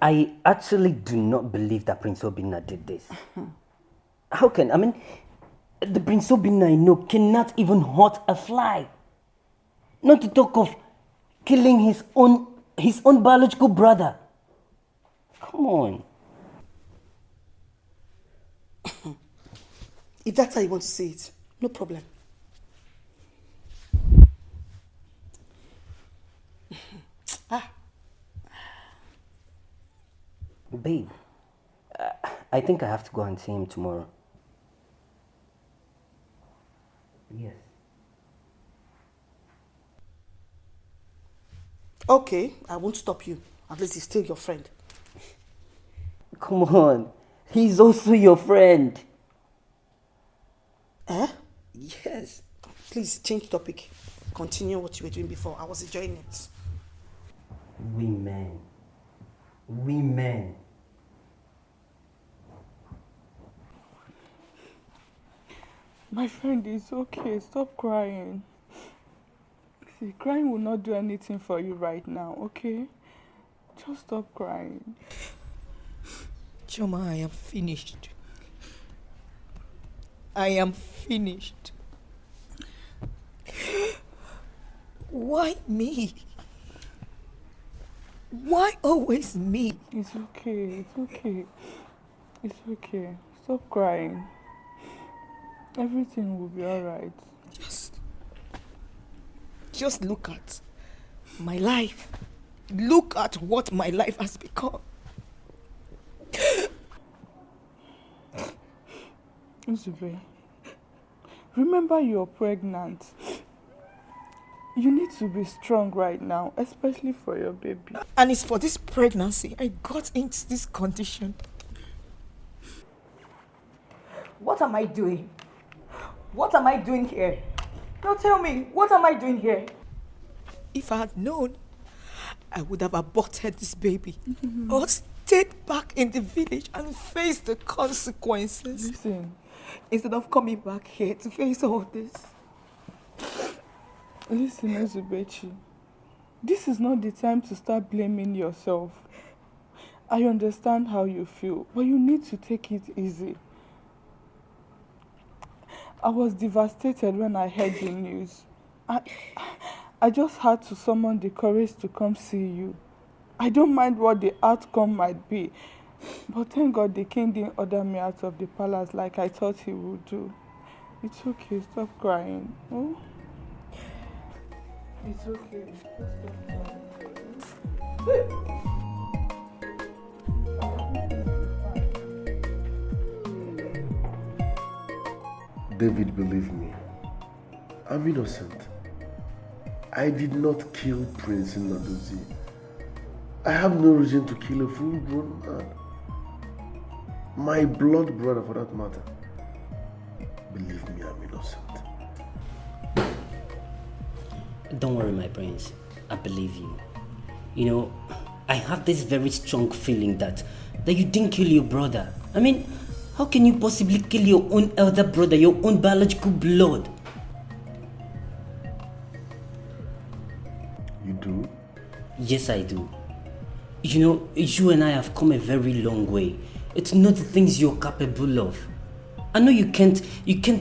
I actually do not believe that Prince Obinna did this. How can, the Prince Obinna I know cannot even hurt a fly. Not to talk of killing his own biological brother. Come on. If that's how you want to say it, no problem. Babe, I think I have to go and see him tomorrow. Yes. Okay, I won't stop you. At least he's still your friend. Come on, he's also your friend. Eh? Yes. Please change topic. Continue what you were doing before. I was enjoying it. Women. My friend, it's okay. Stop crying. See, crying will not do anything for you right now, okay? Just stop crying. Choma, I am finished. I am finished. Why me? Why always me? It's okay. Stop crying. Everything will be alright. Just look at my life. Look at what my life has become. Uzube, remember you're pregnant. You need to be strong right now, especially for your baby. And it's for this pregnancy I got into this condition. What am I doing? What am I doing here? Now tell me, what am I doing here? If I had known, I would have aborted this baby. Or stayed back in the village and faced the consequences. Listen. Instead of coming back here to face all this. Listen, Uzubechi. This is not the time to start blaming yourself. I understand how you feel, but you need to take it easy. I was devastated when I heard the news. I just had to summon the courage to come see you. I don't mind what the outcome might be, but thank God the king didn't order me out of the palace like I thought he would do. It's okay, stop crying. Oh? It's okay. Stop crying. David, believe me, I'm innocent. I did not kill Prince Nnadozie. I have no reason to kill a full-grown man. My blood brother, for that matter. Believe me, I'm innocent. Don't worry, my prince. I believe you. You know, I have this very strong feeling that you didn't kill your brother. I mean, how can you possibly kill your own elder brother, your own biological blood? You do? Yes, I do. You know, you and I have come a very long way. It's not the things you're capable of. I know you can't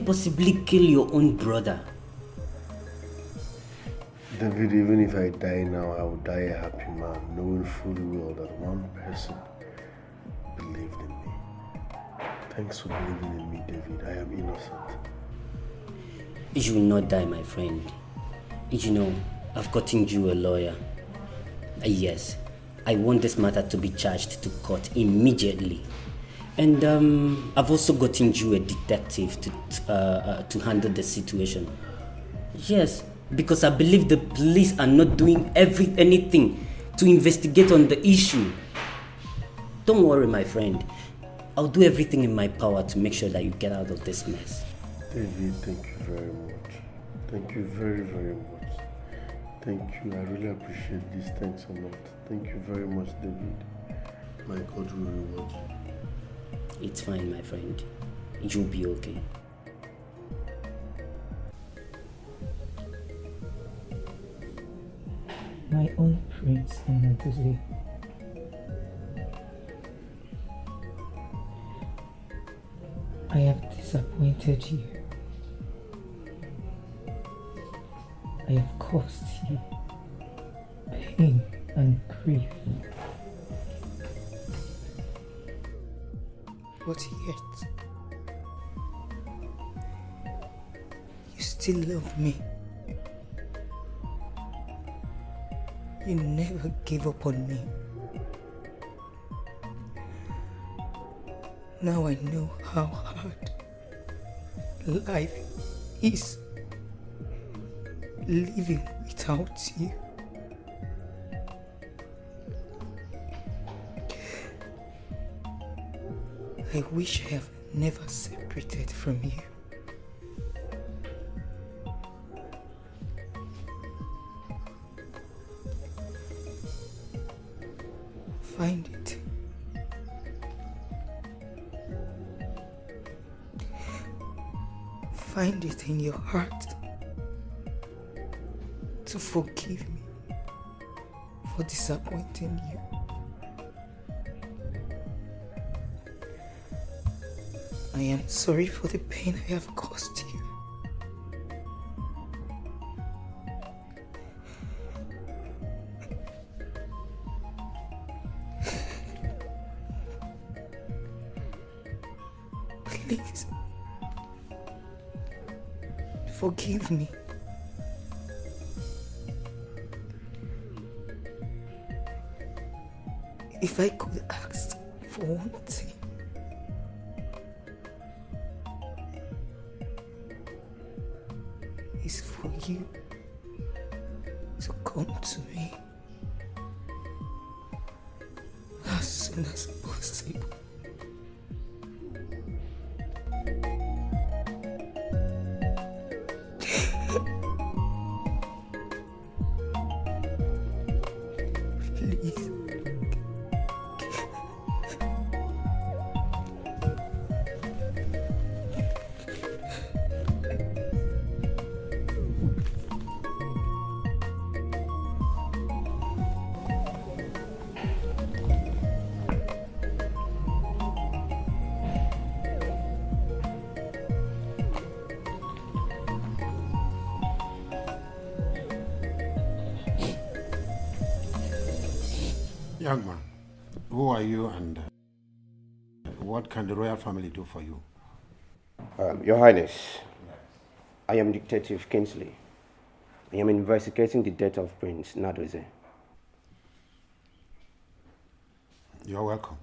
possibly kill your own brother. David, even if I die now, I will die a happy man, knowing fully well that one person believed in me. Thanks for believing in me, David. I am innocent. You will not die, my friend. You know, I've gotten you a lawyer. Yes, I want this matter to be charged to court immediately. And I've also gotten you a detective to handle the situation. Yes, because I believe the police are not doing anything to investigate on the issue. Don't worry, my friend. I'll do everything in my power to make sure that you get out of this mess. David, thank you very much. Thank you very, very much. Thank you. I really appreciate this. Thanks a lot. Thank you very much, David. My God will reward you. It's fine, my friend. You'll be okay. My own prince, Unedited. I have disappointed you. I have caused you pain and grief. But yet, you still love me. You never gave up on me. Now I know how hard life is living without you. I wish I have never separated from you. Find it. Find it in your heart to forgive me for disappointing you. I am sorry for the pain I have caused you. Please, forgive me. If I could ask for one thing, it's for you to come to me as soon as possible. Please. Young man, who are you and what can the royal family do for you? Your Highness, I am Detective Kingsley. I am investigating the death of Prince Nadoze. You're welcome.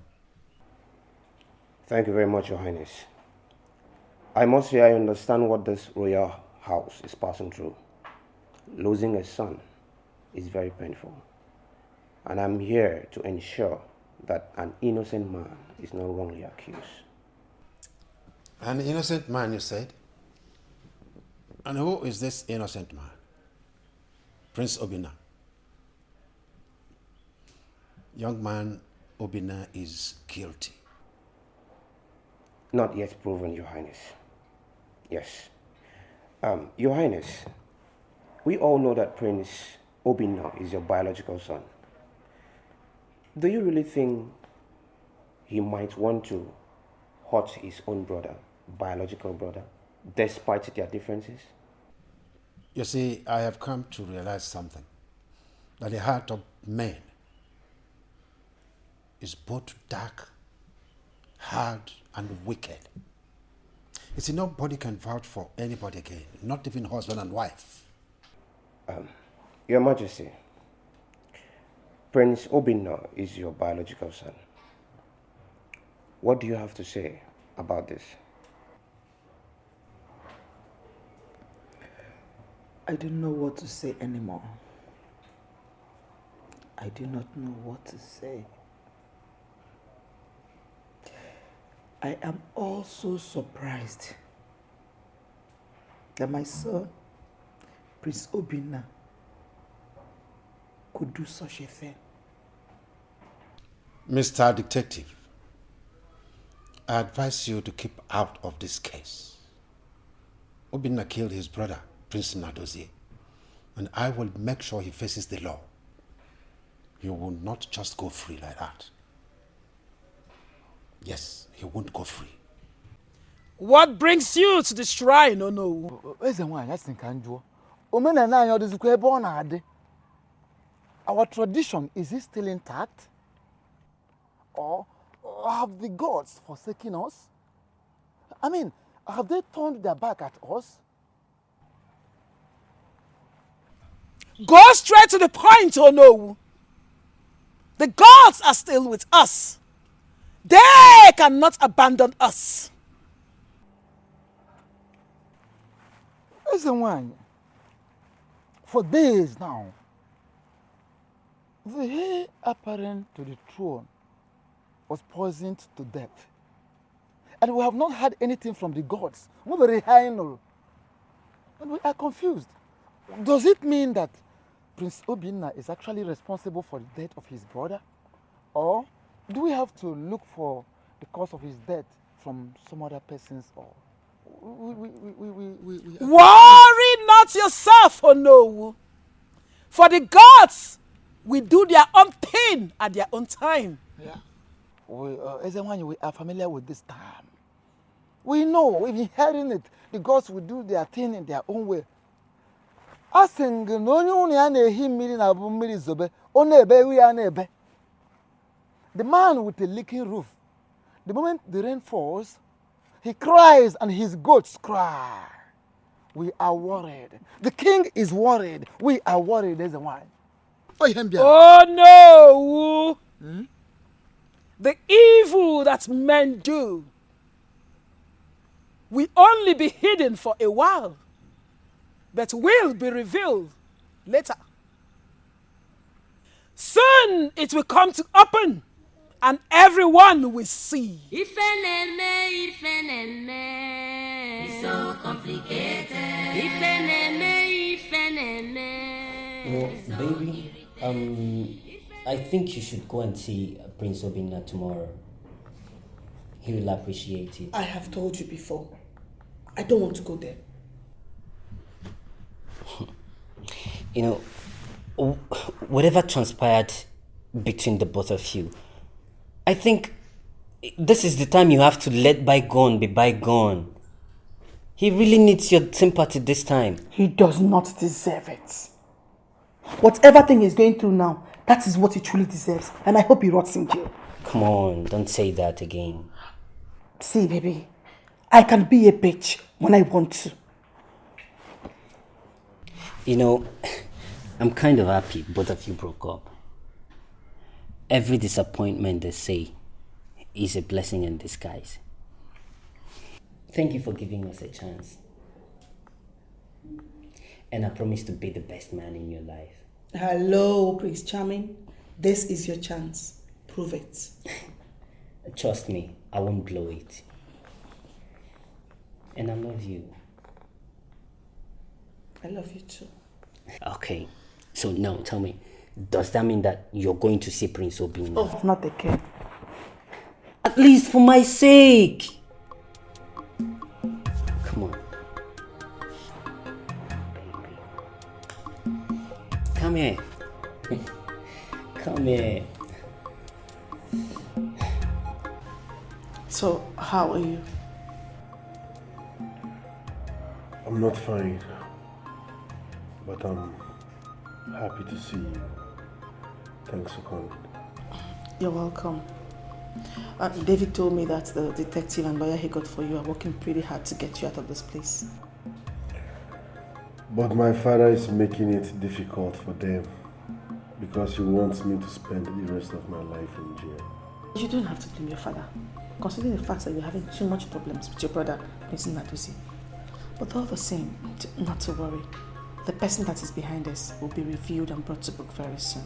Thank you very much, Your Highness. I must say I understand what this royal house is passing through. Losing a son is very painful. And I'm here to ensure that an innocent man is not wrongly accused. An innocent man, you said? And who is this innocent man? Prince Obinna. Young man, Obinna is guilty. Not yet proven, Your Highness. Yes. Your Highness, we all know that Prince Obinna is your biological son. Do you really think he might want to hurt his own brother, biological brother, despite their differences? You see, I have come to realize something. That the heart of man is both dark, hard, and wicked. You see, nobody can vouch for anybody again, not even husband and wife. Your Majesty, Prince Obinna is your biological son. What do you have to say about this? I don't know what to say anymore. I do not know what to say. I am also surprised that my son, Prince Obinna, do such a thing. Mr. Detective, I advise you to keep out of this case. Obinna killed his brother, Prince Nadozie, and I will make sure he faces the law. He will not just go free like that. Yes, he won't go free. What brings you to the shrine, oh no? Our tradition, is it still intact? Or have the gods forsaken us? I mean, have they turned their back at us? Go straight to the point, oh no. The gods are still with us. They cannot abandon us. For days now, the heir apparent to the throne was poisoned to death. And we have not heard anything from the gods. We were and we are confused. Does it mean that Prince Obinna is actually responsible for the death of his brother? Or do we have to look for the cause of his death from some other persons? Or Worry not yourself, oh no. For the gods will do their own thing at their own time. Yeah. We are familiar with this term. We know, we've been hearing it. The gods will do their thing in their own way. The man with the leaking roof, the moment the rain falls, he cries and his goats cry. We are worried. The king is worried. We are worried. There's a wine. Oh no! The evil that men do will only be hidden for a while, but will be revealed later. Soon it will come to open, and everyone will see. It's so complicated. Well, baby, I think you should go and see Prince Obinna tomorrow. He will appreciate it. I have told you before. I don't want to go there. You know, whatever transpired between the both of you, I think this is the time you have to let bygone be bygone. He really needs your sympathy this time. He does not deserve it. Whatever thing he's going through now, that is what he truly deserves. And I hope he rots in jail. Come on, don't say that again. See, baby, I can be a bitch when I want to. You know, I'm kind of happy both of you broke up. Every disappointment, they say, is a blessing in disguise. Thank you for giving us a chance. And I promise to be the best man in your life. Hello, Prince Charming. This is your chance. Prove it. Trust me, I won't blow it. And I love you. I love you too. Okay, so now tell me, does that mean that you're going to see Prince Obinna? Oh, not again. At least for my sake. Come on. Come here. Come here. So, how are you? I'm not fine, but I'm happy to see you. Thanks for coming. You're welcome. David told me that the detective and lawyer he got for you are working pretty hard to get you out of this place. But my father is making it difficult for them because he wants me to spend the rest of my life in jail. You don't have to blame your father, considering the fact that you're having too much problems with your brother, Prince Nadozie. But all the same, not to worry. The person that is behind us will be revealed and brought to book very soon.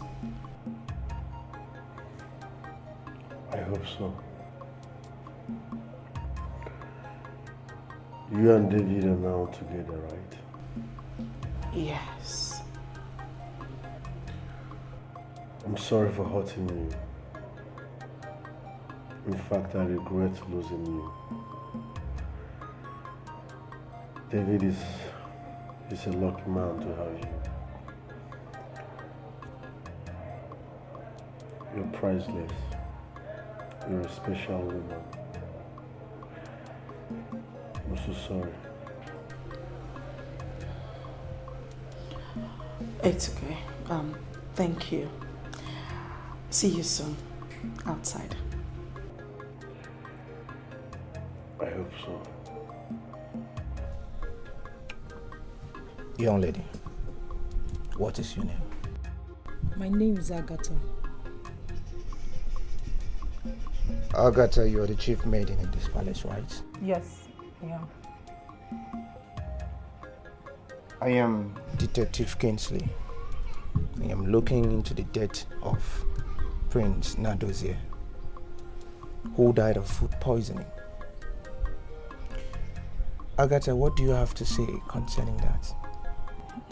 I hope so. You and David are now together, right? Yes. I'm sorry for hurting you. In fact, I regret losing you. David is a lucky man to have you. You're priceless. You're a special woman. I'm so sorry. It's okay. Thank you. See you soon. Outside. I hope so. Young lady, what is your name? My name is Agatha. Agatha, you are the chief maiden in this palace, right? Yes, yeah. I am Detective Kingsley. I am looking into the death of Prince Nadozie, who died of food poisoning. Agatha, what do you have to say concerning that?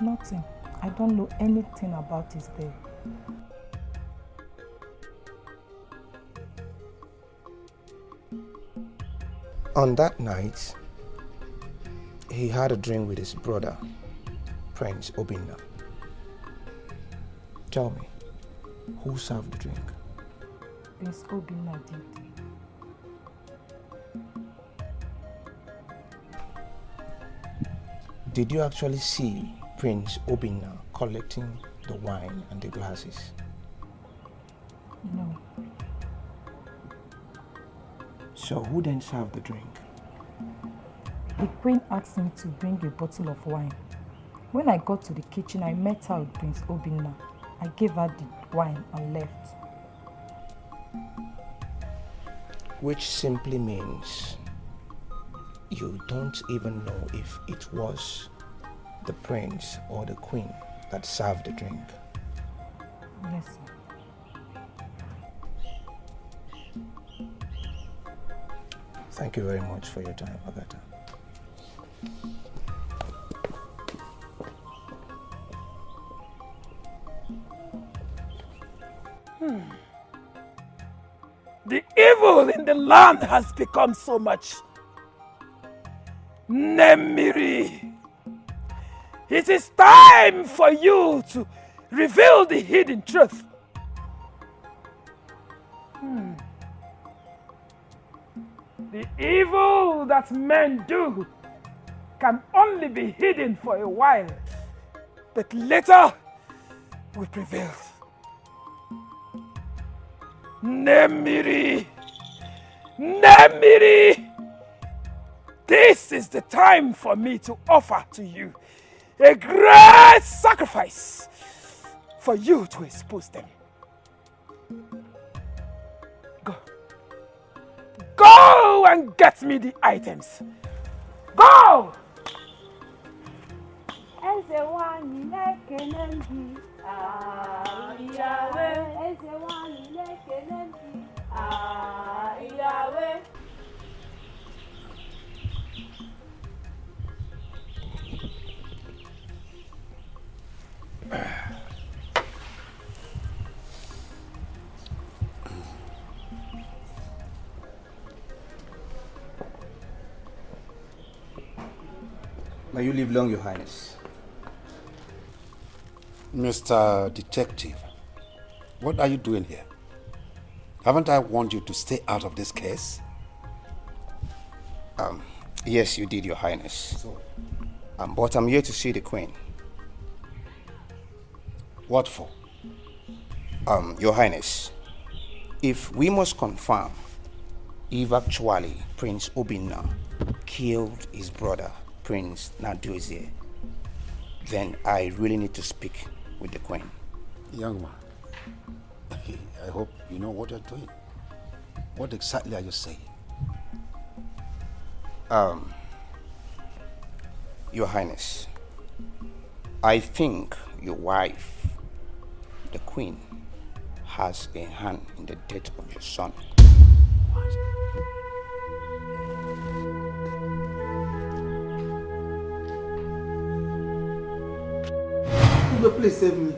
Nothing. I don't know anything about his death. On that night, he had a drink with his brother, Prince Obinna. Tell me, who served the drink? Prince Obinna did. Did you actually see Prince Obinna collecting the wine and the glasses? No. So who then served the drink? The queen asked me to bring a bottle of wine. When I got to the kitchen, I met her with Prince Obinna. I gave her the wine and left. Which simply means you don't even know if it was the prince or the queen that served the drink. Yes, sir. Thank you very much for your time, Agatha. The evil in the land has become so much. Nemiri, it is time for you to reveal the hidden truth. The evil that men do can only be hidden for a while, but later will prevail. Nemiri! Nemiri! This is the time for me to offer to you a great sacrifice for you to expose them. Go. Go and get me the items. Go! May you live long, Your Highness. Mr. Detective, what are you doing here? Haven't I warned you to stay out of this case? Yes, you did, Your Highness. But I'm here to see the Queen. What for? Your Highness, if we must confirm if actually Prince Obinna killed his brother, Prince Nadozie, then I really need to speak with the Queen. Young man, I hope you know what you're doing. What exactly are you saying? Your Highness, I think your wife, the Queen, has a hand in the death of your son. Please save me.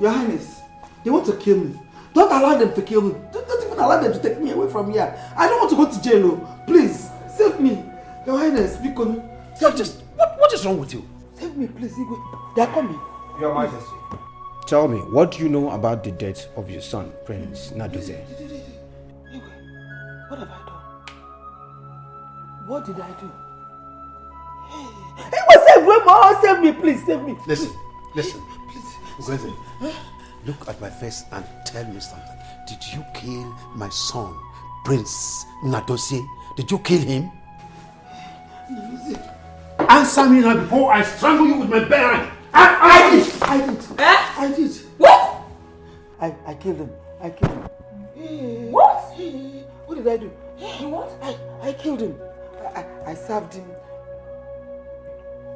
Your Highness, They want to kill me. Don't allow them to kill me. Don't even allow them to take me away from here. I don't want to go to jail. Please, save me. Your Highness, because... What is wrong with you? Save me, please, Igwe. They are coming. Your Majesty. Tell me, what do you know about the death of your son, Prince Naduze? What have I done? What did I do? Save me, please, save me. Listen, please. Listen. Look at my face and tell me something. Did you kill my son, Prince Nadosie? Did you kill him? Answer me now before I strangle you with my bare hand. I did. What? I killed him. What? What did I do? You what? I killed him. I served him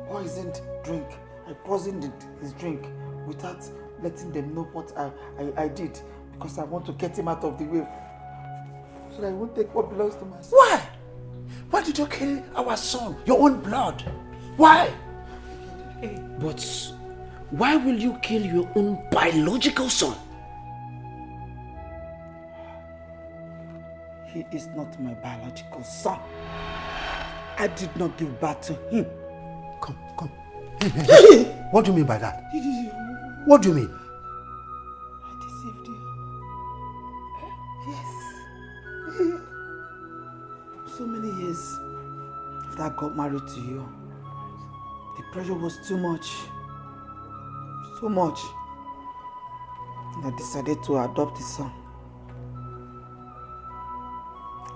poisoned drink. I poisoned his drink without letting them know what I did, because I want to get him out of the way so that I won't take what belongs to my son. Why? Why did you kill our son? Your own blood? Why? But why will you kill your own biological son? He is not my biological son. I did not give birth to him. Come. What do you mean by that? What do you mean? I deceived you. Yes. So many years after I got married to you, the pressure was too much. So much. And I decided to adopt his son.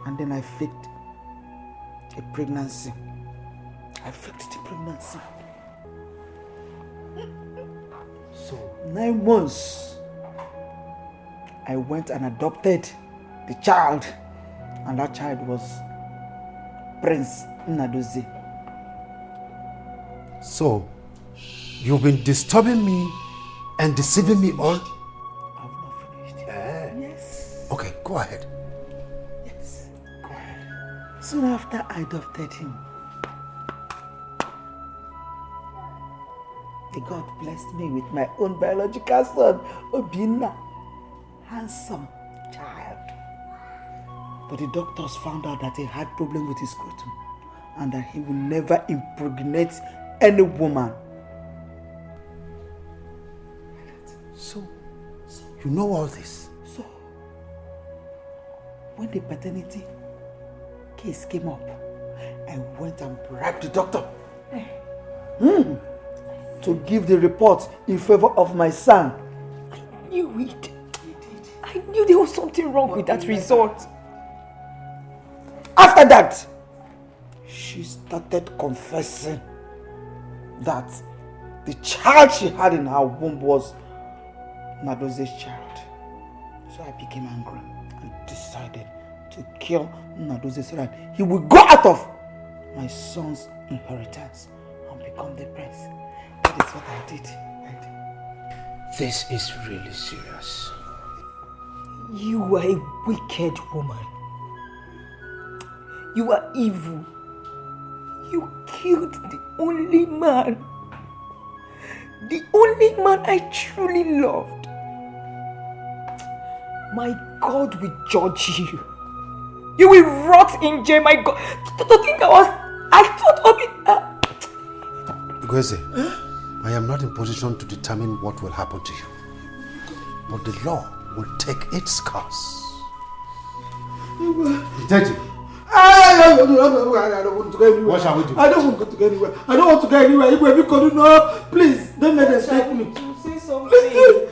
And then I faked a pregnancy. So 9 months, I went and adopted the child, and that child was Prince Nadozie. So, you've been disturbing me and deceiving me all? I've not finished. Yes. Okay, go ahead. Yes. Go ahead. Soon after I adopted him, God blessed me with my own biological son, Obinna. Handsome child. But the doctors found out that he had problem with his scrotum and that he will never impregnate any woman. So, you know all this? So, when the paternity case came up, I went and bribed the doctor to give the report in favor of my son. I knew it. I knew there was something wrong with that result. After that, she started confessing that the child she had in her womb was Nadozie's child. So I became angry and decided to kill Nadozie so that he would go out of my son's inheritance and become the prince. That is what I did. This is really serious. You are a wicked woman. You are evil. You killed the only man I truly loved. My God will judge you. You will rot in jail, my God. I thought of it. Gweze, I am not in position to determine what will happen to you. But the law will take its course. Detective. I don't want to go anywhere. What shall we do? I don't want to go anywhere. I don't want to go anywhere. Because, no, please, don't let them take me. Say something.